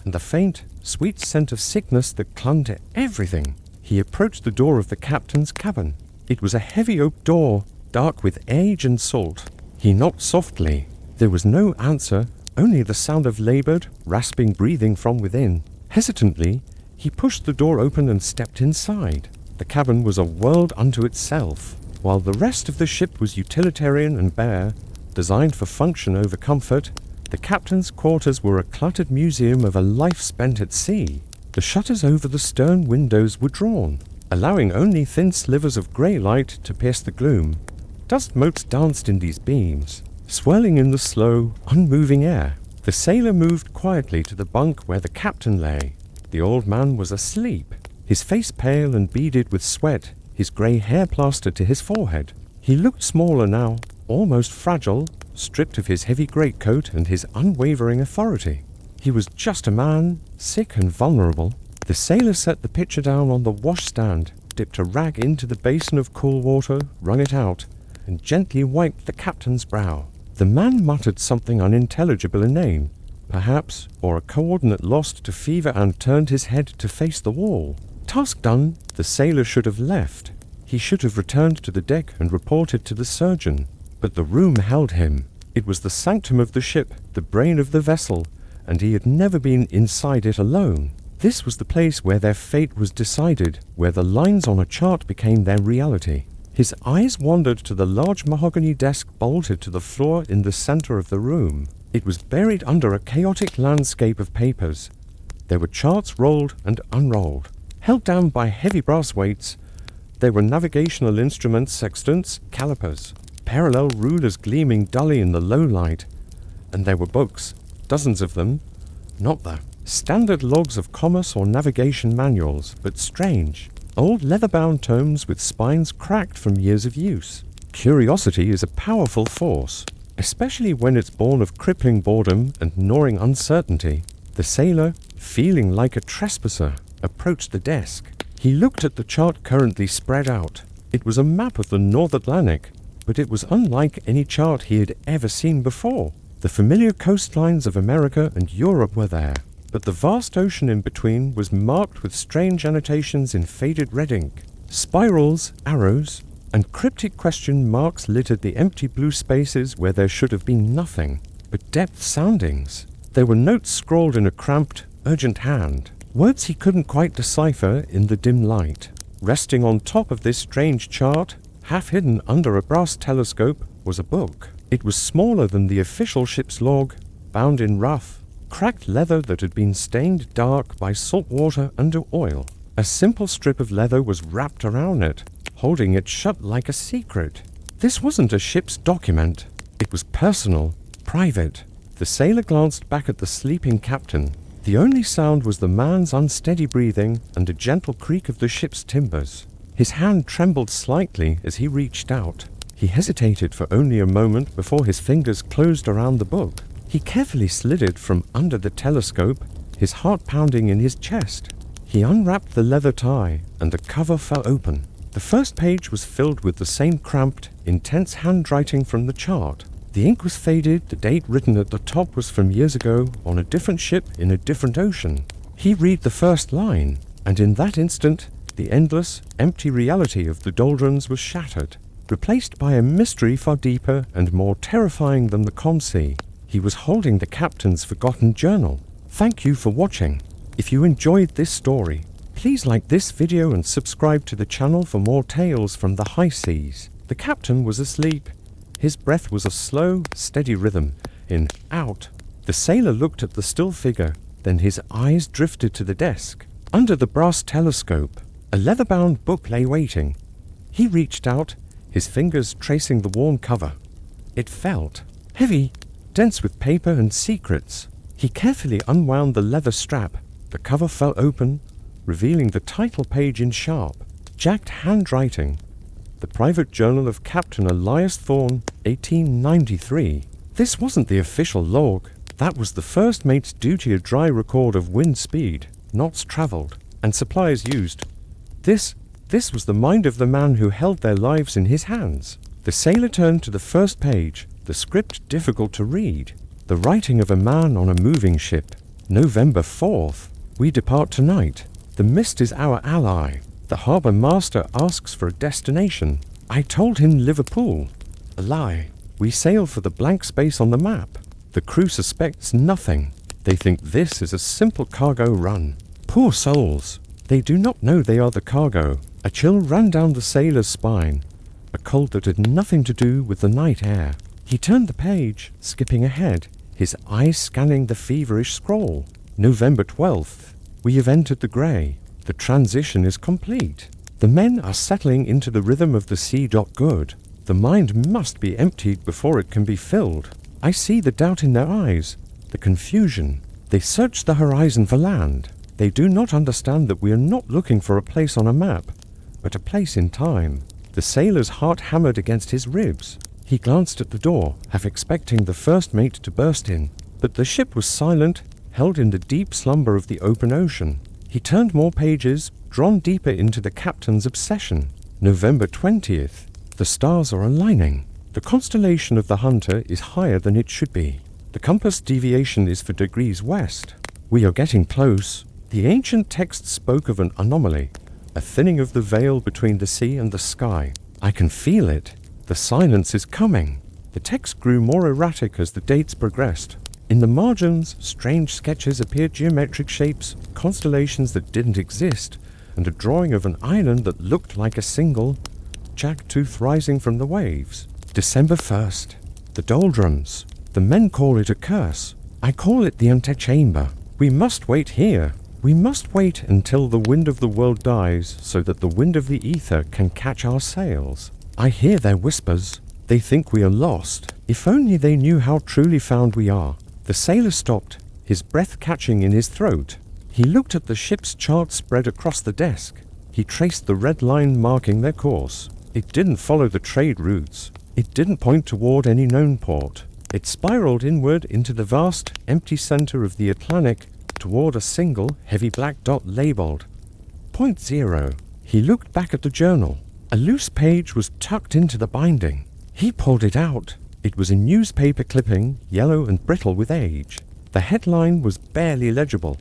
and the faint, sweet scent of sickness that clung to everything. He approached the door of the captain's cabin. It was a heavy oak door, dark with age and salt. He knocked softly. There was no answer, only the sound of labored, rasping breathing from within. Hesitantly, he pushed the door open and stepped inside. The cabin was a world unto itself. While the rest of the ship was utilitarian and bare, designed for function over comfort, the captain's quarters were a cluttered museum of a life spent at sea. The shutters over the stern windows were drawn, allowing only thin slivers of grey light to pierce the gloom. Dust motes danced in these beams, swirling in the slow, unmoving air. The sailor moved quietly to the bunk where the captain lay. The old man was asleep, his face pale and beaded with sweat, his grey hair plastered to his forehead. He looked smaller now, almost fragile, stripped of his heavy greatcoat and his unwavering authority. He was just a man, sick and vulnerable. The sailor set the pitcher down on the washstand, dipped a rag into the basin of cool water, wrung it out, and gently wiped the captain's brow. The man muttered something unintelligible inane, perhaps, or a coordinate lost to fever, and turned his head to face the wall. Task done, the sailor should have left. He should have returned to the deck and reported to the surgeon. But the room held him. It was the sanctum of the ship, the brain of the vessel, and he had never been inside it alone. This was the place where their fate was decided, where the lines on a chart became their reality. His eyes wandered to the large mahogany desk bolted to the floor in the center of the room. It was buried under a chaotic landscape of papers. There were charts rolled and unrolled. Held down by heavy brass weights, there were navigational instruments, sextants, calipers, parallel rulers gleaming dully in the low light, and there were books, dozens of them, not the standard logs of commerce or navigation manuals, but strange, old leather-bound tomes with spines cracked from years of use. Curiosity is a powerful force, especially when it's born of crippling boredom and gnawing uncertainty. The sailor, feeling like a trespasser, approached the desk. He looked at the chart currently spread out. It was a map of the North Atlantic, but it was unlike any chart he had ever seen before. The familiar coastlines of America and Europe were there, but the vast ocean in between was marked with strange annotations in faded red ink. Spirals, arrows, and cryptic question marks littered the empty blue spaces where there should have been nothing but depth soundings. There were notes scrawled in a cramped, urgent hand. Words he couldn't quite decipher in the dim light. Resting on top of this strange chart, half hidden under a brass telescope, was a book. It was smaller than the official ship's log, bound in rough, cracked leather that had been stained dark by salt water under oil. A simple strip of leather was wrapped around it, holding it shut like a secret. This wasn't a ship's document. It was personal, private. The sailor glanced back at the sleeping captain. The only sound was the man's unsteady breathing and a gentle creak of the ship's timbers. His hand trembled slightly as he reached out. He hesitated for only a moment before his fingers closed around the book. He carefully slid it from under the telescope, his heart pounding in his chest. He unwrapped the leather tie, and the cover fell open. The first page was filled with the same cramped, intense handwriting from the chart. The ink was faded, the date written at the top was from years ago, on a different ship in a different ocean. He read the first line, and in that instant, the endless, empty reality of the doldrums was shattered, replaced by a mystery far deeper and more terrifying than the calm sea. He was holding the captain's forgotten journal. Thank you for watching. If you enjoyed this story, please like this video and subscribe to the channel for more tales from the high seas. The captain was asleep. His breath was a slow, steady rhythm, in, out. The sailor looked at the still figure, then his eyes drifted to the desk. Under the brass telescope, a leather-bound book lay waiting. He reached out, his fingers tracing the worn cover. It felt heavy, dense with paper and secrets. He carefully unwound the leather strap. The cover fell open, revealing the title page in sharp, jagged handwriting. The Private Journal of Captain Elias Thorne, 1893. This wasn't the official log. That was the first mate's duty, a dry record of wind speed, knots travelled, and supplies used. This was the mind of the man who held their lives in his hands. The sailor turned to the first page, the script difficult to read. The writing of a man on a moving ship. November 4th. We depart tonight. The mist is our ally. The harbour master asks for a destination. I told him Liverpool. A lie. We sail for the blank space on the map. The crew suspects nothing. They think this is a simple cargo run. Poor souls. They do not know they are the cargo. A chill ran down the sailor's spine. A cold that had nothing to do with the night air. He turned the page, skipping ahead, his eyes scanning the feverish scroll. November 12th. We have entered the grey. The transition is complete. The men are settling into the rhythm of the sea. Good. The mind must be emptied before it can be filled. I see the doubt in their eyes, the confusion. They search the horizon for land. They do not understand that we are not looking for a place on a map, but a place in time. The sailor's heart hammered against his ribs. He glanced at the door, half expecting the first mate to burst in. But the ship was silent, held in the deep slumber of the open ocean. He turned more pages, drawn deeper into the captain's obsession. November 20th. The stars are aligning. The constellation of the Hunter is higher than it should be. The compass deviation is for degrees west. We are getting close. The ancient text spoke of an anomaly, a thinning of the veil between the sea and the sky. I can feel it. The silence is coming. The text grew more erratic as the dates progressed. In the margins, strange sketches appeared, geometric shapes, constellations that didn't exist, and a drawing of an island that looked like a single jack-tooth rising from the waves. December 1st. The doldrums. The men call it a curse. I call it the antechamber. We must wait here. We must wait until the wind of the world dies, so that the wind of the ether can catch our sails. I hear their whispers. They think we are lost. If only they knew how truly found we are. The sailor stopped, his breath catching in his throat. He looked at the ship's chart spread across the desk. He traced the red line marking their course. It didn't follow the trade routes. It didn't point toward any known port. It spiraled inward into the vast, empty center of the Atlantic, toward a single, heavy black dot labeled Point 0. He looked back at the journal. A loose page was tucked into the binding. He pulled it out. It was a newspaper clipping, yellow and brittle with age. The headline was barely legible.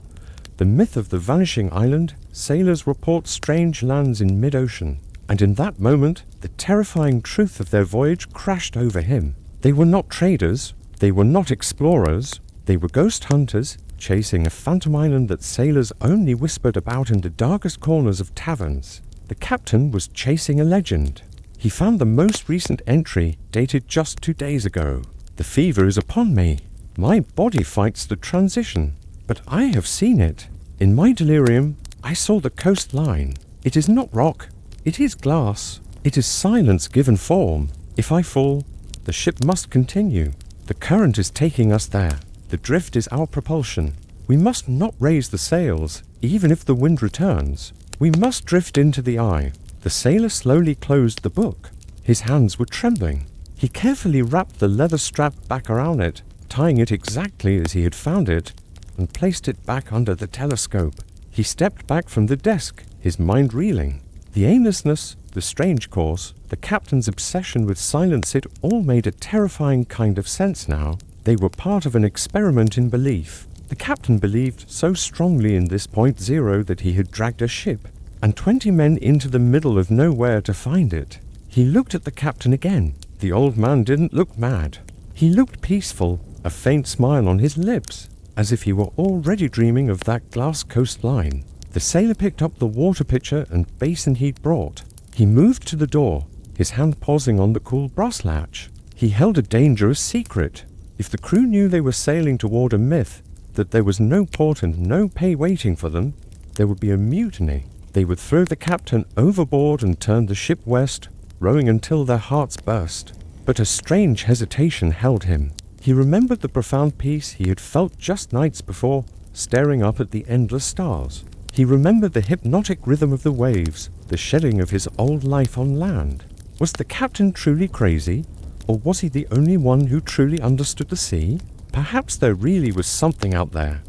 The myth of the vanishing island, sailors report strange lands in mid-ocean. And in that moment, the terrifying truth of their voyage crashed over him. They were not traders. They were not explorers. They were ghost hunters, chasing a phantom island that sailors only whispered about in the darkest corners of taverns. The captain was chasing a legend. He found the most recent entry, dated just 2 days ago. The fever is upon me. My body fights the transition. But I have seen it. In my delirium, I saw the coastline. It is not rock. It is glass. It is silence given form. If I fall, the ship must continue. The current is taking us there. The drift is our propulsion. We must not raise the sails, even if the wind returns. We must drift into the eye. The sailor slowly closed the book. His hands were trembling. He carefully wrapped the leather strap back around it, tying it exactly as he had found it, and placed it back under the telescope. He stepped back from the desk, his mind reeling. The aimlessness, the strange course, the captain's obsession with silence, it all made a terrifying kind of sense now. They were part of an experiment in belief. The captain believed so strongly in this Point 0 that he had dragged a ship, and 20 men into the middle of nowhere to find it. He looked at the captain again. The old man didn't look mad. He looked peaceful, a faint smile on his lips, as if he were already dreaming of that glass coastline. The sailor picked up the water pitcher and basin he'd brought. He moved to the door, his hand pausing on the cool brass latch. He held a dangerous secret. If the crew knew they were sailing toward a myth, that there was no port and no pay waiting for them, there would be a mutiny. They would throw the captain overboard and turn the ship west, rowing until their hearts burst. But a strange hesitation held him. He remembered the profound peace he had felt just nights before, staring up at the endless stars. He remembered the hypnotic rhythm of the waves, the shedding of his old life on land. Was the captain truly crazy? Or was he the only one who truly understood the sea? Perhaps there really was something out there.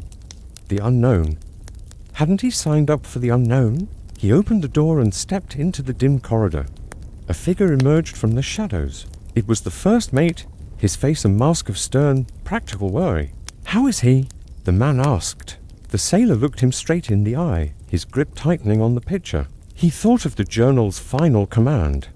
The unknown. Hadn't he signed up for the unknown? He opened the door and stepped into the dim corridor. A figure emerged from the shadows. It was the first mate, his face a mask of stern, practical worry. "How is he?" the man asked. The sailor looked him straight in the eye, his grip tightening on the picture. He thought of the journal's final command.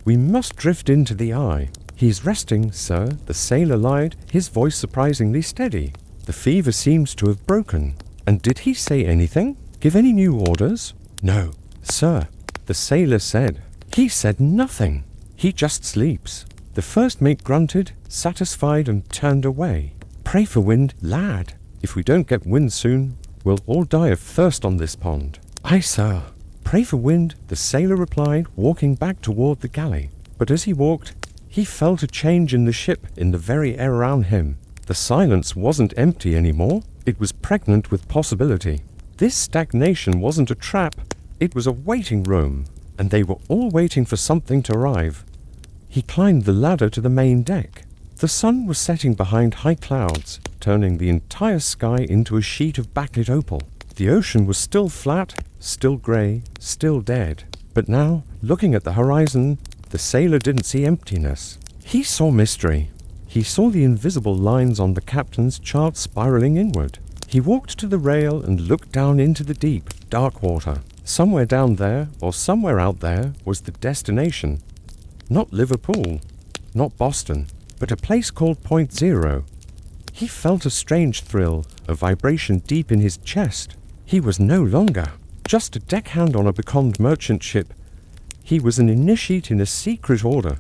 "We must drift into the eye." "He's resting, sir," the sailor lied, his voice surprisingly steady. "The fever seems to have broken." "And did he say anything? Give any new orders?" "No, sir," the sailor said. "He said nothing. He just sleeps." The first mate grunted, satisfied, and turned away. "Pray for wind, lad. If we don't get wind soon, we'll all die of thirst on this pond." "Aye, sir." "Pray for wind," the sailor replied, walking back toward the galley. But as he walked, he felt a change in the ship, in the very air around him. The silence wasn't empty anymore. It was pregnant with possibility. This stagnation wasn't a trap. It was a waiting room, and they were all waiting for something to arrive. He climbed the ladder to the main deck. The sun was setting behind high clouds, turning the entire sky into a sheet of backlit opal. The ocean was still flat, still grey, still dead. But now, looking at the horizon, the sailor didn't see emptiness. He saw mystery. He saw the invisible lines on the captain's chart spiraling inward. He walked to the rail and looked down into the deep, dark water. Somewhere down there, or somewhere out there, was the destination. Not Liverpool, not Boston, but a place called Point Zero. He felt a strange thrill, a vibration deep in his chest. He was no longer just a deckhand on a becalmed merchant ship. He was an initiate in a secret order,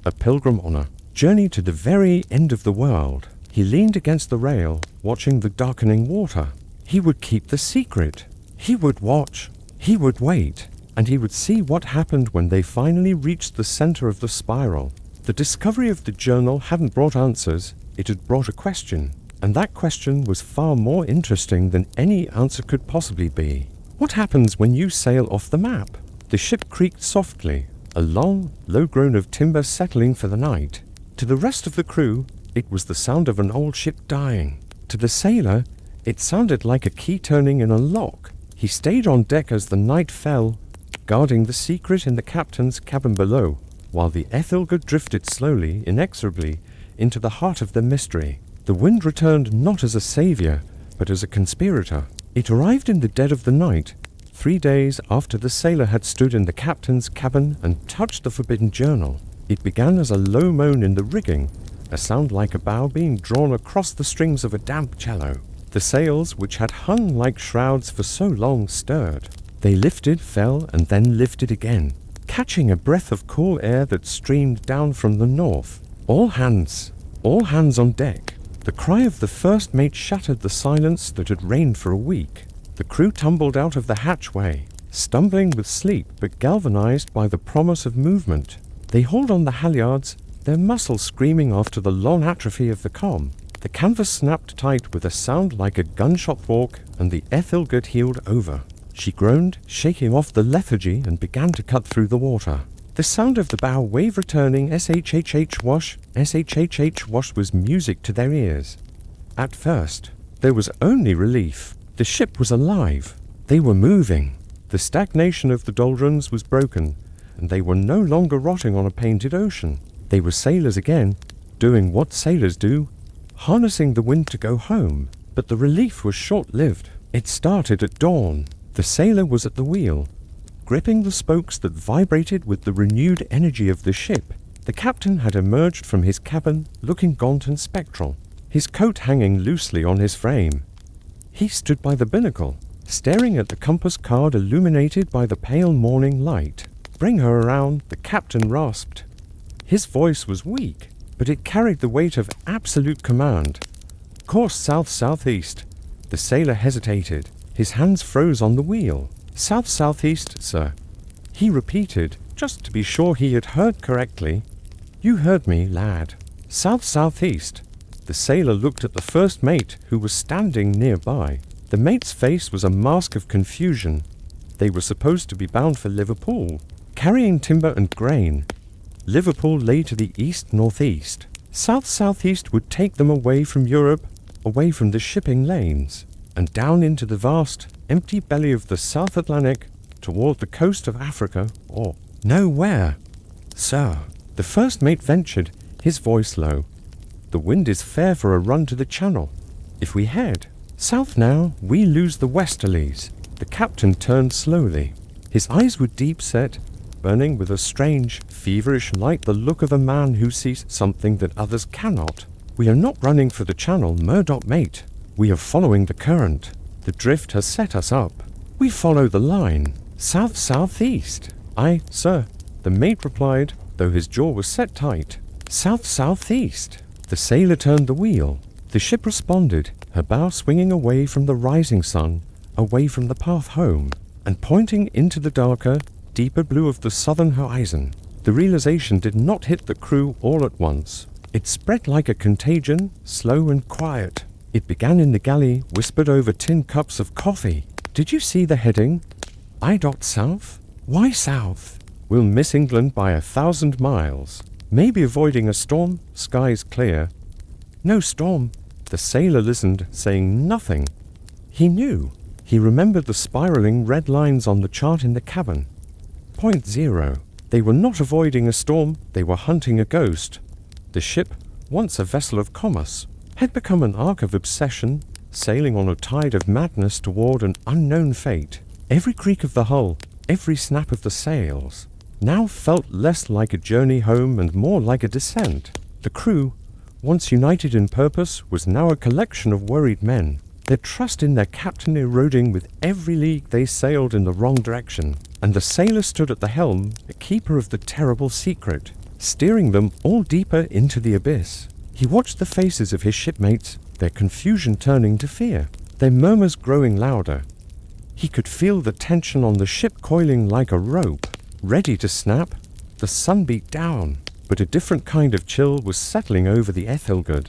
a pilgrim on a journey to the very end of the world. He leaned against the rail, watching the darkening water. He would keep the secret. He would watch. He would wait. And he would see what happened when they finally reached the center of the spiral. The discovery of the journal hadn't brought answers, it had brought a question. And that question was far more interesting than any answer could possibly be. What happens when you sail off the map? The ship creaked softly, a long, low groan of timber settling for the night. To the rest of the crew, it was the sound of an old ship dying. To the sailor, it sounded like a key turning in a lock. He stayed on deck as the night fell, guarding the secret in the captain's cabin below, while the Ethelgud drifted slowly, inexorably, into the heart of the mystery. The wind returned not as a savior, but as a conspirator. It arrived in the dead of the night, 3 days after the sailor had stood in the captain's cabin and touched the forbidden journal. It began as a low moan in the rigging, a sound like a bow being drawn across the strings of a damp cello. The sails, which had hung like shrouds for so long, stirred. They lifted, fell, and then lifted again, catching a breath of cool air that streamed down from the north. All hands on deck. The cry of the first mate shattered the silence that had reigned for a week. The crew tumbled out of the hatchway, stumbling with sleep but galvanized by the promise of movement. They hauled on the halyards, their muscles screaming after the long atrophy of the calm. The canvas snapped tight with a sound like a gunshot walk, and the Ethelgud heeled over. She groaned, shaking off the lethargy, and began to cut through the water. The sound of the bow wave returning SHHH wash was music to their ears. At first, there was only relief. The ship was alive. They were moving. The stagnation of the doldrums was broken, and they were no longer rotting on a painted ocean. They were sailors again, doing what sailors do, harnessing the wind to go home. But the relief was short-lived. It started at dawn. The sailor was at the wheel, gripping the spokes that vibrated with the renewed energy of the ship. The captain had emerged from his cabin, looking gaunt and spectral, his coat hanging loosely on his frame. He stood by the binnacle, staring at the compass card illuminated by the pale morning light. "Bring her around," the captain rasped. His voice was weak, but it carried the weight of absolute command. "Course south-southeast." The sailor hesitated. His hands froze on the wheel. "South-southeast, sir." He repeated, just to be sure he had heard correctly. "You heard me, lad. South-southeast." The sailor looked at the first mate, who was standing nearby. The mate's face was a mask of confusion. They were supposed to be bound for Liverpool, carrying timber and grain. Liverpool lay to the east-northeast. South-southeast would take them away from Europe, away from the shipping lanes, and down into the vast, empty belly of the South Atlantic, toward the coast of Africa, or nowhere. Sir, the first mate ventured, his voice low. The wind is fair for a run to the channel. If we head south now, we lose the westerlies. The captain turned slowly. His eyes were deep-set, burning with a strange, feverish light, the look of a man who sees something that others cannot. We are not running for the channel, Murdoch mate. We are following the current. The drift has set us up. We follow the line, south-southeast. Aye, sir, the mate replied, though his jaw was set tight. South-southeast. The sailor turned the wheel. The ship responded, her bow swinging away from the rising sun, away from the path home, and pointing into the darker, deeper blue of the southern horizon. The realization did not hit the crew all at once. It spread like a contagion, slow and quiet. It began in the galley, whispered over tin cups of coffee. Did you see the heading? I. South? Why south? We'll miss England by 1,000 miles. Maybe avoiding a storm, skies clear. No storm. The sailor listened, saying nothing. He knew. He remembered the spiraling red lines on the chart in the cabin. Point 0. They were not avoiding a storm, they were hunting a ghost. The ship, once a vessel of commerce, had become an ark of obsession, sailing on a tide of madness toward an unknown fate. Every creak of the hull, every snap of the sails, now felt less like a journey home and more like a descent. The crew, once united in purpose, was now a collection of worried men, their trust in their captain eroding with every league they sailed in the wrong direction. And the sailor stood at the helm, a keeper of the terrible secret, steering them all deeper into the abyss. He watched the faces of his shipmates, their confusion turning to fear, their murmurs growing louder. He could feel the tension on the ship coiling like a rope, ready to snap. The sun beat down, but a different kind of chill was settling over the Ethelgud.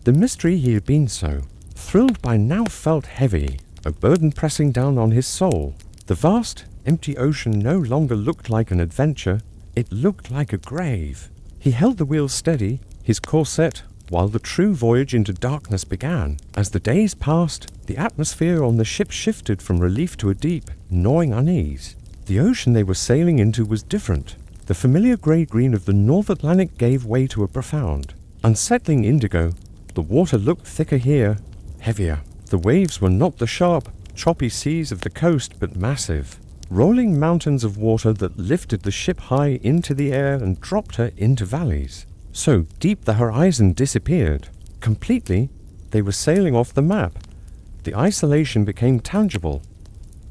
The mystery he had been so thrilled by now felt heavy, a burden pressing down on his soul. The vast, empty ocean no longer looked like an adventure, it looked like a grave. He held the wheel steady, his course set, while the true voyage into darkness began. As the days passed, the atmosphere on the ship shifted from relief to a deep, gnawing unease. The ocean they were sailing into was different. The familiar grey-green of the North Atlantic gave way to a profound, unsettling indigo. The water looked thicker here, heavier. The waves were not the sharp, choppy seas of the coast, but massive, rolling mountains of water that lifted the ship high into the air and dropped her into valleys. So deep the horizon disappeared. Completely, they were sailing off the map. The isolation became tangible.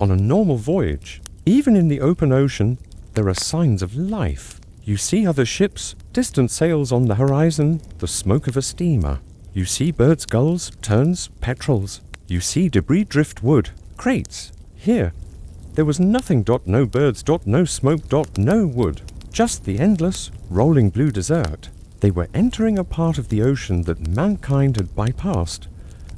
On a normal voyage, even in the open ocean, there are signs of life. You see other ships, distant sails on the horizon, the smoke of a steamer. You see birds' gulls, terns, petrels. You see debris driftwood, crates. Here, there was nothing. No birds. No smoke. No wood. Just the endless, rolling blue desert. They were entering a part of the ocean that mankind had bypassed,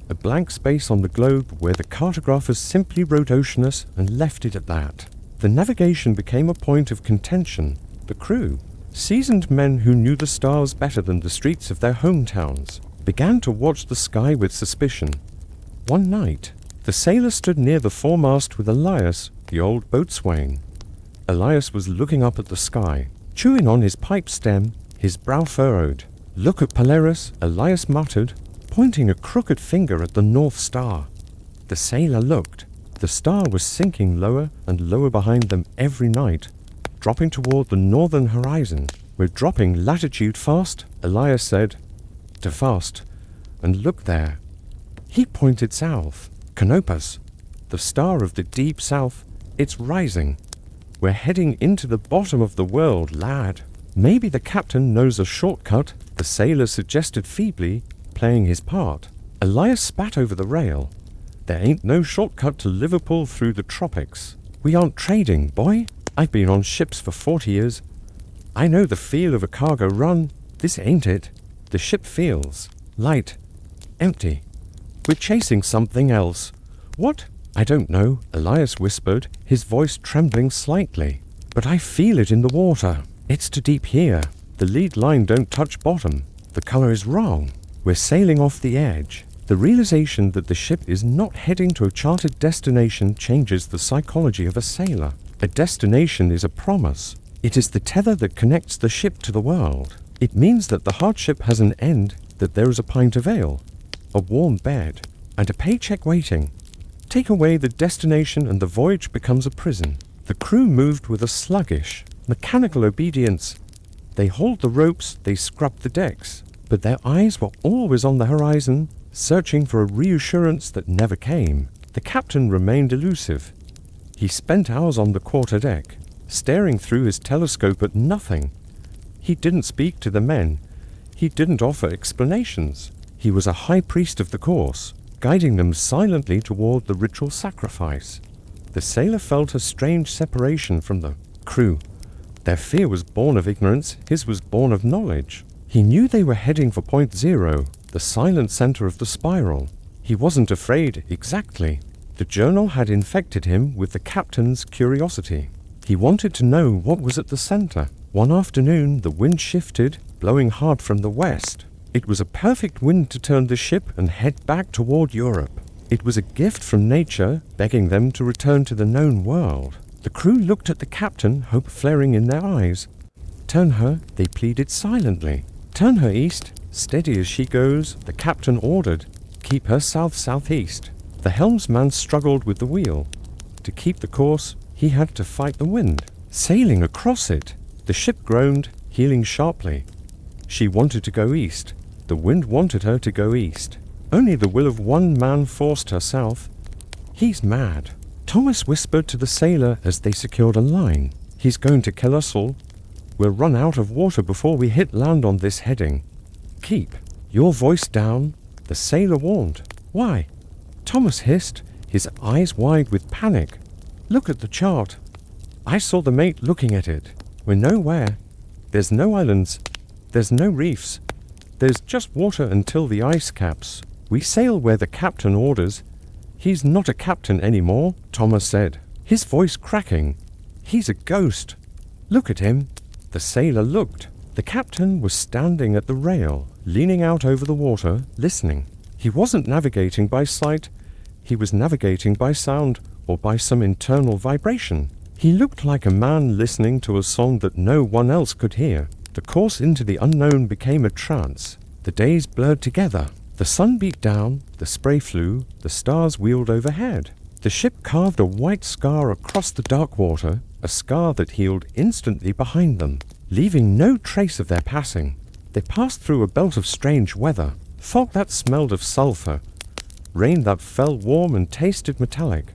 a blank space on the globe where the cartographers simply wrote oceanus and left it at that. The navigation became a point of contention. The crew, seasoned men who knew the stars better than the streets of their hometowns, began to watch the sky with suspicion. One night, the sailor stood near the foremast with Elias, the old boatswain. Elias was looking up at the sky, chewing on his pipe stem, his brow furrowed. "Look at Polaris," Elias muttered, pointing a crooked finger at the North Star. The sailor looked. The star was sinking lower and lower behind them every night, dropping toward the northern horizon. "We're dropping latitude fast," Elias said. "To fast. And look there." He pointed south. Canopus, the star of the deep south, it's rising. "We're heading into the bottom of the world, lad." "Maybe the captain knows a shortcut," the sailor suggested feebly, playing his part. Elias spat over the rail. "There ain't no shortcut to Liverpool through the tropics. We aren't trading, boy. I've been on ships for 40 years. I know the feel of a cargo run. This ain't it. The ship feels. Light. Empty. We're chasing something else. What? I don't know, Elias whispered, his voice trembling slightly. But I feel it in the water. It's too deep here. The lead line don't touch bottom. The color is wrong. We're sailing off the edge. The realization that the ship is not heading to a charted destination changes the psychology of a sailor. A destination is a promise. It is the tether that connects the ship to the world. It means that the hardship has an end, that there is a pint of ale, a warm bed, and a paycheck waiting. Take away the destination and the voyage becomes a prison. The crew moved with a sluggish, mechanical obedience. They hauled the ropes, they scrubbed the decks, but their eyes were always on the horizon, searching for a reassurance that never came. The captain remained elusive. He spent hours on the quarterdeck, staring through his telescope at nothing. He didn't speak to the men. He didn't offer explanations. He was a high priest of the course, guiding them silently toward the ritual sacrifice. The sailor felt a strange separation from the crew. Their fear was born of ignorance, his was born of knowledge. He knew they were heading for point zero, the silent center of the spiral. He wasn't afraid, exactly. The journal had infected him with the captain's curiosity. He wanted to know what was at the center. One afternoon, the wind shifted, blowing hard from the west. It was a perfect wind to turn the ship and head back toward Europe. It was a gift from nature, begging them to return to the known world. The crew looked at the captain, hope flaring in their eyes. Turn her, they pleaded silently. Turn her east, steady as she goes, the captain ordered. Keep her south-southeast. The helmsman struggled with the wheel. To keep the course, he had to fight the wind. Sailing across it, the ship groaned, heeling sharply. She wanted to go east. The wind wanted her to go east. Only the will of one man forced her south. He's mad. Thomas whispered to the sailor as they secured a line. He's going to kill us all. We'll run out of water before we hit land on this heading. Keep your voice down, the sailor warned. Why? Thomas hissed, his eyes wide with panic. Look at the chart. I saw the mate looking at it. We're nowhere. There's no islands. There's no reefs. There's just water until the ice caps. We sail where the captain orders. He's not a captain anymore, Thomas said, his voice cracking. He's a ghost. Look at him. The sailor looked. The captain was standing at the rail, leaning out over the water, listening. He wasn't navigating by sight. He was navigating by sound or by some internal vibration. He looked like a man listening to a song that no one else could hear. The course into the unknown became a trance. The days blurred together. The sun beat down, the spray flew, the stars wheeled overhead. The ship carved a white scar across the dark water, a scar that healed instantly behind them, leaving no trace of their passing. They passed through a belt of strange weather, fog that smelled of sulfur, rain that fell warm and tasted metallic.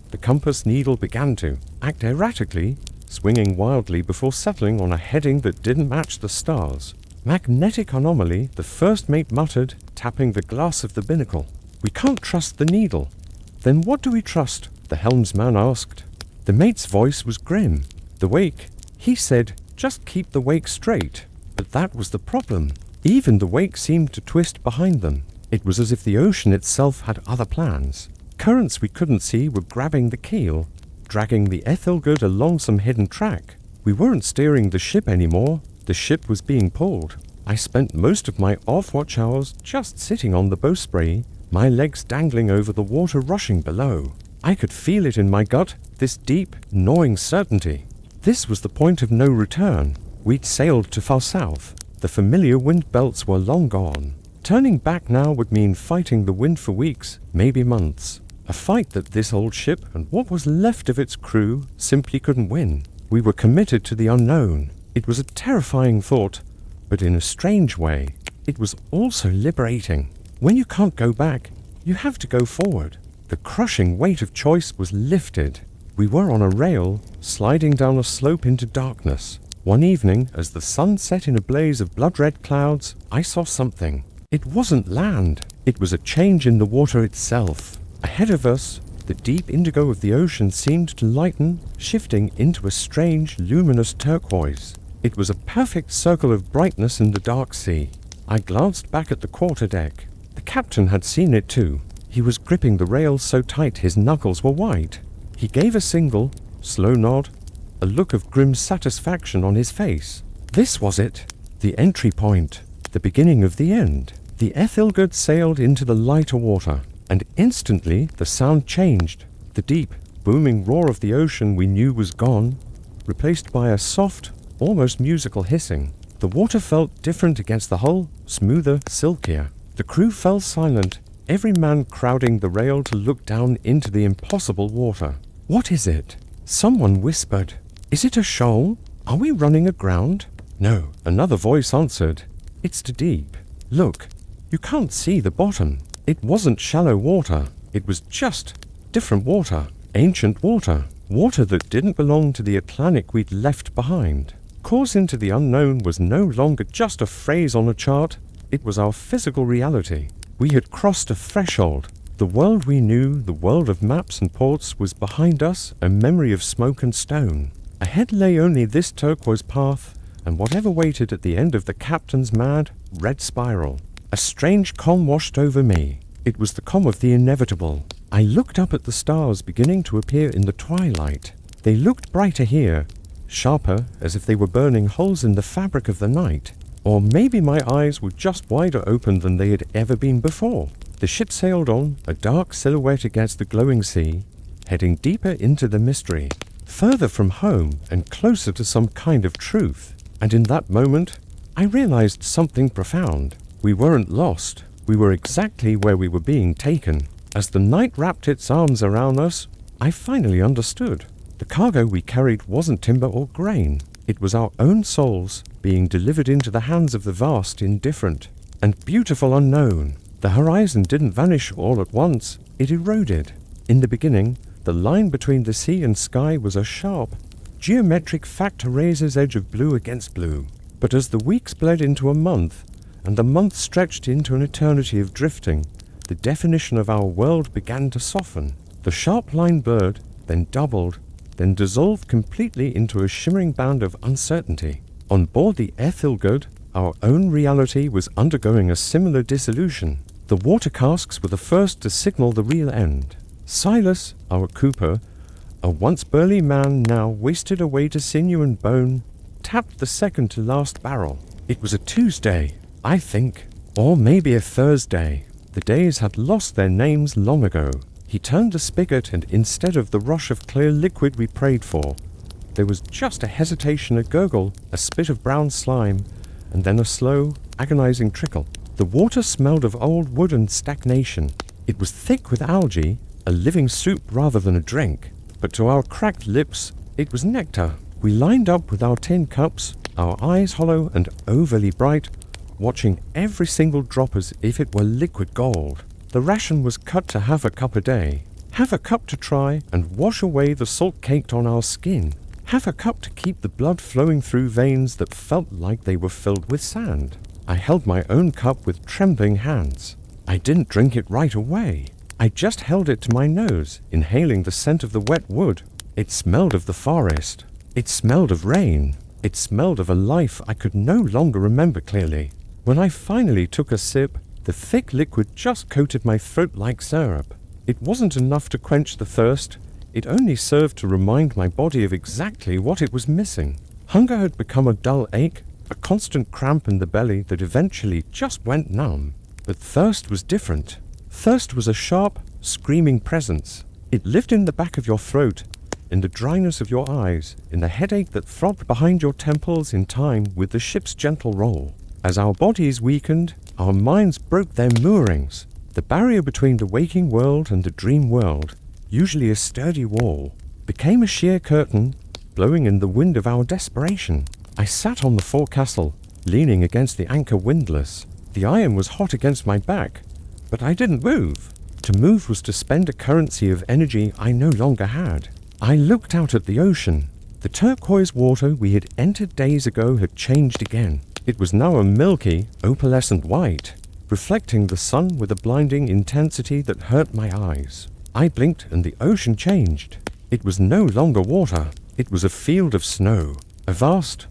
The compass needle began to act erratically, swinging wildly before settling on a heading that didn't match the stars. Magnetic anomaly, the first mate muttered, tapping the glass of the binnacle. We can't trust the needle. Then what do we trust? The helmsman asked. The mate's voice was grim. The wake, he said, just keep the wake straight. But that was the problem. Even the wake seemed to twist behind them. It was as if the ocean itself had other plans. Currents we couldn't see were grabbing the keel, dragging the Ethelgud along some hidden track. We weren't steering the ship anymore. The ship was being pulled. I spent most of my off-watch hours just sitting on the bowsprit, my legs dangling over the water rushing below. I could feel it in my gut, this deep, gnawing certainty. This was the point of no return. We'd sailed too far south. The familiar wind belts were long gone. Turning back now would mean fighting the wind for weeks, maybe months. A fight that this old ship and what was left of its crew simply couldn't win. We were committed to the unknown. It was a terrifying thought, but in a strange way, it was also liberating. When you can't go back, you have to go forward. The crushing weight of choice was lifted. We were on a rail, sliding down a slope into darkness. One evening, as the sun set in a blaze of blood-red clouds, I saw something. It wasn't land. It was a change in the water itself. Ahead of us, the deep indigo of the ocean seemed to lighten, shifting into a strange, luminous turquoise. It was a perfect circle of brightness in the dark sea. I glanced back at the quarterdeck. The captain had seen it too. He was gripping the rail so tight his knuckles were white. He gave a single, slow nod, a look of grim satisfaction on his face. This was it. The entry point. The beginning of the end. The Ethelgerd sailed into the lighter water, and instantly the sound changed. The deep, booming roar of the ocean we knew was gone, replaced by a soft, almost musical hissing. The water felt different against the hull, smoother, silkier. The crew fell silent, every man crowding the rail to look down into the impossible water. "What is it?" Someone whispered. "Is it a shoal? Are we running aground?" No, another voice answered. "It's too deep. Look, you can't see the bottom." It wasn't shallow water. It was just different water. Ancient water. Water that didn't belong to the Atlantic we'd left behind. Course into the unknown was no longer just a phrase on a chart. It was our physical reality. We had crossed a threshold. The world we knew, the world of maps and ports, was behind us, a memory of smoke and stone. Ahead lay only this turquoise path, and whatever waited at the end of the captain's mad, red spiral. A strange calm washed over me. It was the calm of the inevitable. I looked up at the stars beginning to appear in the twilight. They looked brighter here, sharper, as if they were burning holes in the fabric of the night. Or maybe my eyes were just wider open than they had ever been before. The ship sailed on, a dark silhouette against the glowing sea, heading deeper into the mystery, further from home and closer to some kind of truth. And in that moment, I realized something profound. We weren't lost. We were exactly where we were being taken. As the night wrapped its arms around us, I finally understood. The cargo we carried wasn't timber or grain. It was our own souls being delivered into the hands of the vast, indifferent, and beautiful unknown. The horizon didn't vanish all at once. It eroded. In the beginning, the line between the sea and sky was a sharp, geometric factor-razor's edge of blue against blue. But as the weeks bled into a month, and the month stretched into an eternity of drifting, the definition of our world began to soften. The sharp line blurred, then doubled, then dissolved completely into a shimmering band of uncertainty. On board the Ethelgerd, our own reality was undergoing a similar dissolution. The water casks were the first to signal the real end. Silas, our cooper, a once burly man now wasted away to sinew and bone, tapped the second to last barrel. It was a Tuesday, I think, or maybe a Thursday. The days had lost their names long ago. He turned the spigot, and instead of the rush of clear liquid we prayed for, there was just a hesitation, a gurgle, a spit of brown slime, and then a slow, agonizing trickle. The water smelled of old wood and stagnation. It was thick with algae, a living soup rather than a drink. But to our cracked lips, it was nectar. We lined up with our tin cups, our eyes hollow and overly bright, watching every single drop as if it were liquid gold. The ration was cut to half a cup a day. Half a cup to try and wash away the salt caked on our skin. Half a cup to keep the blood flowing through veins that felt like they were filled with sand. I held my own cup with trembling hands. I didn't drink it right away. I just held it to my nose, inhaling the scent of the wet wood. It smelled of the forest. It smelled of rain. It smelled of a life I could no longer remember clearly. When I finally took a sip, the thick liquid just coated my throat like syrup. It wasn't enough to quench the thirst. It only served to remind my body of exactly what it was missing. Hunger had become a dull ache, a constant cramp in the belly that eventually just went numb. But thirst was different. Thirst was a sharp, screaming presence. It lived in the back of your throat, in the dryness of your eyes, in the headache that throbbed behind your temples in time with the ship's gentle roll. As our bodies weakened, our minds broke their moorings. The barrier between the waking world and the dream world, usually a sturdy wall, became a sheer curtain, blowing in the wind of our desperation. I sat on the forecastle, leaning against the anchor windlass. The iron was hot against my back, but I didn't move. To move was to spend a currency of energy I no longer had. I looked out at the ocean. The turquoise water we had entered days ago had changed again. It was now a milky, opalescent white, reflecting the sun with a blinding intensity that hurt my eyes. I blinked and the ocean changed. It was no longer water. It was a field of snow. A vast,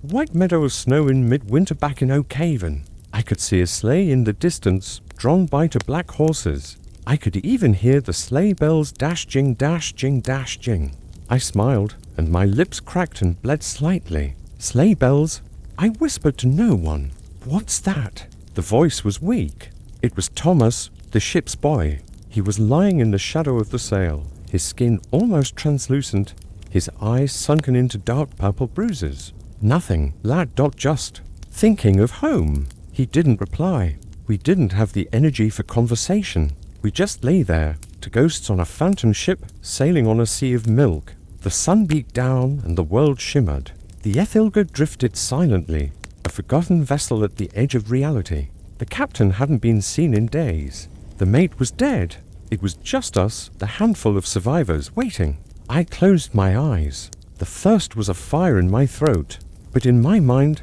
white meadow of snow in midwinter back in Oakhaven. I could see a sleigh in the distance, drawn by two black horses. I could even hear the sleigh bells dash-jing, dash-jing, dash-jing. I smiled, and my lips cracked and bled slightly. Sleigh bells? I whispered to no one. What's that? The voice was weak. It was Thomas, the ship's boy. He was lying in the shadow of the sail, his skin almost translucent, his eyes sunken into dark purple bruises. Nothing, lad. Just thinking of home. He didn't reply. We didn't have the energy for conversation. We just lay there, two ghosts on a phantom ship sailing on a sea of milk. The sun beat down and the world shimmered. The Ethelga drifted silently, a forgotten vessel at the edge of reality. The captain hadn't been seen in days. The mate was dead. It was just us, the handful of survivors, waiting. I closed my eyes. The thirst was a fire in my throat, but in my mind,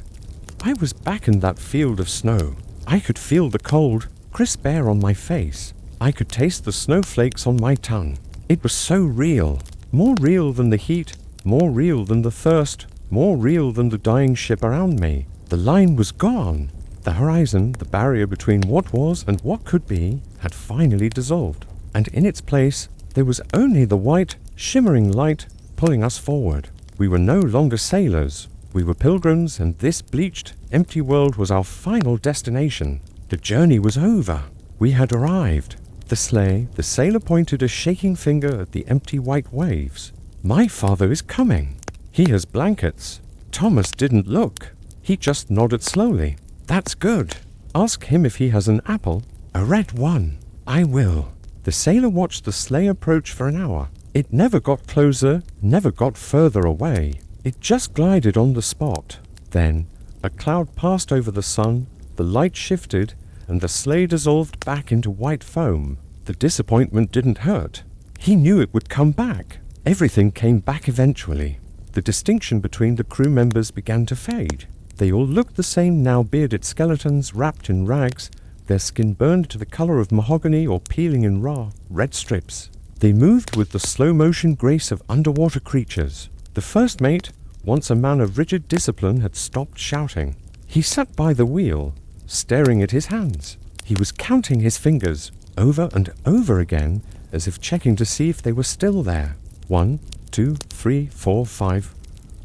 I was back in that field of snow. I could feel the cold, crisp air on my face. I could taste the snowflakes on my tongue. It was so real. More real than the heat, more real than the thirst, more real than the dying ship around me. The line was gone. The horizon, the barrier between what was and what could be, had finally dissolved. And in its place, there was only the white, shimmering light pulling us forward. We were no longer sailors. We were pilgrims, and this bleached, empty world was our final destination. The journey was over. We had arrived. The sleigh, the sailor pointed a shaking finger at the empty white waves. My father is coming. He has blankets. Thomas didn't look. He just nodded slowly. That's good. Ask him if he has an apple. A red one. I will. The sailor watched the sleigh approach for an hour. It never got closer, never got further away. It just glided on the spot. Then, a cloud passed over the sun, the light shifted, and the sleigh dissolved back into white foam. The disappointment didn't hurt. He knew it would come back. Everything came back eventually. The distinction between the crew members began to fade. They all looked the same now, bearded skeletons wrapped in rags, their skin burned to the color of mahogany or peeling in raw, red strips. They moved with the slow-motion grace of underwater creatures. The first mate, once a man of rigid discipline, had stopped shouting. He sat by the wheel, staring at his hands. He was counting his fingers, over and over again, as if checking to see if they were still there. 1, 2, 3, 4, 5.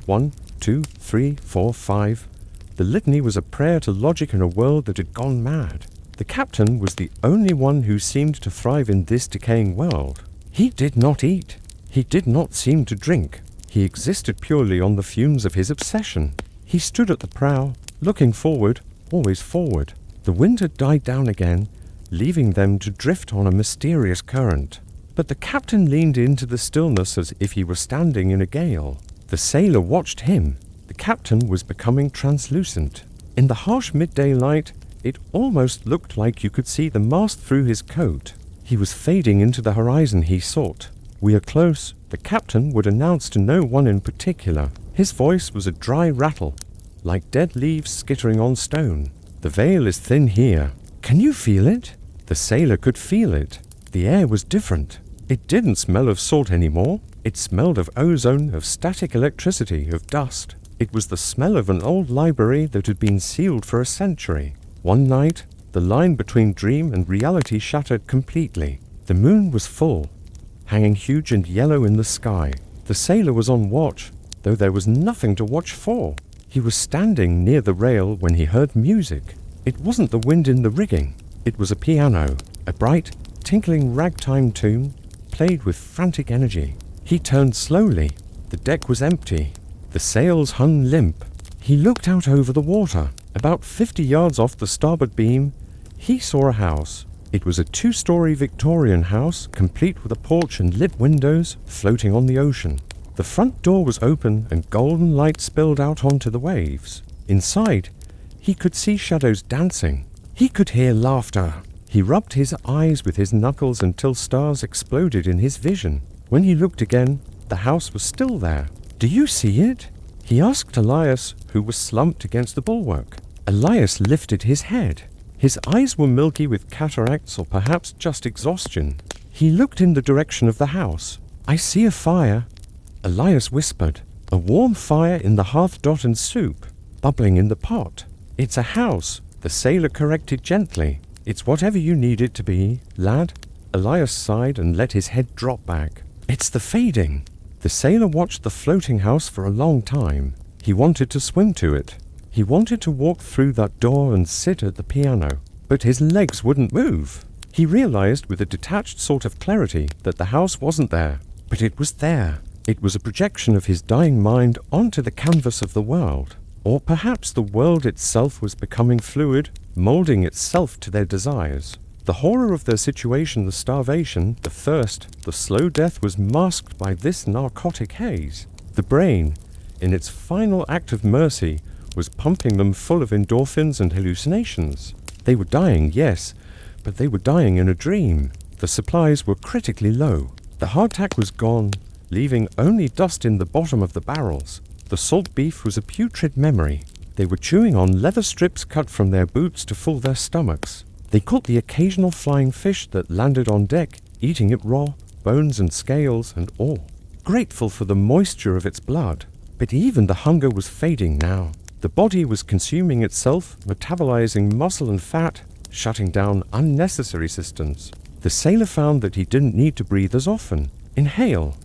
1, 2, 3, 4, 5. The litany was a prayer to logic in a world that had gone mad. The captain was the only one who seemed to thrive in this decaying world. He did not eat. He did not seem to drink. He existed purely on the fumes of his obsession. He stood at the prow, looking forward, always forward. The wind had died down again, leaving them to drift on a mysterious current. But the captain leaned into the stillness as if he were standing in a gale. The sailor watched him. The captain was becoming translucent. In the harsh midday light, it almost looked like you could see the mast through his coat. He was fading into the horizon he sought. "We are close," the captain would announce to no one in particular. His voice was a dry rattle, like dead leaves skittering on stone. "The veil is thin here. Can you feel it?" The sailor could feel it. The air was different. It didn't smell of salt anymore. It smelled of ozone, of static electricity, of dust. It was the smell of an old library that had been sealed for a century. One night, the line between dream and reality shattered completely. The moon was full, hanging huge and yellow in the sky. The sailor was on watch, though there was nothing to watch for. He was standing near the rail when he heard music. It wasn't the wind in the rigging. It was a piano, a bright, tinkling ragtime tune, played with frantic energy. He turned slowly. The deck was empty. The sails hung limp. He looked out over the water. About 50 yards off the starboard beam, he saw a house. It was a 2-story Victorian house, complete with a porch and lit windows, floating on the ocean. The front door was open and golden light spilled out onto the waves. Inside, he could see shadows dancing. He could hear laughter. He rubbed his eyes with his knuckles until stars exploded in his vision. When he looked again, the house was still there. "Do you see it?" he asked Elias, who was slumped against the bulwark. Elias lifted his head. His eyes were milky with cataracts or perhaps just exhaustion. He looked in the direction of the house. "I see a fire," Elias whispered. "A warm fire in the hearth dot and soup, bubbling in the pot. It's a house, The sailor corrected gently. "It's whatever you need it to be, lad." Elias sighed and let his head drop back. "It's the fading." The sailor watched the floating house for a long time. He wanted to swim to it. He wanted to walk through that door and sit at the piano, but his legs wouldn't move. He realized with a detached sort of clarity that the house wasn't there, but it was there. It was a projection of his dying mind onto the canvas of the world. Or perhaps the world itself was becoming fluid, molding itself to their desires. The horror of their situation, the starvation, the thirst, the slow death was masked by this narcotic haze. The brain, in its final act of mercy, was pumping them full of endorphins and hallucinations. They were dying, yes, but they were dying in a dream. The supplies were critically low. The hardtack was gone, leaving only dust in the bottom of the barrels. The salt beef was a putrid memory. They were chewing on leather strips cut from their boots to fill their stomachs. They caught the occasional flying fish that landed on deck, eating it raw, bones and scales and all, grateful for the moisture of its blood. But even the hunger was fading now. The body was consuming itself, metabolizing muscle and fat, shutting down unnecessary systems. The sailor found that he didn't need to breathe as often. Inhale.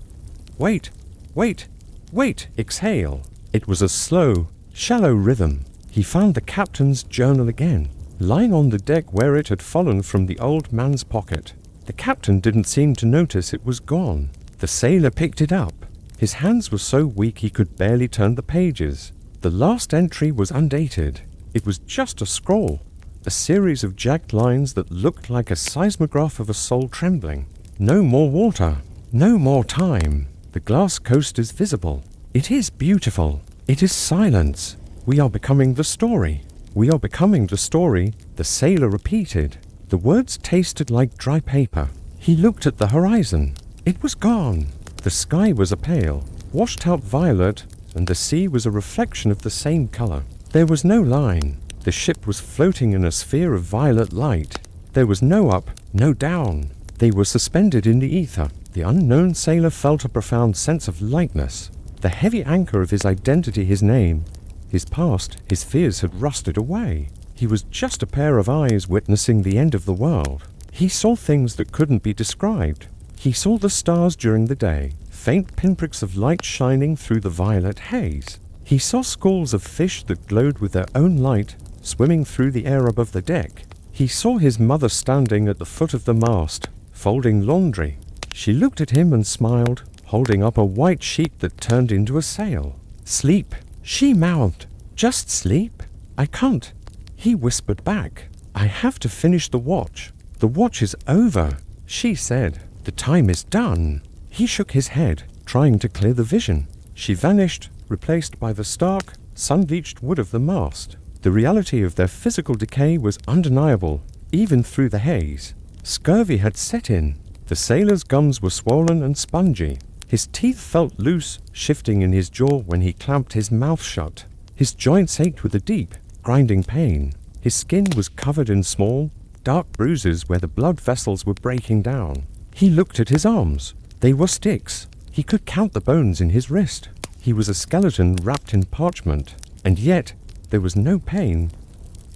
Wait, wait, wait, exhale. It was a slow, shallow rhythm. He found the captain's journal again, lying on the deck where it had fallen from the old man's pocket. The captain didn't seem to notice it was gone. The sailor picked it up. His hands were so weak he could barely turn the pages. The last entry was undated. It was just a scroll, a series of jagged lines that looked like a seismograph of a soul trembling. No more water. No more time. The glass coast is visible. It is beautiful. It is silence. We are becoming the story. We are becoming the story, the sailor repeated. The words tasted like dry paper. He looked at the horizon. It was gone. The sky was a pale, washed-out violet, and the sea was a reflection of the same color. There was no line. The ship was floating in a sphere of violet light. There was no up, no down. They were suspended in the ether. The unknown sailor felt a profound sense of lightness. The heavy anchor of his identity, his name, his past, his fears had rusted away. He was just a pair of eyes witnessing the end of the world. He saw things that couldn't be described. He saw the stars during the day, faint pinpricks of light shining through the violet haze. He saw schools of fish that glowed with their own light, swimming through the air above the deck. He saw his mother standing at the foot of the mast, folding laundry. She looked at him and smiled, holding up a white sheet that turned into a sail. "Sleep," she mouthed. "Just sleep." "I can't," he whispered back. "I have to finish the watch." "The watch is over," she said. "The time is done." He shook his head, trying to clear the vision. She vanished, replaced by the stark, sun-bleached wood of the mast. The reality of their physical decay was undeniable, even through the haze. Scurvy had set in. The sailor's gums were swollen and spongy. His teeth felt loose, shifting in his jaw when he clamped his mouth shut. His joints ached with a deep, grinding pain. His skin was covered in small, dark bruises where the blood vessels were breaking down. He looked at his arms. They were sticks. He could count the bones in his wrist. He was a skeleton wrapped in parchment. And yet, there was no pain.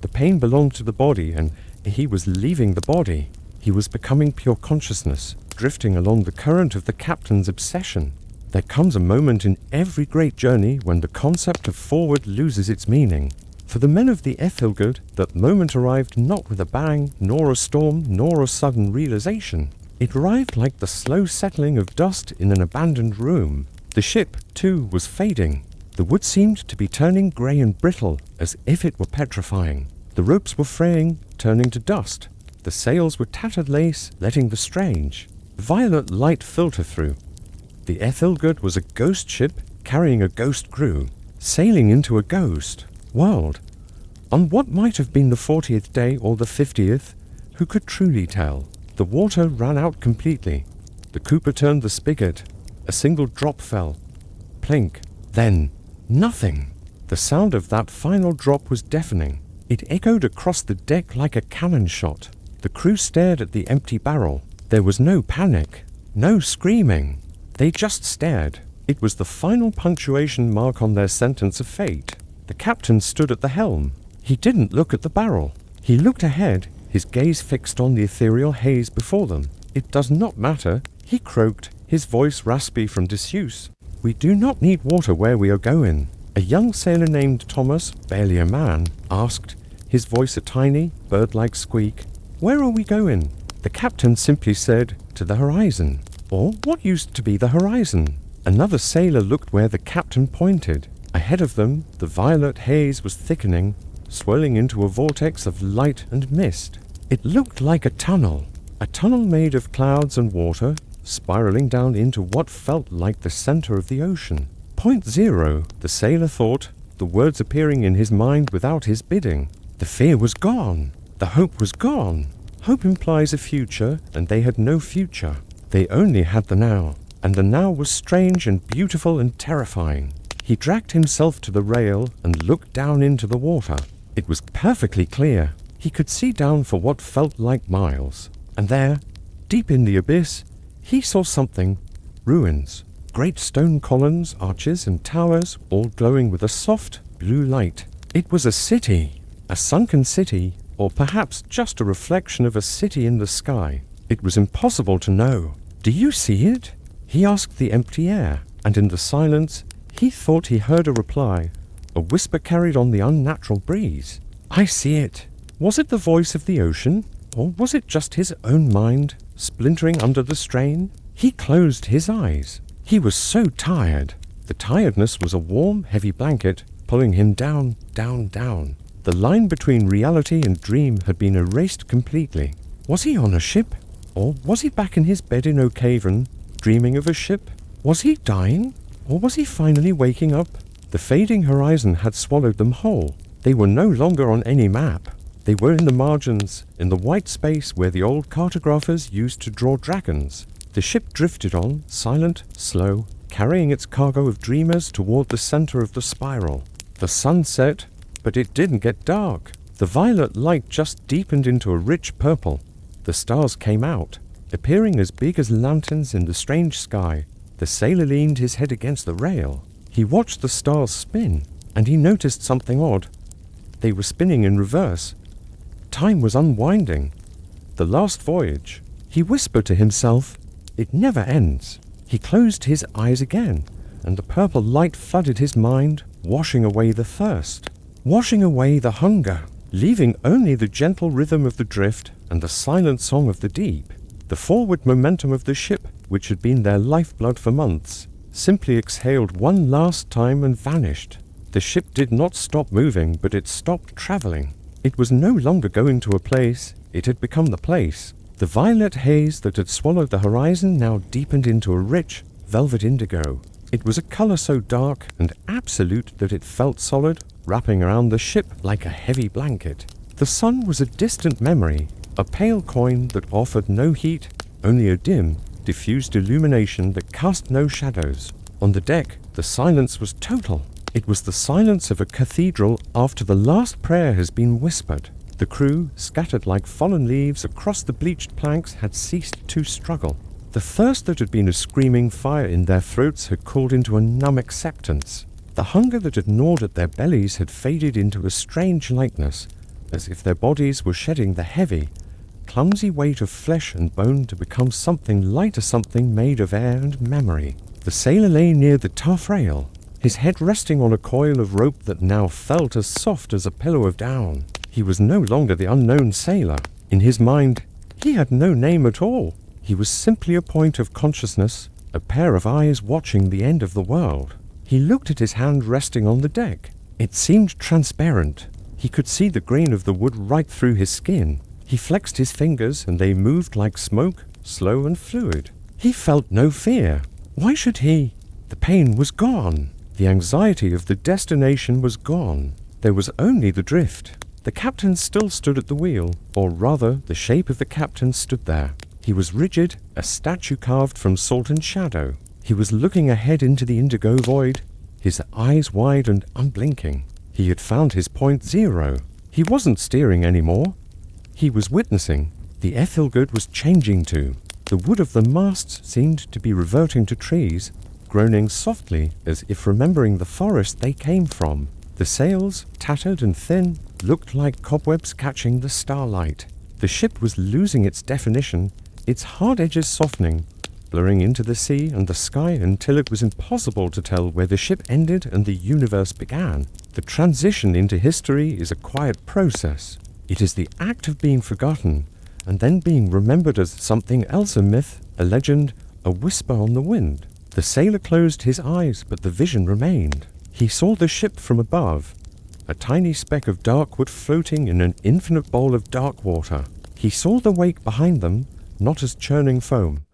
The pain belonged to the body, and he was leaving the body. He was becoming pure consciousness, drifting along the current of the captain's obsession. There comes a moment in every great journey when the concept of forward loses its meaning. For the men of the Ethelgerd, that moment arrived not with a bang, nor a storm, nor a sudden realization. It arrived like the slow settling of dust in an abandoned room. The ship, too, was fading. The wood seemed to be turning grey and brittle, as if it were petrifying. The ropes were fraying, turning to dust. The sails were tattered lace, letting the strange, violet light filter through. The Ethelgerd was a ghost ship carrying a ghost crew, sailing into a ghost world. On what might have been the 40th day or the 50th, who could truly tell? The water ran out completely. The cooper turned the spigot. A single drop fell. Plink. Then, nothing. The sound of that final drop was deafening. It echoed across the deck like a cannon shot. The crew stared at the empty barrel. There was no panic, no screaming. They just stared. It was the final punctuation mark on their sentence of fate. The captain stood at the helm. He didn't look at the barrel. He looked ahead, his gaze fixed on the ethereal haze before them. "It does not matter," he croaked, his voice raspy from disuse. "We do not need water where we are going." A young sailor named Thomas, barely a man, asked, his voice a tiny, bird-like squeak. "Where are we going?" The captain simply said, "To the horizon." Or what used to be the horizon? Another sailor looked where the captain pointed. Ahead of them, the violet haze was thickening, swirling into a vortex of light and mist. It looked like a tunnel made of clouds and water, spiraling down into what felt like the center of the ocean. Point zero, the sailor thought, the words appearing in his mind without his bidding. The fear was gone. The hope was gone. Hope implies a future, and they had no future. They only had the now, and the now was strange and beautiful and terrifying. He dragged himself to the rail and looked down into the water. It was perfectly clear. He could see down for what felt like miles. And there, deep in the abyss, he saw something. Ruins. Great stone columns, arches, and towers, all glowing with a soft, blue light. It was a city. A sunken city, or perhaps just a reflection of a city in the sky. It was impossible to know. "Do you see it?" He asked the empty air, and in the silence, he thought he heard a reply. A whisper carried on the unnatural breeze. "I see it." Was it the voice of the ocean? Or was it just his own mind, splintering under the strain? He closed his eyes. He was so tired. The tiredness was a warm, heavy blanket, pulling him down, down, down. The line between reality and dream had been erased completely. Was he on a ship? Or was he back in his bed in Oakhaven, dreaming of a ship? Was he dying? Or was he finally waking up? The fading horizon had swallowed them whole. They were no longer on any map. They were in the margins, in the white space where the old cartographers used to draw dragons. The ship drifted on, silent, slow, carrying its cargo of dreamers toward the center of the spiral. The sun set, but it didn't get dark. The violet light just deepened into a rich purple. The stars came out, appearing as big as lanterns in the strange sky. The sailor leaned his head against the rail. He watched the stars spin, and he noticed something odd. They were spinning in reverse. Time was unwinding. The last voyage. He whispered to himself, "It never ends." He closed his eyes again, and the purple light flooded his mind, washing away the thirst, washing away the hunger, leaving only the gentle rhythm of the drift and the silent song of the deep. The forward momentum of the ship, which had been their lifeblood for months, simply exhaled one last time and vanished. The ship did not stop moving, but it stopped traveling. It was no longer going to a place, it had become the place. The violet haze that had swallowed the horizon now deepened into a rich, velvet indigo. It was a color so dark and absolute that it felt solid, wrapping around the ship like a heavy blanket. The sun was a distant memory, a pale coin that offered no heat, only a dim, diffused illumination that cast no shadows. On the deck, the silence was total. It was the silence of a cathedral after the last prayer has been whispered. The crew, scattered like fallen leaves across the bleached planks, had ceased to struggle. The thirst that had been a screaming fire in their throats had cooled into a numb acceptance. The hunger that had gnawed at their bellies had faded into a strange lightness, as if their bodies were shedding the heavy, clumsy weight of flesh and bone to become something lighter, something made of air and memory. The sailor lay near the taffrail, his head resting on a coil of rope that now felt as soft as a pillow of down. He was no longer the unknown sailor. In his mind, he had no name at all. He was simply a point of consciousness, a pair of eyes watching the end of the world. He looked at his hand resting on the deck. It seemed transparent. He could see the grain of the wood right through his skin. He flexed his fingers and they moved like smoke, slow and fluid. He felt no fear. Why should he? The pain was gone. The anxiety of the destination was gone. There was only the drift. The captain still stood at the wheel, or rather, the shape of the captain stood there. He was rigid, a statue carved from salt and shadow. He was looking ahead into the indigo void, his eyes wide and unblinking. He had found his point zero. He wasn't steering anymore. He was witnessing. The Ethelgud was changing too. The wood of the masts seemed to be reverting to trees, groaning softly as if remembering the forest they came from. The sails, tattered and thin, looked like cobwebs catching the starlight. The ship was losing its definition, its hard edges softening, blurring into the sea and the sky until it was impossible to tell where the ship ended and the universe began. The transition into history is a quiet process. It is the act of being forgotten and then being remembered as something else, a myth, a legend, a whisper on the wind. The sailor closed his eyes, but the vision remained. He saw the ship from above, a tiny speck of dark wood floating in an infinite bowl of dark water. He saw the wake behind them, not as churning foam,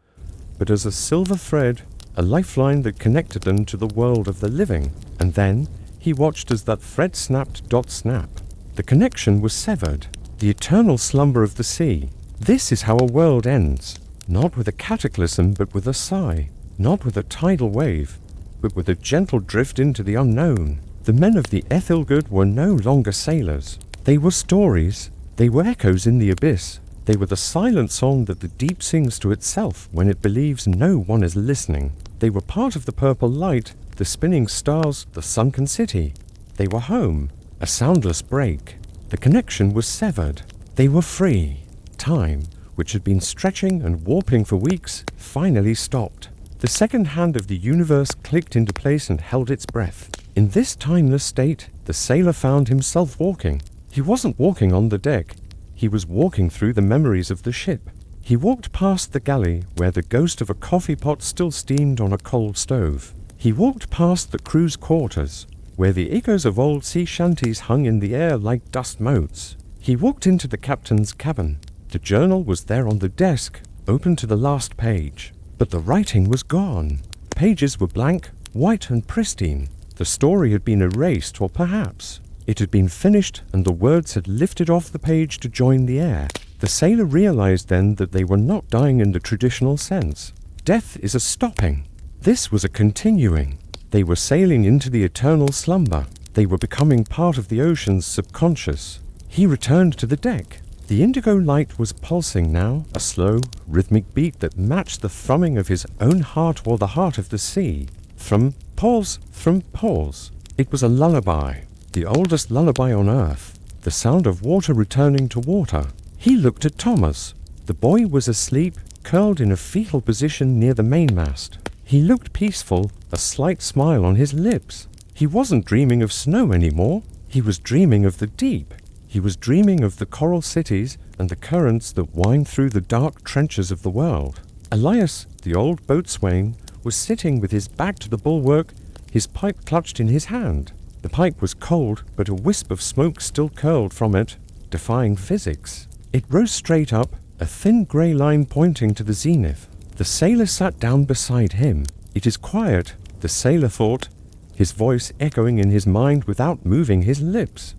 but as a silver thread, a lifeline that connected them to the world of the living. And then he watched as that thread snapped. Snap. The connection was severed. The eternal slumber of the sea. This is how a world ends. Not with a cataclysm, but with a sigh. Not with a tidal wave, but with a gentle drift into the unknown. The men of the Ethelgood were no longer sailors. They were stories. They were echoes in the abyss. They were the silent song that the deep sings to itself when it believes no one is listening. They were part of the purple light, the spinning stars, the sunken city. They were home, a soundless break. The connection was severed. They were free. Time, which had been stretching and warping for weeks, finally stopped. The second hand of the universe clicked into place and held its breath. In this timeless state, the sailor found himself walking. He wasn't walking on the deck. He was walking through the memories of the ship. He walked past the galley where the ghost of a coffee pot still steamed on a cold stove. He walked past the crew's quarters, where the echoes of old sea shanties hung in the air like dust motes. He walked into the captain's cabin. The journal was there on the desk, open to the last page. But the writing was gone. Pages were blank, white and pristine. The story had been erased, or perhaps it had been finished and the words had lifted off the page to join the air. The sailor realized then that they were not dying in the traditional sense. Death is a stopping. This was a continuing. They were sailing into the eternal slumber. They were becoming part of the ocean's subconscious. He returned to the deck. The indigo light was pulsing now, a slow, rhythmic beat that matched the thrumming of his own heart or the heart of the sea. Thrum, pause, thrum, pause. It was a lullaby, the oldest lullaby on earth, the sound of water returning to water. He looked at Thomas. The boy was asleep, curled in a fetal position near the mainmast. He looked peaceful, a slight smile on his lips. He wasn't dreaming of snow anymore. He was dreaming of the deep. He was dreaming of the coral cities and the currents that wind through the dark trenches of the world. Elias, the old boatswain, was sitting with his back to the bulwark, his pipe clutched in his hand. The pipe was cold, but a wisp of smoke still curled from it, defying physics. It rose straight up, a thin grey line pointing to the zenith. The sailor sat down beside him. It is quiet, the sailor thought, his voice echoing in his mind without moving his lips.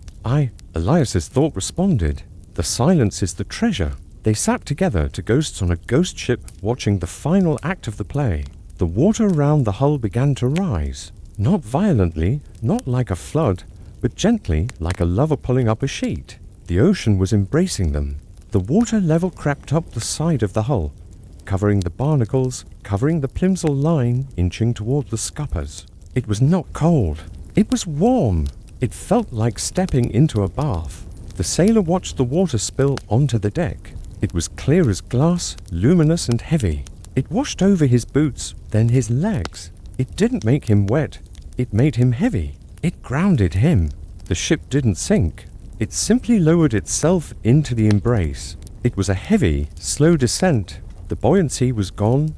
Elias's thought responded. The silence is the treasure. They sat together to ghosts on a ghost ship watching the final act of the play. The water around the hull began to rise. Not violently, not like a flood, but gently like a lover pulling up a sheet. The ocean was embracing them. The water level crept up the side of the hull, covering the barnacles, covering the plimsoll line, inching toward the scuppers. It was not cold. It was warm. It felt like stepping into a bath. The sailor watched the water spill onto the deck. It was clear as glass, luminous and heavy. It washed over his boots, then his legs. It didn't make him wet. It made him heavy. It grounded him. The ship didn't sink. It simply lowered itself into the embrace. It was a heavy, slow descent. The buoyancy was gone,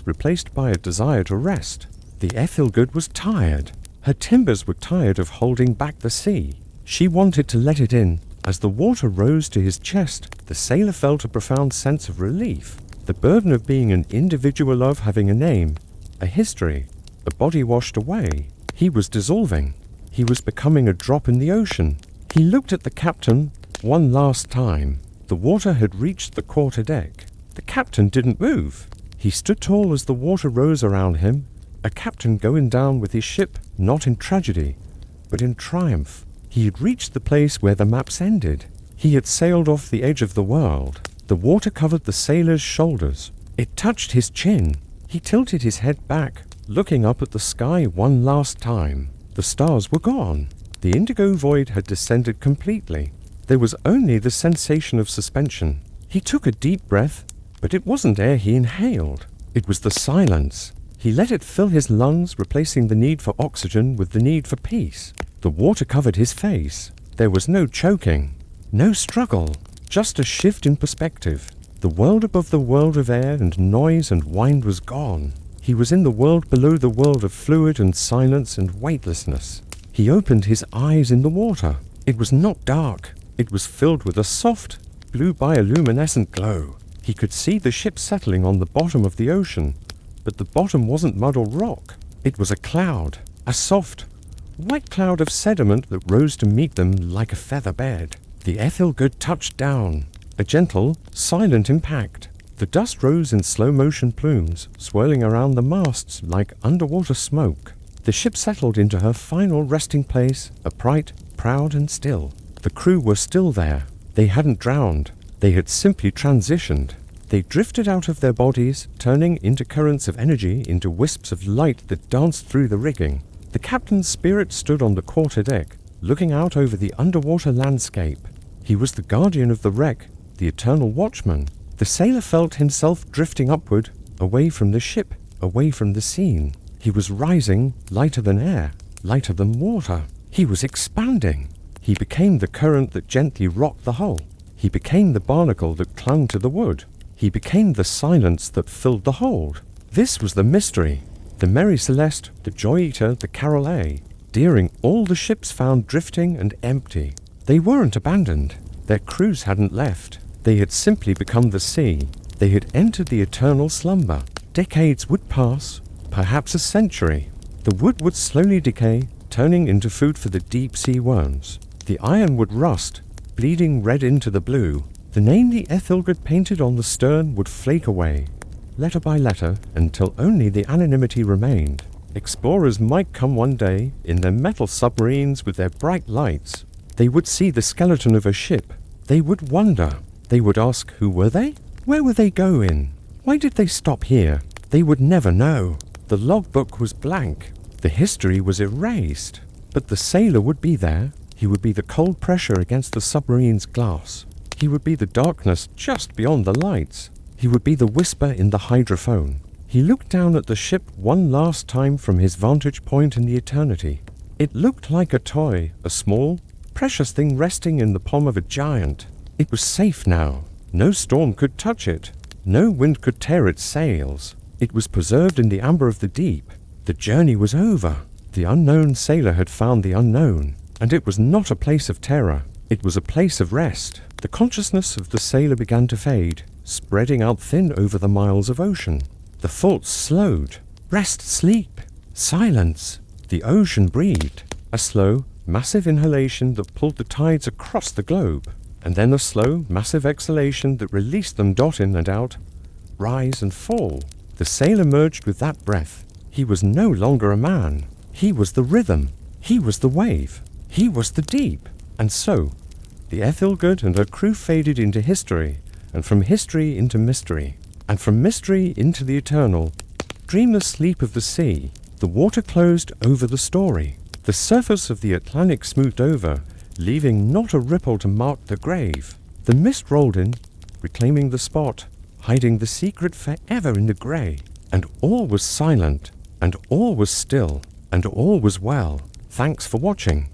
replaced by a desire to rest. The Ethelgood was tired. Her timbers were tired of holding back the sea. She wanted to let it in. As the water rose to his chest, the sailor felt a profound sense of relief. The burden of being an individual, of having a name, a history, a body washed away. He was dissolving. He was becoming a drop in the ocean. He looked at the captain one last time. The water had reached the quarter-deck. The captain didn't move. He stood tall as the water rose around him, a captain going down with his ship, not in tragedy, but in triumph. He had reached the place where the maps ended. He had sailed off the edge of the world. The water covered the sailor's shoulders. It touched his chin. He tilted his head back, looking up at the sky one last time. The stars were gone. The indigo void had descended completely. There was only the sensation of suspension. He took a deep breath, but it wasn't air he inhaled. It was the silence. He let it fill his lungs, replacing the need for oxygen with the need for peace. The water covered his face. There was no choking, no struggle, just a shift in perspective. The world above the world of air and noise and wind was gone. He was in the world below the world of fluid and silence and weightlessness. He opened his eyes in the water. It was not dark. It was filled with a soft, blue bioluminescent glow. He could see the ship settling on the bottom of the ocean, but the bottom wasn't mud or rock. It was a cloud, a soft, white cloud of sediment that rose to meet them like a feather bed. The Ethelgud touched down, a gentle, silent impact. The dust rose in slow-motion plumes, swirling around the masts like underwater smoke. The ship settled into her final resting place, upright, proud and still. The crew were still there. They hadn't drowned. They had simply transitioned. They drifted out of their bodies, turning into currents of energy, into wisps of light that danced through the rigging. The captain's spirit stood on the quarterdeck, looking out over the underwater landscape. He was the guardian of the wreck, the eternal watchman. The sailor felt himself drifting upward, away from the ship, away from the scene. He was rising, lighter than air, lighter than water. He was expanding. He became the current that gently rocked the hull. He became the barnacle that clung to the wood. He became the silence that filled the hold. This was the mystery. The Mary Celeste, the Joy Eater, the Carol A, Deering, all the ships found drifting and empty. They weren't abandoned. Their crews hadn't left. They had simply become the sea. They had entered the eternal slumber. Decades would pass, perhaps a century. The wood would slowly decay, turning into food for the deep-sea worms. The iron would rust, bleeding red into the blue. The name the Ethelgud painted on the stern would flake away, letter by letter, until only the anonymity remained. Explorers might come one day, in their metal submarines with their bright lights. They would see the skeleton of a ship. They would wonder. They would ask, who were they? Where were they going? Why did they stop here? They would never know. The logbook was blank. The history was erased. But the sailor would be there. He would be the cold pressure against the submarine's glass. He would be the darkness just beyond the lights. He would be the whisper in the hydrophone. He looked down at the ship one last time from his vantage point in the eternity. It looked like a toy, a small, precious thing resting in the palm of a giant. It was safe now. No storm could touch it. No wind could tear its sails. It was preserved in the amber of the deep. The journey was over. The unknown sailor had found the unknown. And it was not a place of terror. It was a place of rest. The consciousness of the sailor began to fade, spreading out thin over the miles of ocean. The thoughts slowed. Rest, sleep, silence. The ocean breathed. A slow, massive inhalation that pulled the tides across the globe. And then a slow, massive exhalation that released them dot in and out, rise and fall. The sailor merged with that breath. He was no longer a man. He was the rhythm. He was the wave. He was the deep. And so, the Ethelgud and her crew faded into history, and from history into mystery, and from mystery into the eternal. Dreamless sleep of the sea. The water closed over the story. The surface of the Atlantic smoothed over, leaving not a ripple to mark the grave. The mist rolled in, reclaiming the spot, hiding the secret forever in the grey. And all was silent, and all was still, and all was well. Thanks for watching.